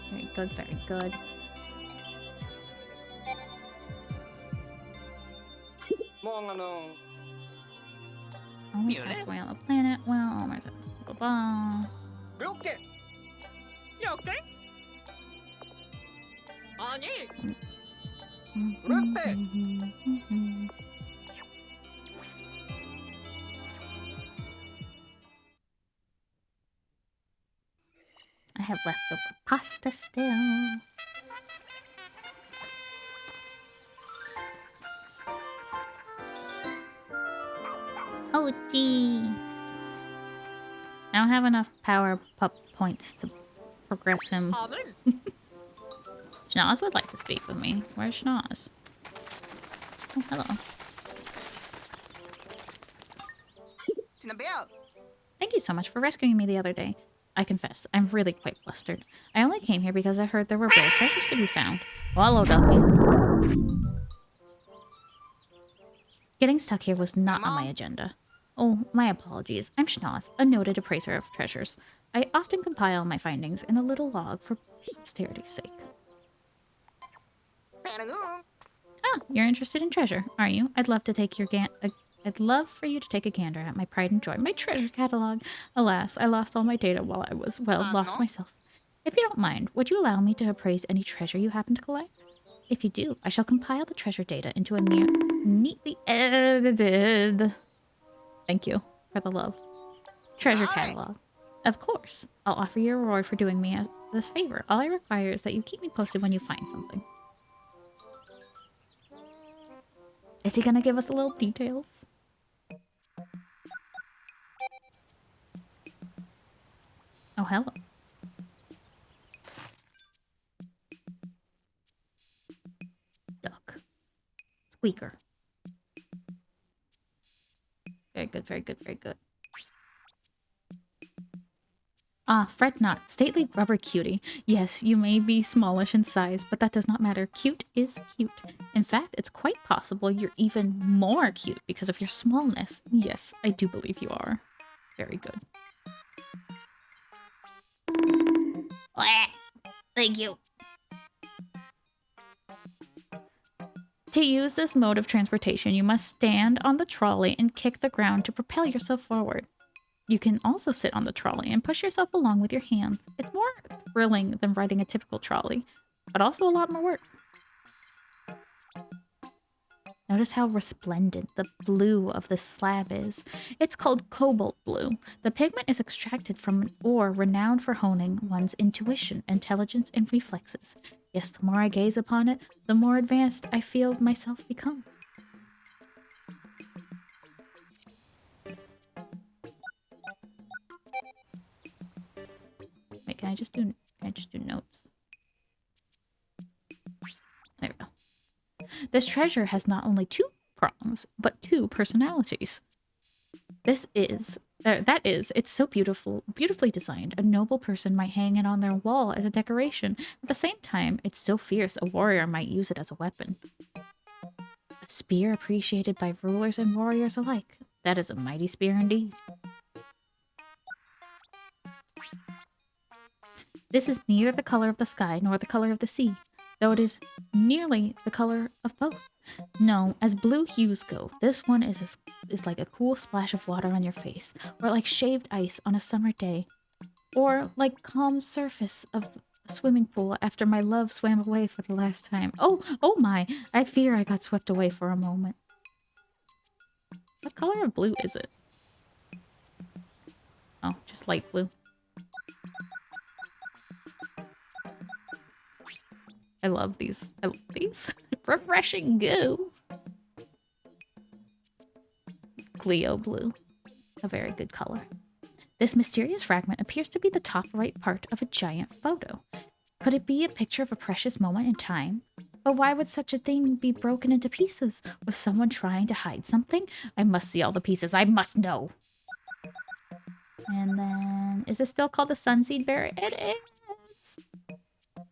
Very good, very good. Only passed away on the planet. Well, where's it? Blah blah. 이렇게 아니 I have leftover pasta still. Oh, gee. I don't have enough power pup points to progress him. 밤은 Schnoz would like to speak with me. Where's Schnoz? Oh, hello. Thank you so much for rescuing me the other day. I confess, I'm really quite flustered. I only came here because I heard there were rare treasures to be found. Well, hello, Ducky. Getting stuck here was not on my agenda. Oh, my apologies. I'm Schnoz, a noted appraiser of treasures. I often compile my findings in a little log for posterity's sake. Ah, you're interested in treasure, are you? I'd love to take your I'd love for you to take a gander at my pride and joy, my treasure catalog. Alas, I lost all my data while I was, well, lost myself. If you don't mind, would you allow me to appraise any treasure you happen to collect? If you do, I shall compile the treasure data into a neatly edited... Thank you for the love. Treasure catalog. Of course. I'll offer you a reward for doing me this favor. All I require is that you keep me posted when you find something. Is he gonna give us the little details? Oh, hello. Duck. Squeaker. Very good, very good, very good. Ah, fret not. Stately rubber cutie. Yes, you may be smallish in size, but that does not matter. Cute is cute. In fact, it's quite possible you're even more cute because of your smallness. Yes, I do believe you are. Very good. Thank you. To use this mode of transportation, you must stand on the trolley and kick the ground to propel yourself forward. You can also sit on the trolley and push yourself along with your hands. It's more thrilling than riding a typical trolley, but also a lot more work. Notice how resplendent the blue of the slab is. It's called cobalt blue. The pigment is extracted from an ore renowned for honing one's intuition, intelligence, and reflexes. Yes, the more I gaze upon it, the more advanced I feel myself become. Wait, can I just do notes? There we go. This treasure has not only 2 prongs, but 2 personalities. It's so beautifully designed. A noble person might hang it on their wall as a decoration. At the same time, it's so fierce a warrior might use it as a weapon. A spear appreciated by rulers and warriors alike. That is a mighty spear indeed. This is neither the color of the sky nor the color of the sea, though it is nearly the color of both. No, as blue hues go, this one is like a cool splash of water on your face, or like shaved ice on a summer day, or like calm surface of a swimming pool after my love swam away for the last time. Oh my, I fear I got swept away for a moment. What color of blue is it? Oh, just light blue. I love these. Refreshing goo. Cleo blue. A very good color. This mysterious fragment appears to be the top right part of a giant photo. Could it be a picture of a precious moment in time? But why would such a thing be broken into pieces? Was someone trying to hide something? I must see all the pieces. I must know. And then, is this still called the Sunseed Berry? It is.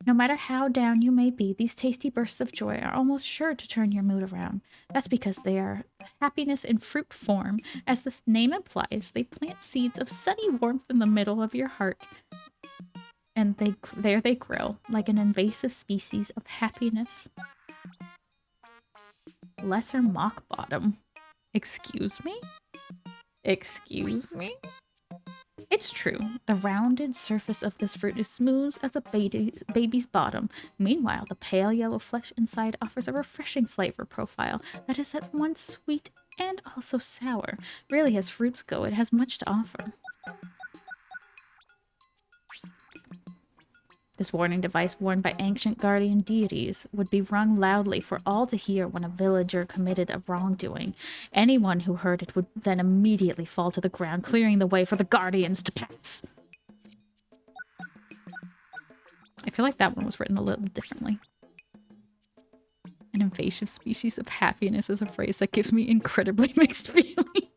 No matter how down you may be, these tasty bursts of joy are almost sure to turn your mood around. That's because they are happiness in fruit form. As the name implies, they plant seeds of sunny warmth in the middle of your heart. And there they grow, like an invasive species of happiness. Lesser mock bottom. Excuse me? Excuse me? It's true. The rounded surface of this fruit is smooth as a baby's bottom. Meanwhile, the pale yellow flesh inside offers a refreshing flavor profile that is at once sweet and also sour. Really, as fruits go, it has much to offer. This warning device, worn by ancient guardian deities, would be rung loudly for all to hear when a villager committed a wrongdoing. Anyone who heard it would then immediately fall to the ground, clearing the way for the guardians to pass. I feel like that one was written a little differently. An invasive species of happiness is a phrase that gives me incredibly mixed feelings.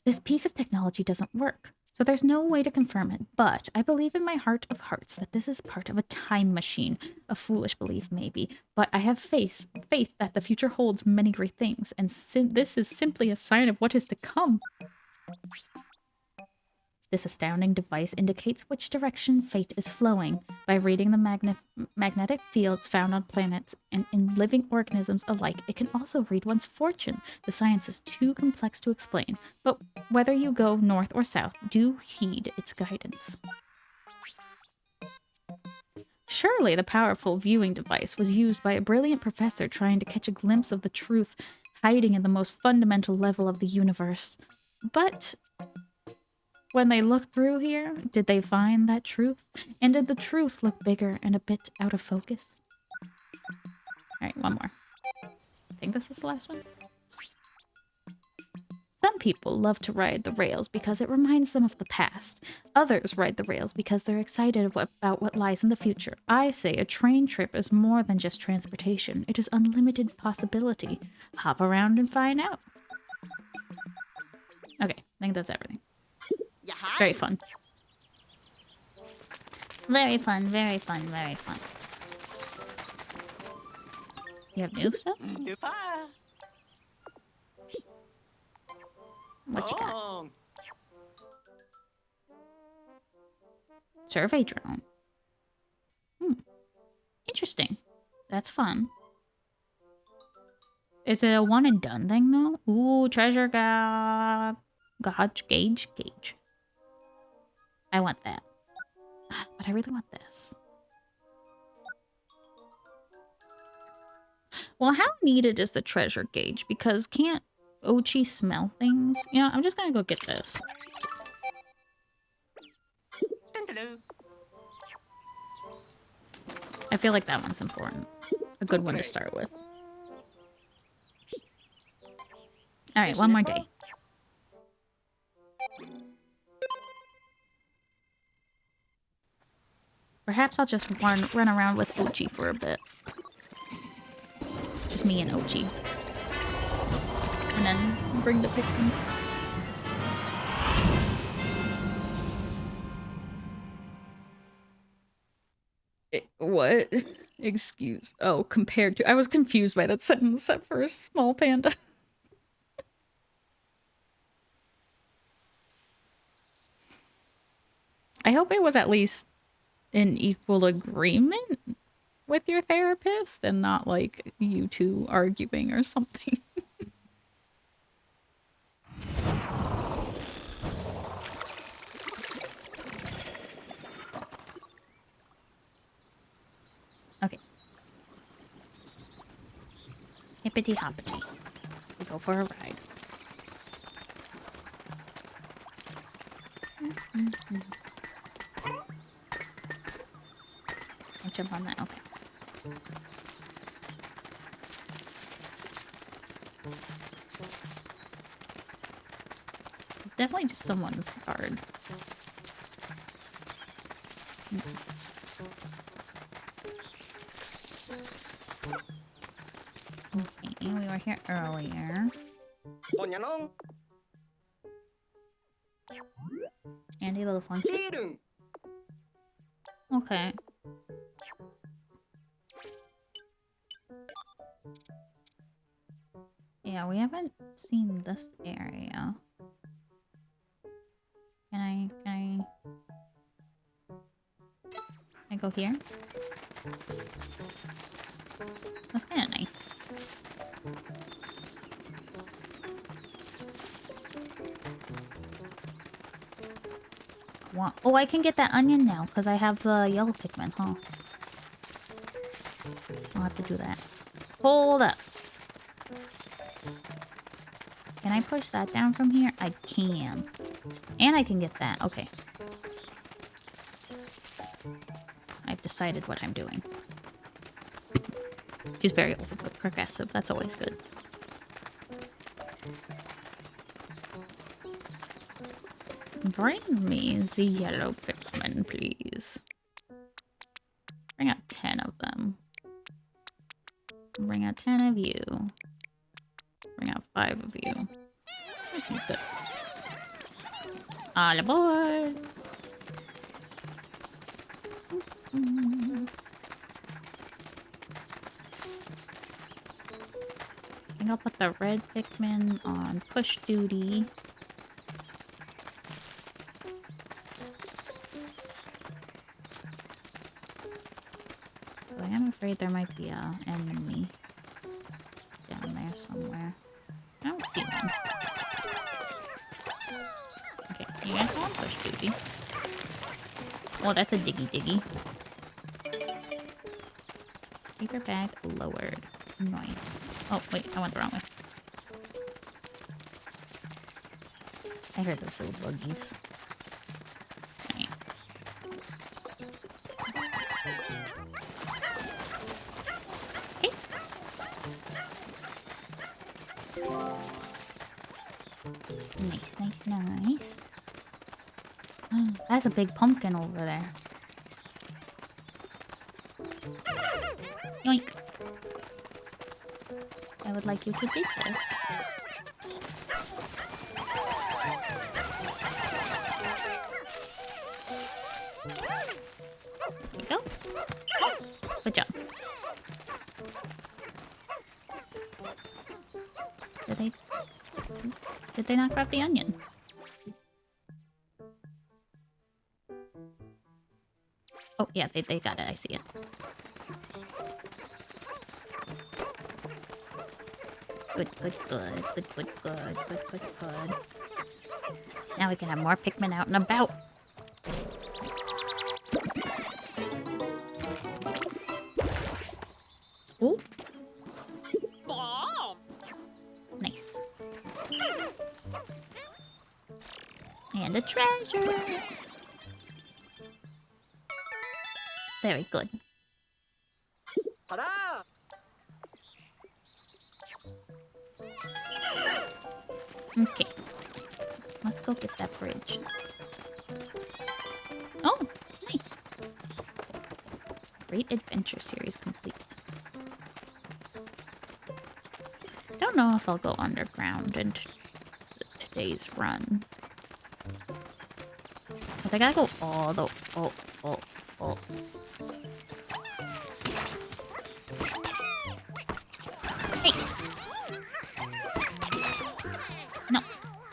This piece of technology doesn't work. So there's no way to confirm it, but I believe in my heart of hearts that this is part of a time machine. A foolish belief, maybe, but I have faith that the future holds many great things, and this is simply a sign of what is to come. This astounding device indicates which direction fate is flowing by reading the magnetic fields found on planets and in living organisms alike. It can also read one's fortune. The science is too complex to explain, but whether you go north or south, do heed its guidance. Surely the powerful viewing device was used by a brilliant professor trying to catch a glimpse of the truth hiding in the most fundamental level of the universe. But when they looked through here, did they find that truth? And did the truth look bigger and a bit out of focus? Alright, one more. I think this is the last one. Some people love to ride the rails because it reminds them of the past. Others ride the rails because they're excited about what lies in the future. I say a train trip is more than just transportation. It is unlimited possibility. Hop around and find out. Okay, I think that's everything. Very fun. Very fun, very fun, very fun. You have new stuff? What you got? Survey drone. Interesting. That's fun. Is it a one and done thing though? Ooh, treasure gauge. I want that. But I really want this. Well, how needed is the treasure gauge? Because can't Ochi smell things? You know, I'm just gonna go get this. I feel like that one's important. A good one to start with. Alright, one more day. Perhaps I'll just run around with Ochi for a bit. Just me and Ochi. And then bring the Pikmin. What? Excuse. Oh, compared to. I was confused by that sentence at first. Small panda. I hope it was at least in equal agreement with your therapist and not like you two arguing or something. Okay. Hippity hoppity. We go for a ride. I'll jump on that. Okay. Definitely just someone's card. Okay, we were here earlier. Andy little funky. Okay. Yeah, we haven't seen this area. Can I go here? That's kind of nice. Oh, I can get that onion now because I have the yellow Pikmin, huh? I'll have to do that. Hold up. Can I push that down from here? I can. And I can get that. Okay. I've decided what I'm doing. She's very progressive. That's always good. Bring me the yellow Pikmin, please. Bring out 10 of them. Bring out 10 of you. Bring out 5 of you. That seems good. All aboard! I think I'll put the red Pikmin on push duty. I am afraid there might be an enemy down there somewhere. I don't see one. Okay, you guys go on push duty. Oh, that's a diggy. Paper bag lowered. Nice. Oh, wait, I went the wrong way. I heard those little buggies. Okay. Nice. That's a big pumpkin over there. Yoink. I would like you to take this. There we go. Good job. Did they not grab the onion? Oh, yeah, they got it. I see it. Good. Now we can have more Pikmin out and about. Ooh. And a treasure. Very good. Ta-da! Okay. Let's go get that bridge. Oh, nice. Great Adventure Series complete. Don't know if I'll go underground in today's run. But I gotta go all the... Oh. Hey! No.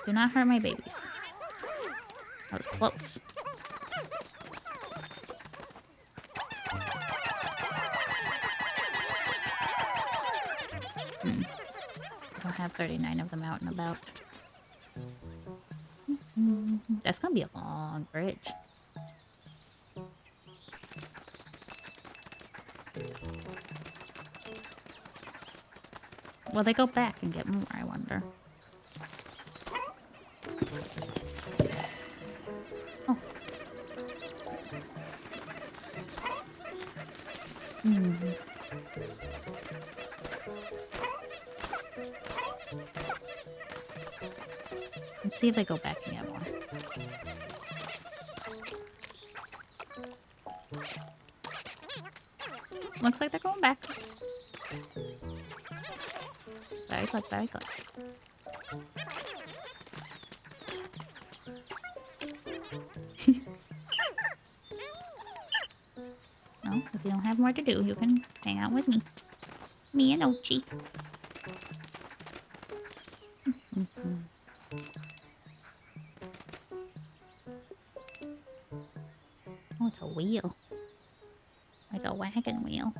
Do not hurt my babies. That was close. I don't have 39 of them out and about. That's gonna be a long bridge. Will they go back and get more, I wonder? Oh. Let's see if they go back and get more. Looks like they're going back. Very good, very good. Well, if you don't have more to do, you can hang out with me. Me and Ochi. Oh, it's a wheel. Like a wagon wheel.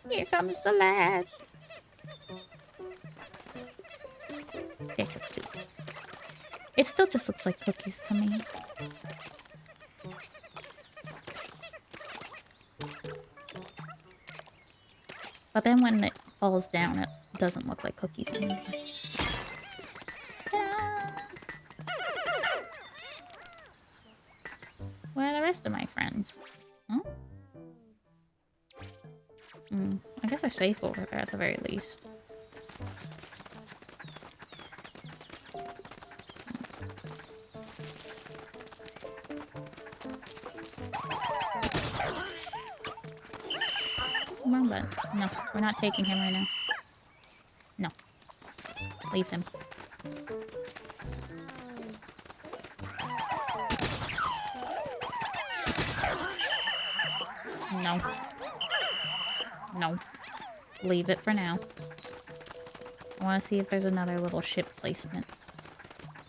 Here comes the lads. They're so cute. It still just looks like cookies to me. But then when it falls down, it doesn't look like cookies anymore. Where are the rest of my friends? Huh? I guess they're safe over there at the very least. Come on, bud. No, we're not taking him right now. No. Leave him. No. No. Leave it for now. I want to see if there's another little ship placement.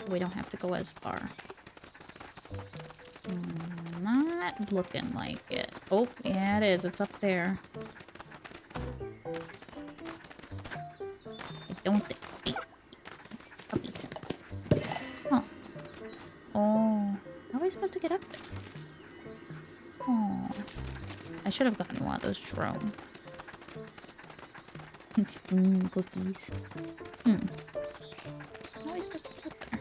We don't have to go as far. Not looking like it. Oh, yeah, it is. It's up there. I don't think... Hey. Puppies. Huh. Oh. How are we supposed to get up there? Oh. I should have gotten one of those drones. Cookies. How are we supposed to get up there?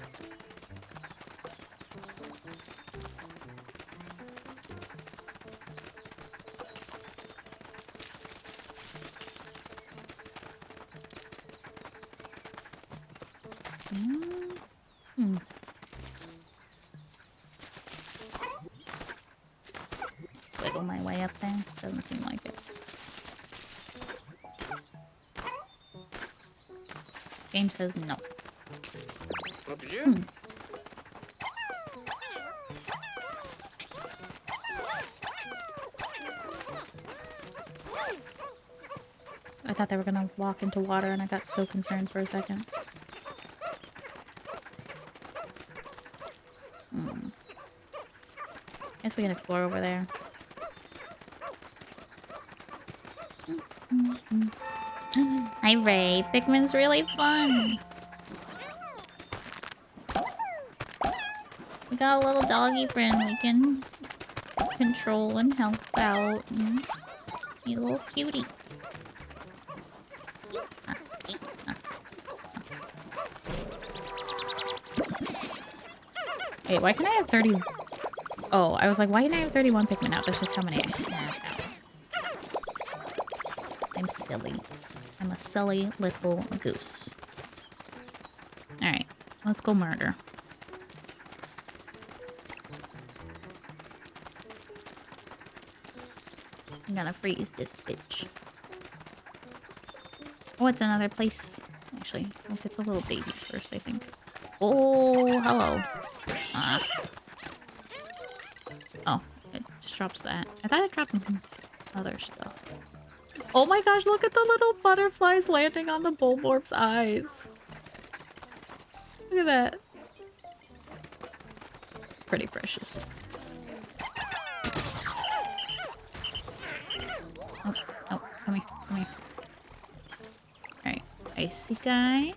Wiggle my way up there? Doesn't seem like it. Game says no. What did you? I thought they were gonna walk into water and I got so concerned for a second. Guess we can explore over there. Hi Ray, Pikmin's really fun. We got a little doggy friend we can control and help out. And be a little cutie. Wait, why can I have 30? Oh, I was like, why can I have 31 Pikmin out? That's just how many I have out. I'm silly. I'm a silly little goose. Alright, let's go murder. I'm gonna freeze this bitch. Oh, it's another place. Actually, we'll get the little babies first, I think. Oh, hello. Ah. Oh, it just drops that. I thought it dropped other stuff. Oh my gosh, look at the little butterflies landing on the Bulborb's eyes. Look at that. Pretty precious. Oh, oh, come here, come here. Alright, icy guys.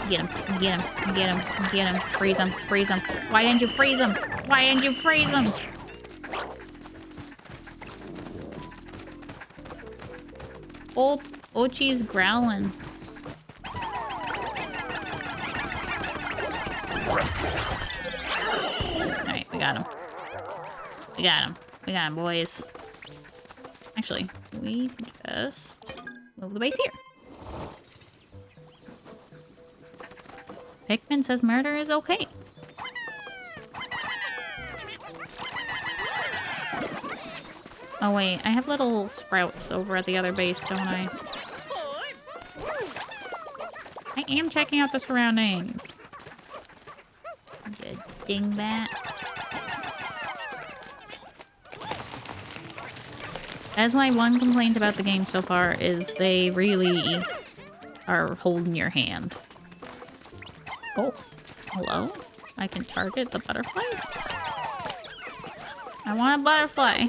Get him, get him, get him, get him. Freeze him, freeze him. Why didn't you freeze him? Why didn't you freeze him? Oh, Ochi's growling. Alright, we got him. We got him. We got him, boys. Actually, we just move the base here. Pikmin says murder is okay. Oh wait, I have little sprouts over at the other base, don't I? I am checking out the surroundings. You dingbat. That's my one complaint about the game so far, is they really are holding your hand. Oh, hello? I can target the butterflies? I want a butterfly.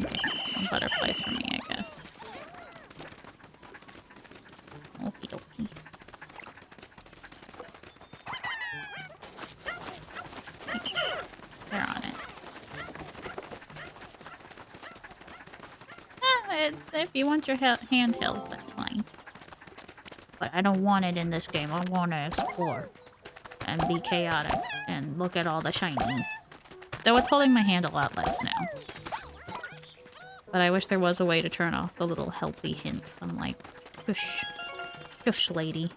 Okay, no butterflies for me, I guess. Okie dokie. They're on it. If you want your hand held, that's fine. But I don't want it in this game. I want to explore and be chaotic and look at all the shinies. Though it's holding my hand a lot less now. But I wish there was a way to turn off the little helpy hints. I'm like, push. Push, lady.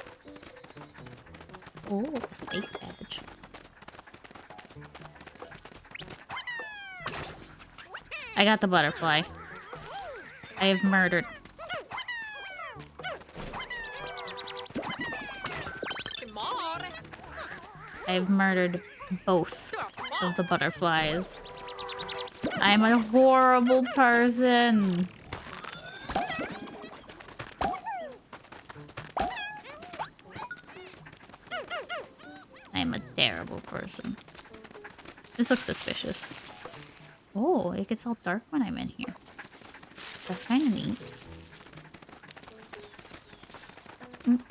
Oh, a space badge. I got the butterfly. I have murdered. I have murdered both of the butterflies. I'm a horrible person. I'm a terrible person. This looks suspicious. Oh, it gets all dark when I'm in here. That's kind of neat.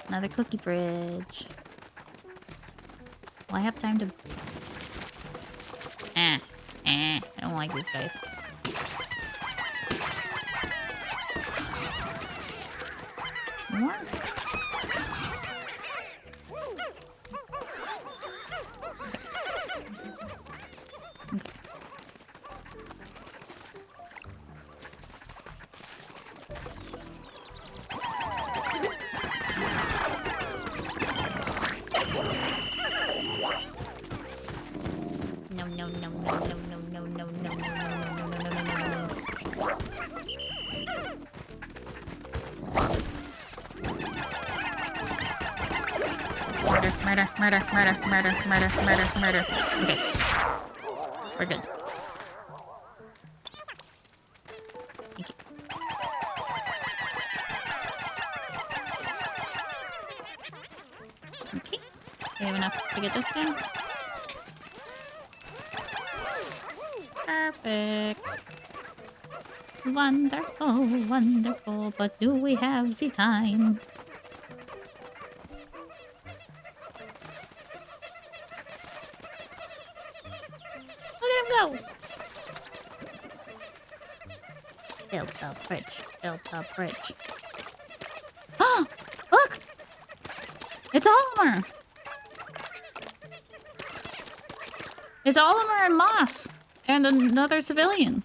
Another cookie bridge. Will I have time to... I don't like these guys. More? Okay. No, no, no, no, no, no, no, no, no, no, no, no, no, no, no, no, no. Murder, murder, murder, murder, murder, murder, murder, murder. Okay. We're good. Thank you. Okay. We have enough to get this done. Perfect. Wonderful, wonderful, but do we have the time? Look at him go! Build the bridge, build the bridge. Look! It's Oliver! It's Oliver and Moss! And another civilian.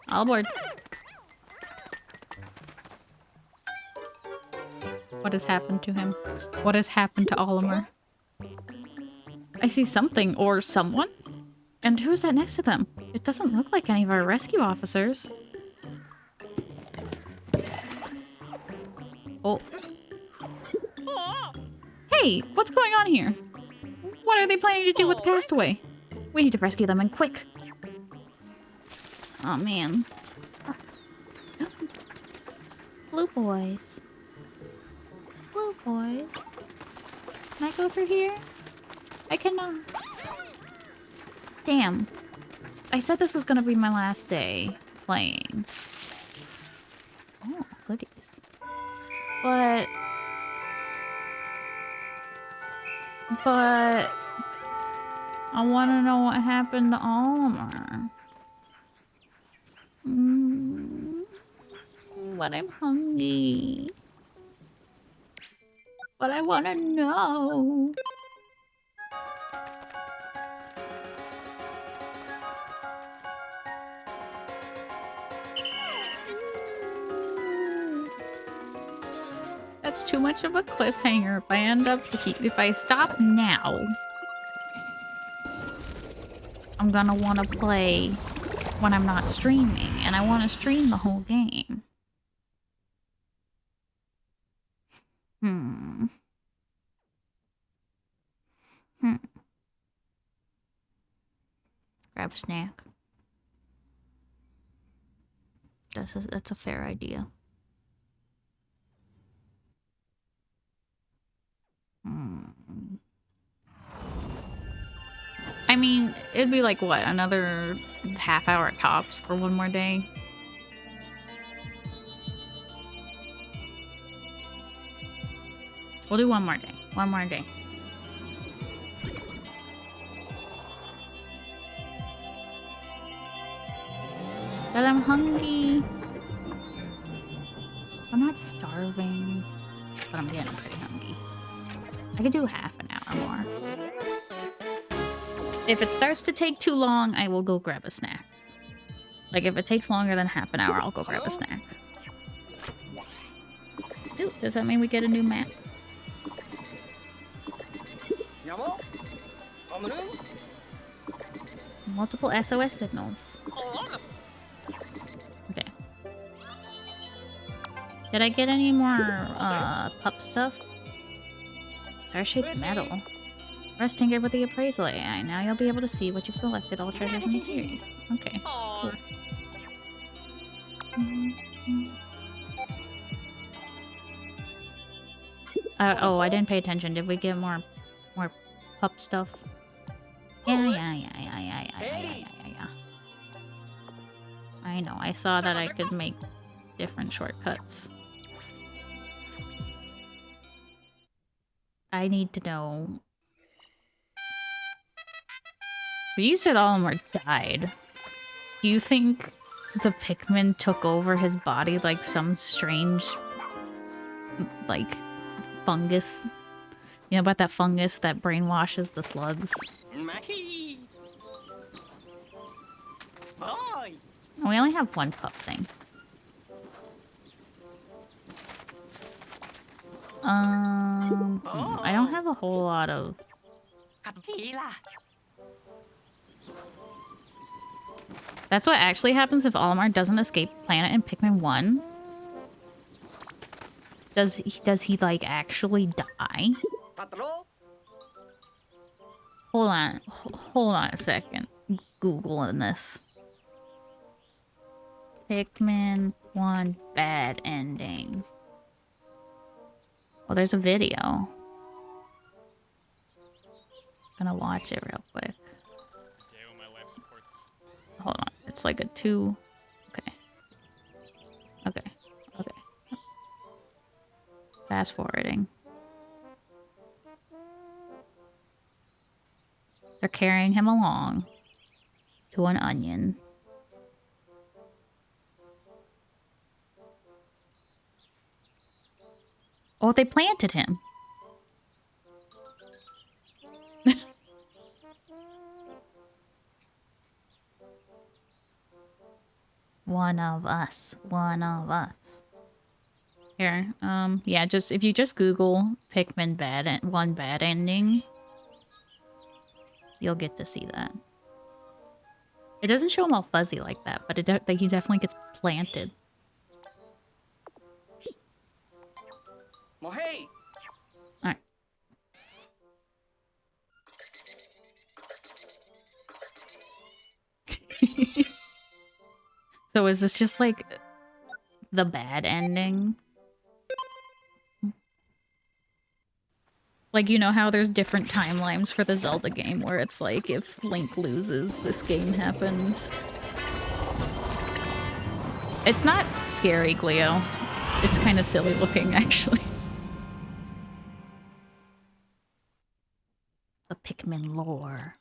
All aboard. What has happened to him? What has happened to Oliver? I see something or someone. And who's that next to them? It doesn't look like any of our rescue officers. Oh. Hey, what's going on here? What are they planning to do with the castaway? We need to rescue them and quick. Oh man. Blue boys. Blue boys. Can I go through here? I cannot. Damn. I said this was gonna be my last day playing. Oh, goodies. But I want to know what happened to Oliver. But I'm hungry. But I want to know. That's too much of a cliffhanger. If I stop now, I'm gonna want to play when I'm not streaming, and I want to stream the whole game. Grab a snack. That's a fair idea. I mean, it'd be like, what, another half hour tops for one more day? We'll do one more day. One more day. But I'm hungry. I'm not starving, but I'm getting pretty hungry. I could do half an hour more. If it starts to take too long, I will go grab a snack. Like, if it takes longer than half an hour, I'll go grab a snack. Ooh, does that mean we get a new map? Multiple SOS signals. Okay. Did I get any more, pup stuff? Star-shaped metal. Rest tinkered with the appraisal AI. Now you'll be able to see what you've collected, all treasures in the series. Okay, cool. Oh, I didn't pay attention. Did we get more pup stuff? Yeah. I know, I saw that I could make different shortcuts. I need to know. So you said Oliver died. Do you think the Pikmin took over his body like some strange, like, fungus? You know about that fungus that brainwashes the slugs? We only have one pup thing. I don't have a whole lot of... That's what actually happens if Olimar doesn't escape the planet in Pikmin 1. Does he like actually die? Hold on a second. Googling this. Pikmin 1 bad ending. Well, there's a video. Gonna watch it real quick. Hold on. It's like a 2. Okay. Fast forwarding. They're carrying him along to an onion. Oh, they planted him. One of us. One of us. Here, yeah, just if you just Google Pikmin one bad ending, you'll get to see that. It doesn't show him all fuzzy like that, but he definitely gets planted. Well, hey. All right. So is this just like the bad ending? Like, you know how there's different timelines for the Zelda game where it's like, if Link loses, this game happens. It's not scary, Gleo. It's kind of silly looking, actually. The Pikmin lore.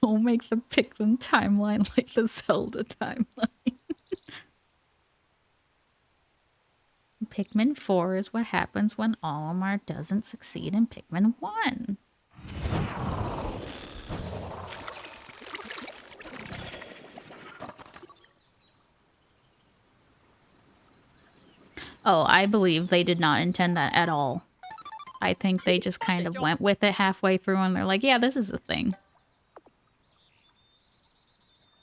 Don't make the Pikmin timeline like the Zelda timeline. Pikmin 4 is what happens when Olimar doesn't succeed in Pikmin 1. Oh, I believe they did not intend that at all. I think they just kind of went with it halfway through and they're like, yeah, this is a thing.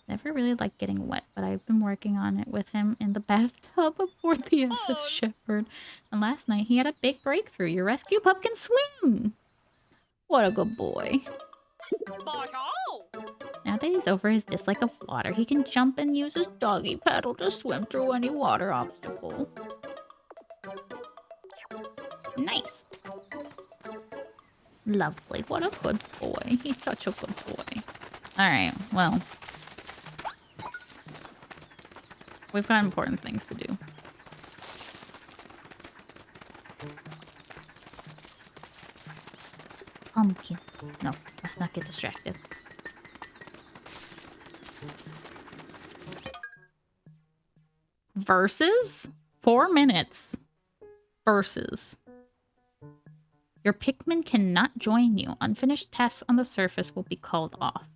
Never really liked getting wet, but I've been working on it with him in the bathtub aboard the SS Shepherd. And last night he had a big breakthrough. Your rescue pup can swim! What a good boy. Now that he's over his dislike of water, he can jump and use his doggy paddle to swim through any water obstacle. Nice. Lovely. What a good boy. He's such a good boy. Alright, well. We've got important things to do. Pumpkin. No, let's not get distracted. Versus? 4 minutes. Versus. Your Pikmin cannot join you. Unfinished tasks on the surface will be called off.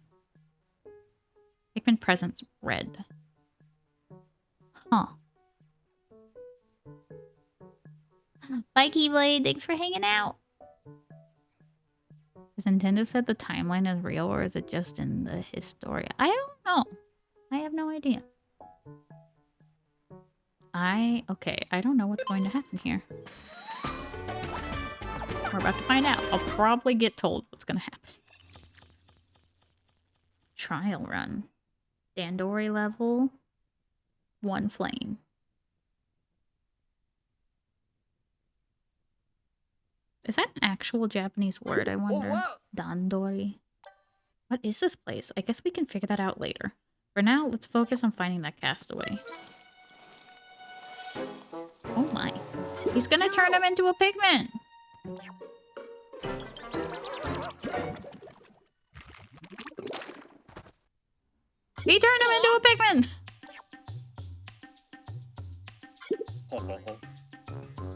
Pikmin presents red. Huh. Bye, Keyblade. Thanks for hanging out. Has Nintendo said the timeline is real, or is it just in the Historia? I don't know. I have no idea. Okay, I don't know what's going to happen here. We're about to find out. I'll probably get told what's going to happen. Trial run. Dandori level. 1 flame. Is that an actual Japanese word, I wonder? Dandori. What is this place? I guess we can figure that out later. For now, let's focus on finding that castaway. Oh my. He's gonna turn him into a Pikmin! He turned him into a Pikmin!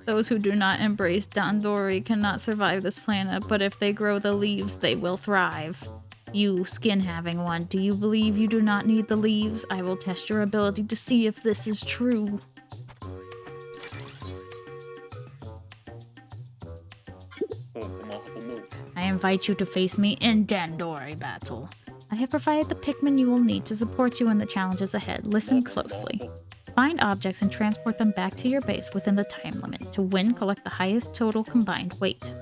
Those who do not embrace Dandori cannot survive this planet, but if they grow the leaves, they will thrive. You, skin-having one, do you believe you do not need the leaves? I will test your ability to see if this is true. I invite you to face me in Dandori battle. I have provided the Pikmin you will need to support you in the challenges ahead. Listen closely. Find objects and transport them back to your base within the time limit. To win, collect the highest total combined weight.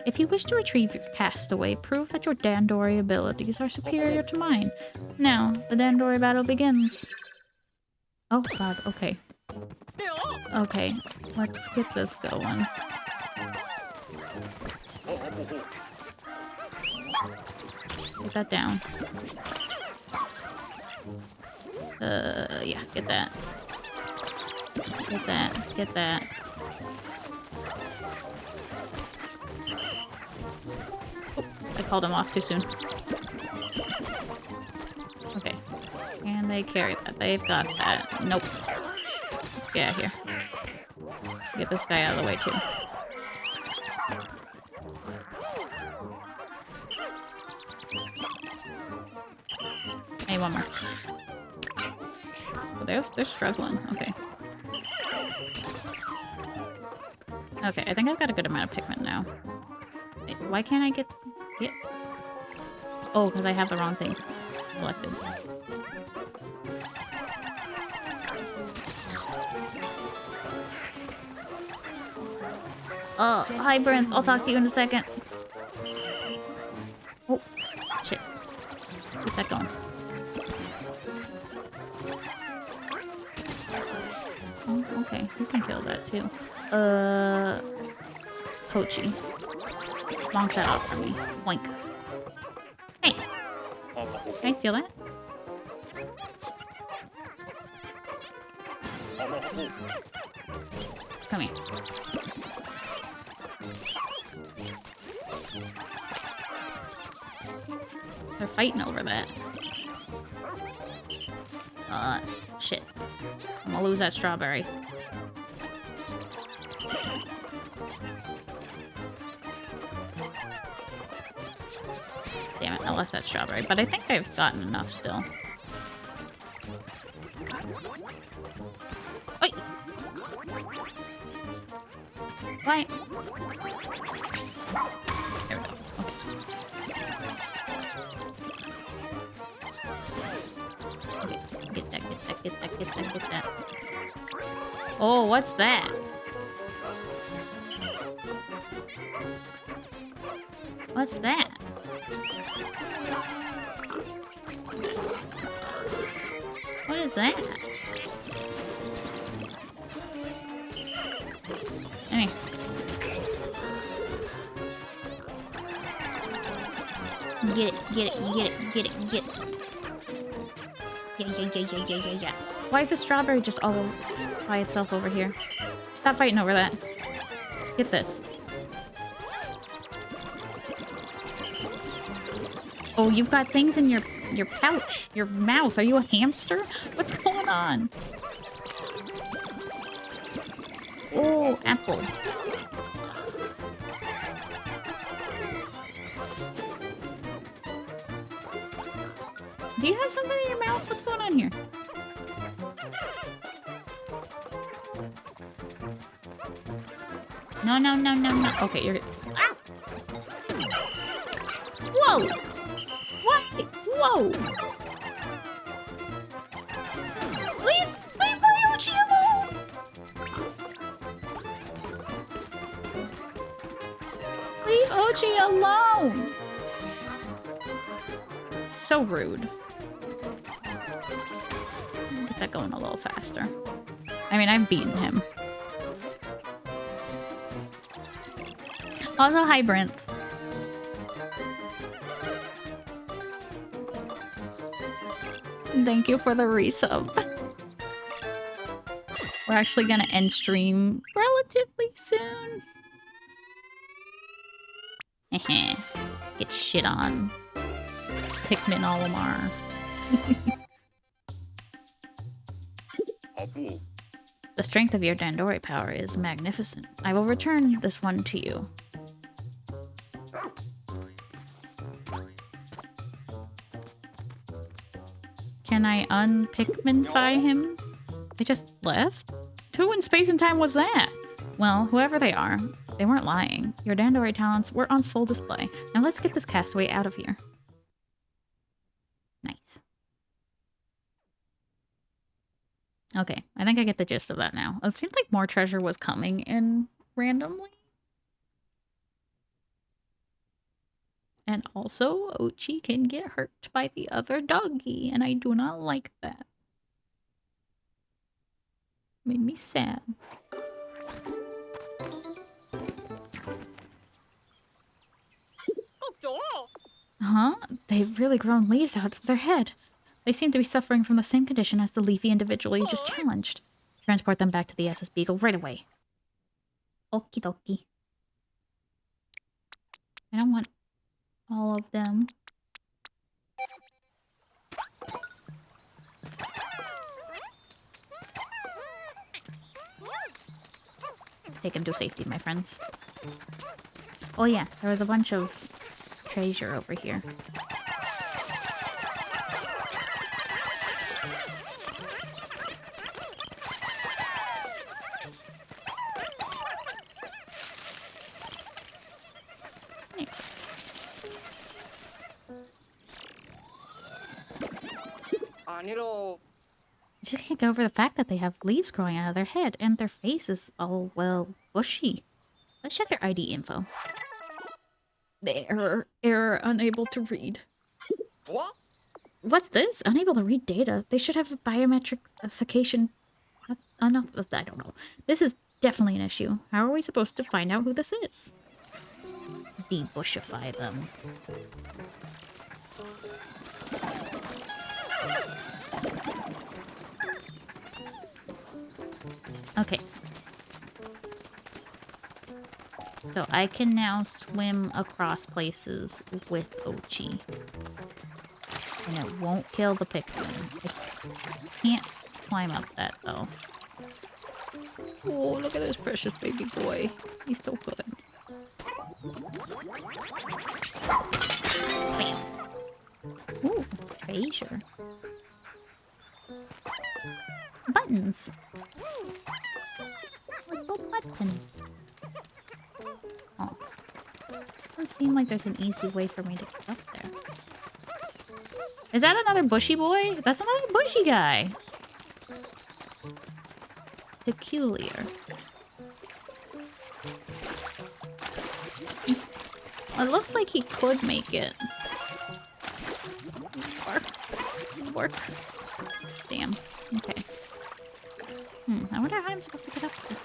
If you wish to retrieve your castaway, prove that your Dandori abilities are superior to mine. Now, the Dandori battle begins. Oh god, okay. Okay, let's get this going. Get that down. Yeah, get that. Get that, get that. Oh, I called him off too soon. Okay. And they carry that. They've got that. Nope. Get out of here. Get this guy out of the way too. Hey, one more. Oh, they're struggling. Okay. Okay, I think I've got a good amount of Pikmin now. Wait, why can't I get... Oh, because I have the wrong things selected. Hi, Brent. I'll talk to you in a second. Oh, shit. Keep that going. Oh, okay. You can kill that, too. Poachy. Bonk that off for me. Boink. Hey! Can I steal that? Come here. They're fighting over that. Shit. I'm gonna lose that strawberry. Damn it, I lost that strawberry, but I think I've gotten enough still. Wait! Why? There we go. Okay. Okay, get that. Oh, what's that? What's that? What is that? Hey. Get it. Yeah. Why is the strawberry just all by itself over here? Stop fighting over that. Get this. Oh, you've got things in your pouch, your mouth. Are you a hamster? What's going on? Oh, apple. Do you have something in your mouth? What's going on here? No. Okay, you're... Ah! Whoa! What? Whoa! Leave Ryuichi alone! Leave Ochi alone! So rude. Get that going a little faster. I mean, I've beaten him. Also, hi, Brent. Thank you for the resub. We're actually gonna end stream relatively soon. Get shit on. Pikmin Olimar. The strength of your Dandori power is magnificent. I will return this one to you. Can I un-Pikminify him? They just left? Who in space and time was that? Well, whoever they are, they weren't lying. Your Dandori talents were on full display. Now let's get this castaway out of here. Nice. Okay, I think I get the gist of that now. It seemed like more treasure was coming in randomly. And also, Ochi can get hurt by the other doggy, and I do not like that. Made me sad. Huh? They've really grown leaves out of their head. They seem to be suffering from the same condition as the leafy individual you just challenged. Transport them back to the SS Beagle right away. Okie dokie. I don't want all of them. Take him to safety, my friends. Oh yeah, there was a bunch of treasure over here. Anilo. I just can't get over the fact that they have leaves growing out of their head and their face is all, well, bushy. Let's check their ID info. The error, unable to read. What? What's this? Unable to read data. They should have a biometric authentication. I don't know. This is definitely an issue. How are we supposed to find out who this is? Debushify them. Okay. So I can now swim across places with Ochi. And it won't kill the Pikmin. I can't climb up that, though. Oh, look at this precious baby boy. He's so good. Bam. Ooh, treasure. Buttons. Little buttons. Oh. Doesn't seem like there's an easy way for me to get up there. Is that another bushy boy? That's another bushy guy. Peculiar. It looks like he could make it. Work. Work. Damn. Okay. I wonder how I'm supposed to get up there.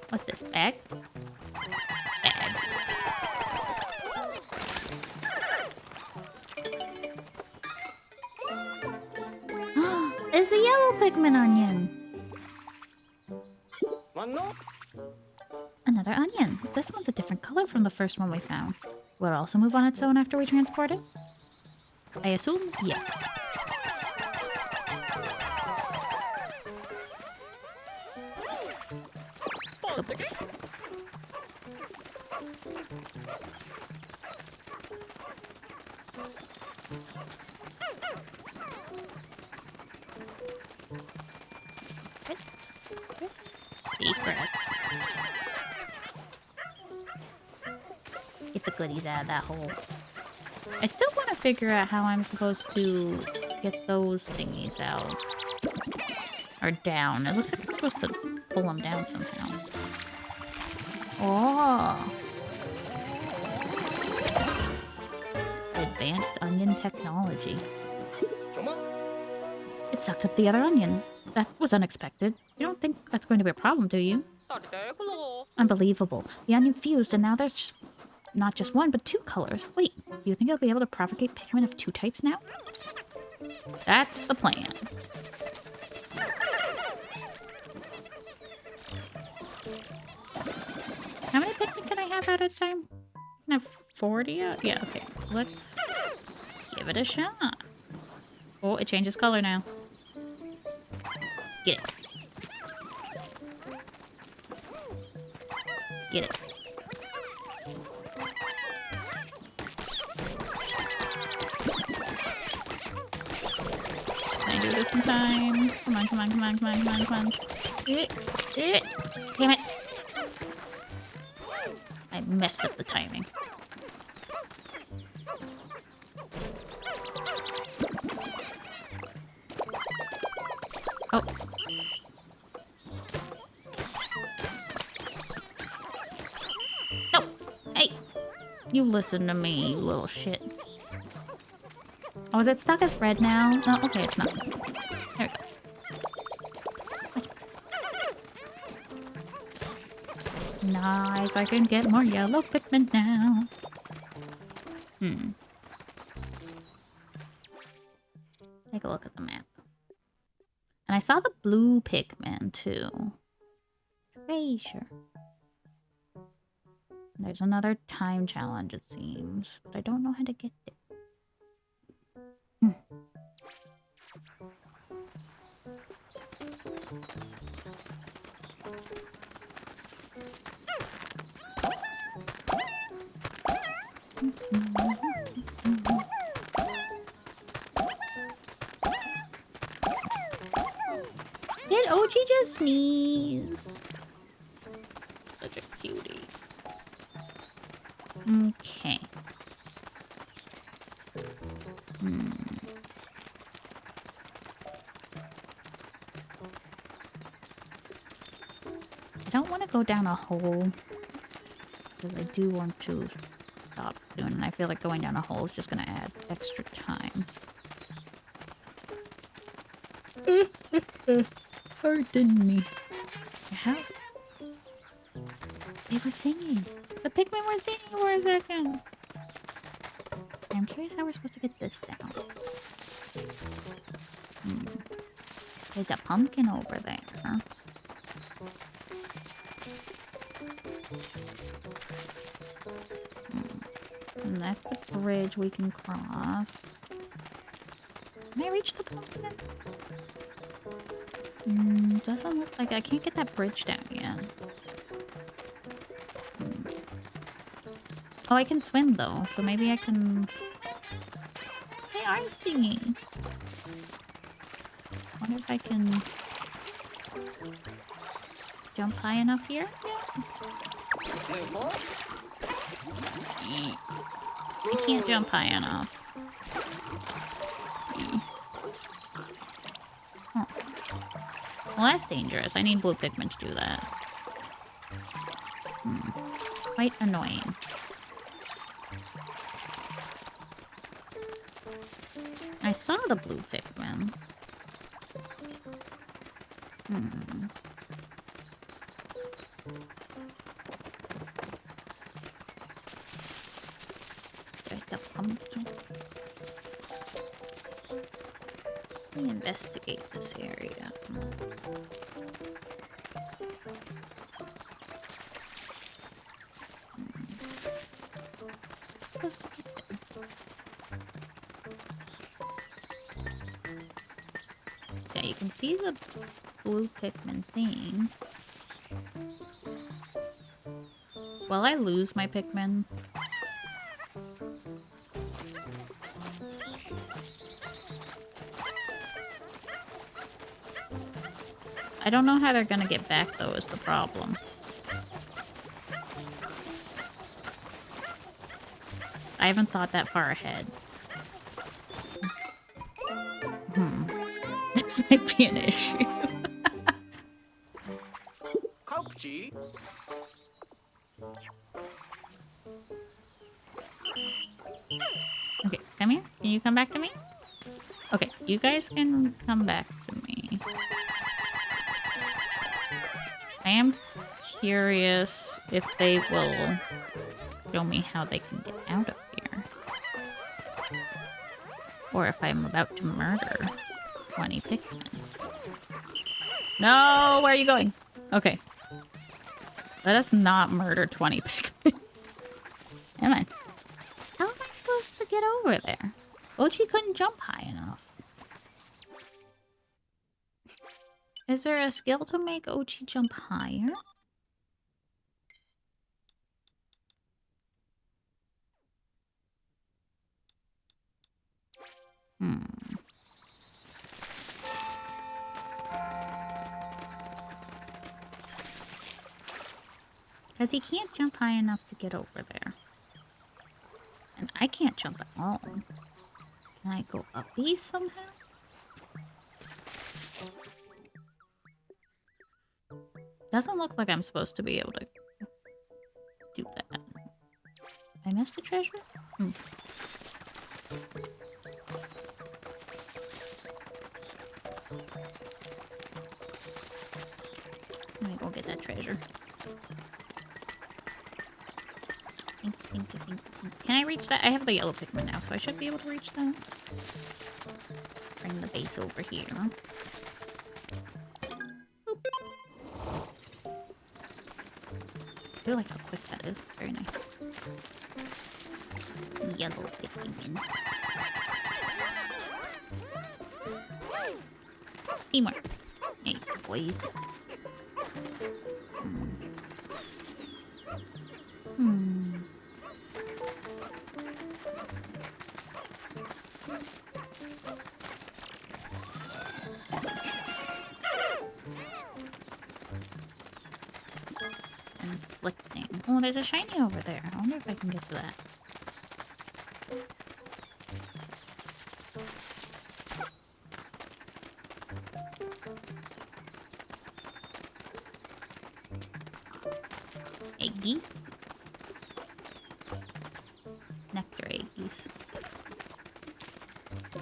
What's this? Bag? Bag. It's the yellow Pikmin onion. Mano? Another onion. This one's a different color from the first one we found. Will it also move on its own after we transport it? I assume yes. Good boys. Secrets. Get the goodies out of that hole. I still want to figure out how I'm supposed to get those thingies out. Or down. It looks like I'm supposed to pull them down somehow. Oh! Advanced onion technology. Come on. It sucked up the other onion. That was unexpected. You don't think that's going to be a problem, do you? Unbelievable. The onion fused and now there's just not just one, but two colors. Wait, do you think I'll be able to propagate Pikmin of two types now? That's the plan. How many Pikmin can I have at a time? I can have 40? Yeah, okay. Let's give it a shot. Oh, it changes color now. Get it. Get it. Can I do this in time? Come on, come on, come on, come on, come on, come on. Damn it. I messed up the timing. Oh. No! Hey! You listen to me, you little shit. Oh, is it stuck as red now? No, okay, it's not. There we go. Nice, I can get more yellow Pikmin now. Take a look at the map. And I saw the blue Pikmin, too. Treasure. There's another time challenge, it seems. But I don't know how to get there. Did Ochi just sneeze? Such a cutie. Okay. I don't want to go down a hole. Because I do want to stop soon. And I feel like going down a hole is just going to add extra time. Pardon me. How? They were singing. The Pikmin were singing for a second. I'm curious how we're supposed to get this down. There's a pumpkin over there. And that's the bridge we can cross. Can I reach the pumpkin? Doesn't look like I can't get that bridge down yet. Oh, I can swim though, so maybe I can... They are singing. Wonder if I can jump high enough here? I can't jump high enough. Oh. Well, that's dangerous. I need blue Pikmin to do that. Quite annoying. I saw the blue Pikmin. There's the pumpkin. Let me investigate this area. Supposed to get there. Yeah, you can see the blue Pikmin thing. Will I lose my Pikmin? I don't know how they're gonna get back, though, is the problem. I haven't thought that far ahead. This might be an issue. Kopchi. Okay, come here. Can you come back to me? Okay, you guys can come back to me. I am curious if they will show me how they can get out of here. Or if I'm about to murder 20 Pikmin. No! Where are you going? Okay. Let us not murder 20 Pikmin. Come on. How am I supposed to get over there? Ochi couldn't jump high enough. Is there a skill to make Ochi jump higher? Because he can't jump high enough to get over there. And I can't jump at all. Can I go up these somehow? Doesn't look like I'm supposed to be able to do that. I missed a treasure? Let me go get that treasure. Think. Can I reach that? I have the yellow Pikmin now, so I should be able to reach that. Bring the base over here. Oop. do like how quick that is. Very nice. Yellow Pikmin. Teamwork. Hey, boys. Conflicting. Oh, there's a shiny over there. I wonder if I can get to that. Eggies. Nectar eggies.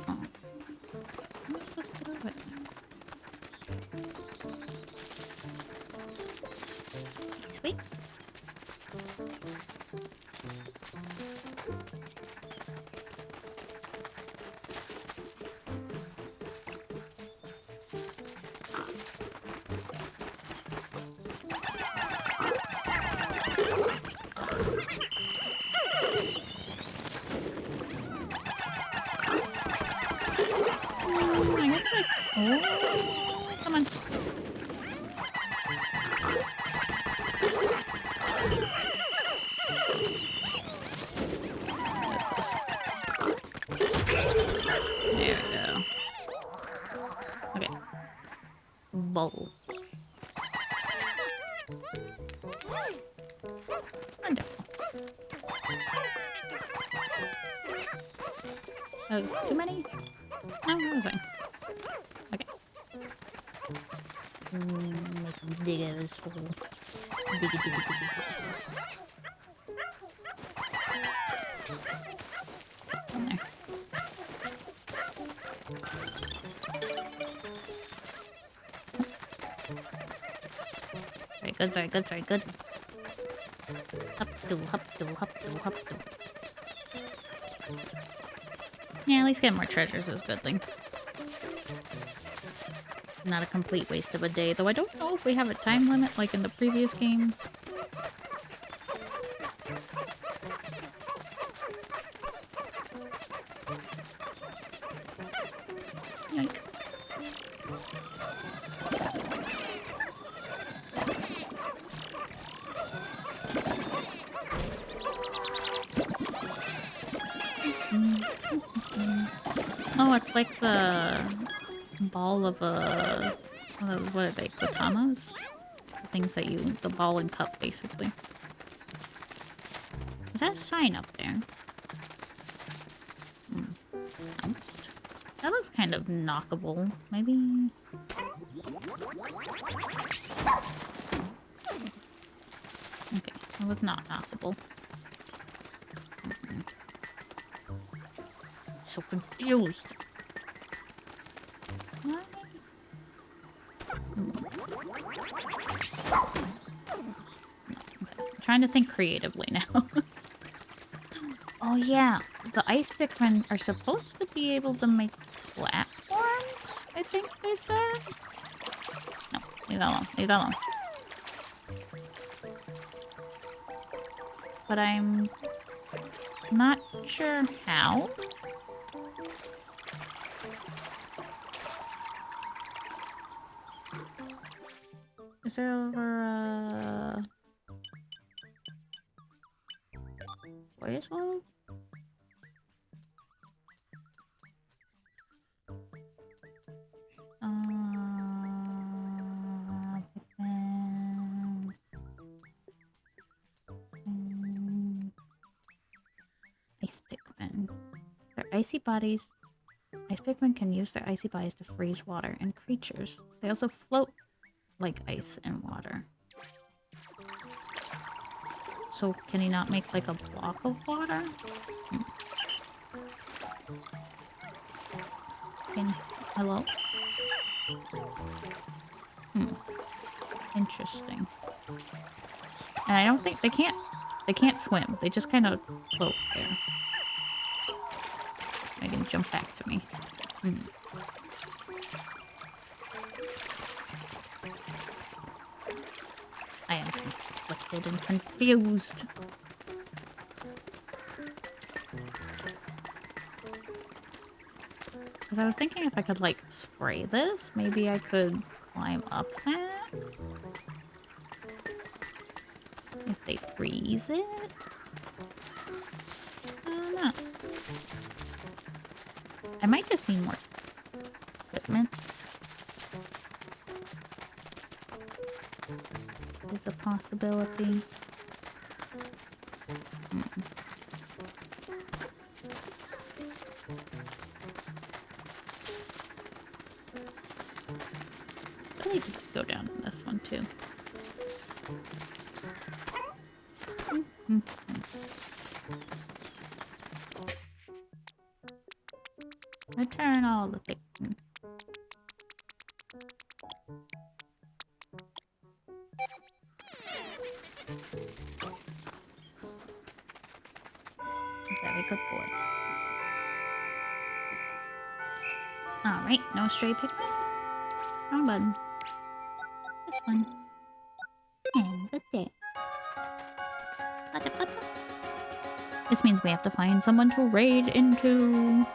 Oh. Am I supposed to do it? Sweet. I guess like, oh, come on. That's close. There we go. Okay. Bowl. Wonderful. That was too many? No, that was fine. Okay. Make a dig at this hole. Diggy, diggy, diggy. In there. Very good, very good, very good. Hop do, hop do, hop do, hop do. Yeah, at least getting more treasures is a good thing. Not a complete waste of a day, though I don't know if we have a time limit like in the previous games. Yoink. Oh, it's like the ball of a... what are they? Kotamas? The things that you... the ball and cup, basically. Is that a sign up there? Bounced. That looks kind of knockable. Maybe... okay, it was not knockable. So confused. What? No, okay. I'm trying to think creatively now. Oh yeah, the ice Pikmin are supposed to be able to make platforms, I think they said. No, leave that alone, leave that alone. But I'm not sure how. Is there over a... voice mode? Pikmin. Ice Pikmin. Their icy bodies. Ice Pikmin can use their icy bodies to freeze water and creatures. They also float like ice and water. So can he not make like a block of water? Hello? Interesting. And I don't think they can't swim. They just kind of float there. They can jump back to me. I am conflicted and confused. Because I was thinking if I could, like, spray this, maybe I could climb up that? If they freeze it? I don't know. I might just need more equipment. Is a possibility. I need to go down in this one too. Return all the Pikmin. Very good boys. Alright, no stray Pikmin. Wrong button. This one. And the there. This means we have to find someone to raid into.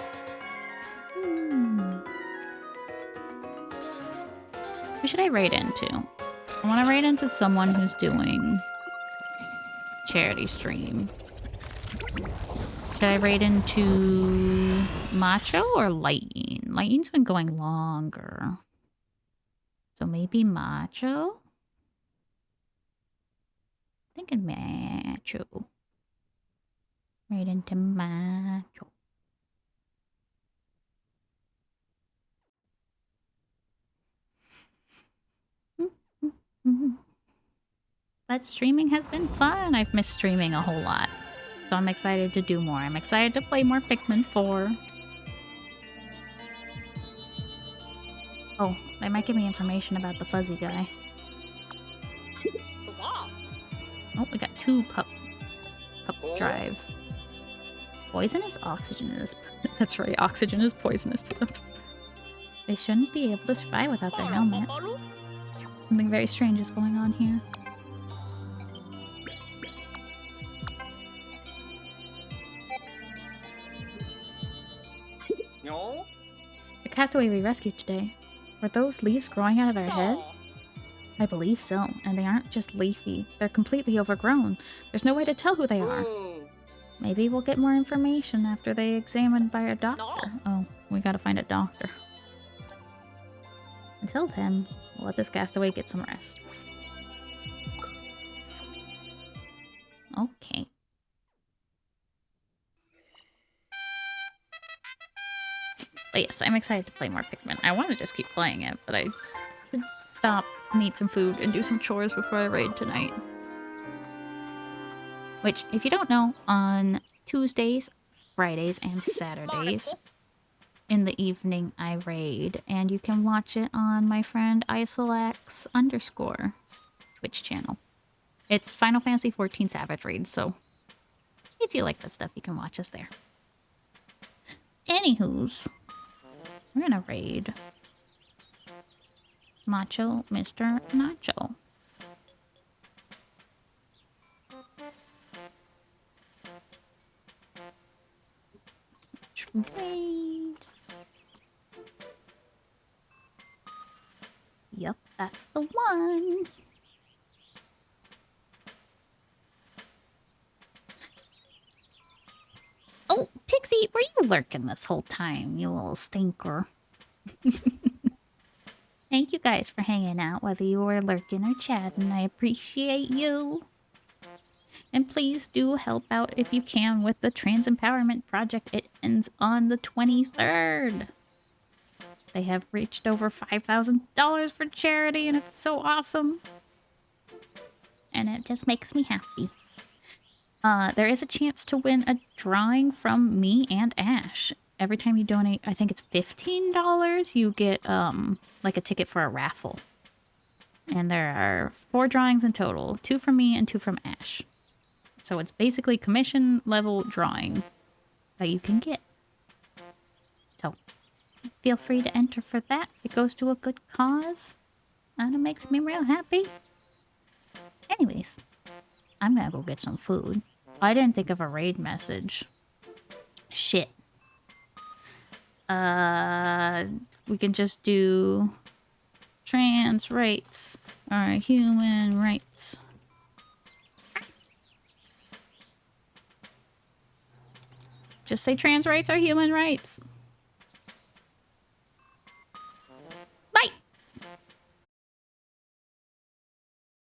Who should I raid into? I want to raid into someone who's doing charity stream. Should I raid into Macho or Lightning? Lightning's been going longer. So maybe Macho? Thinking Macho. Raid into Macho. But streaming has been fun. I've missed streaming a whole lot. So I'm excited to do more. I'm excited to play more Pikmin 4. Oh, they might give me information about the fuzzy guy. Oh, we got 2 pup drive. Poisonous oxygen is... That's right, oxygen is poisonous to them. They shouldn't be able to survive without their helmet. Something very strange is going on here. No? The castaway we rescued today. Were those leaves growing out of their head? I believe so, and they aren't just leafy. They're completely overgrown. There's no way to tell who they are. Maybe we'll get more information after they examined by a doctor. Oh, we gotta find a doctor. Until then, we'll let this castaway get some rest. Okay. But yes, I'm excited to play more Pikmin. I want to just keep playing it, but I should stop and eat some food and do some chores before I raid tonight. Which, if you don't know, on Tuesdays, Fridays, and Saturdays in the evening I raid, and you can watch it on my friend Isolax _ Twitch channel. It's Final Fantasy XIV Savage Raid, so if you like that stuff, you can watch us there. Anywho's, we're gonna raid Macho Mr. Nacho. Raid. Yep, that's the one. Oh, Pixie, were you lurking this whole time, you little stinker? Thank you guys for hanging out, whether you were lurking or chatting. I appreciate you. And please do help out if you can with the Trans Empowerment Project. It ends on the 23rd. They have reached over $5,000 for charity, and it's so awesome. And it just makes me happy. There is a chance to win a drawing from me and Ash. Every time you donate, I think it's $15, you get like a ticket for a raffle. And there are 4 drawings in total, 2 from me and 2 from Ash. So it's basically commission level drawing that you can get. So feel free to enter for that. It goes to a good cause. And it makes me real happy. Anyways, I'm gonna go get some food. I didn't think of a raid message. Shit. We can just do trans rights are human rights. Just say trans rights are human rights.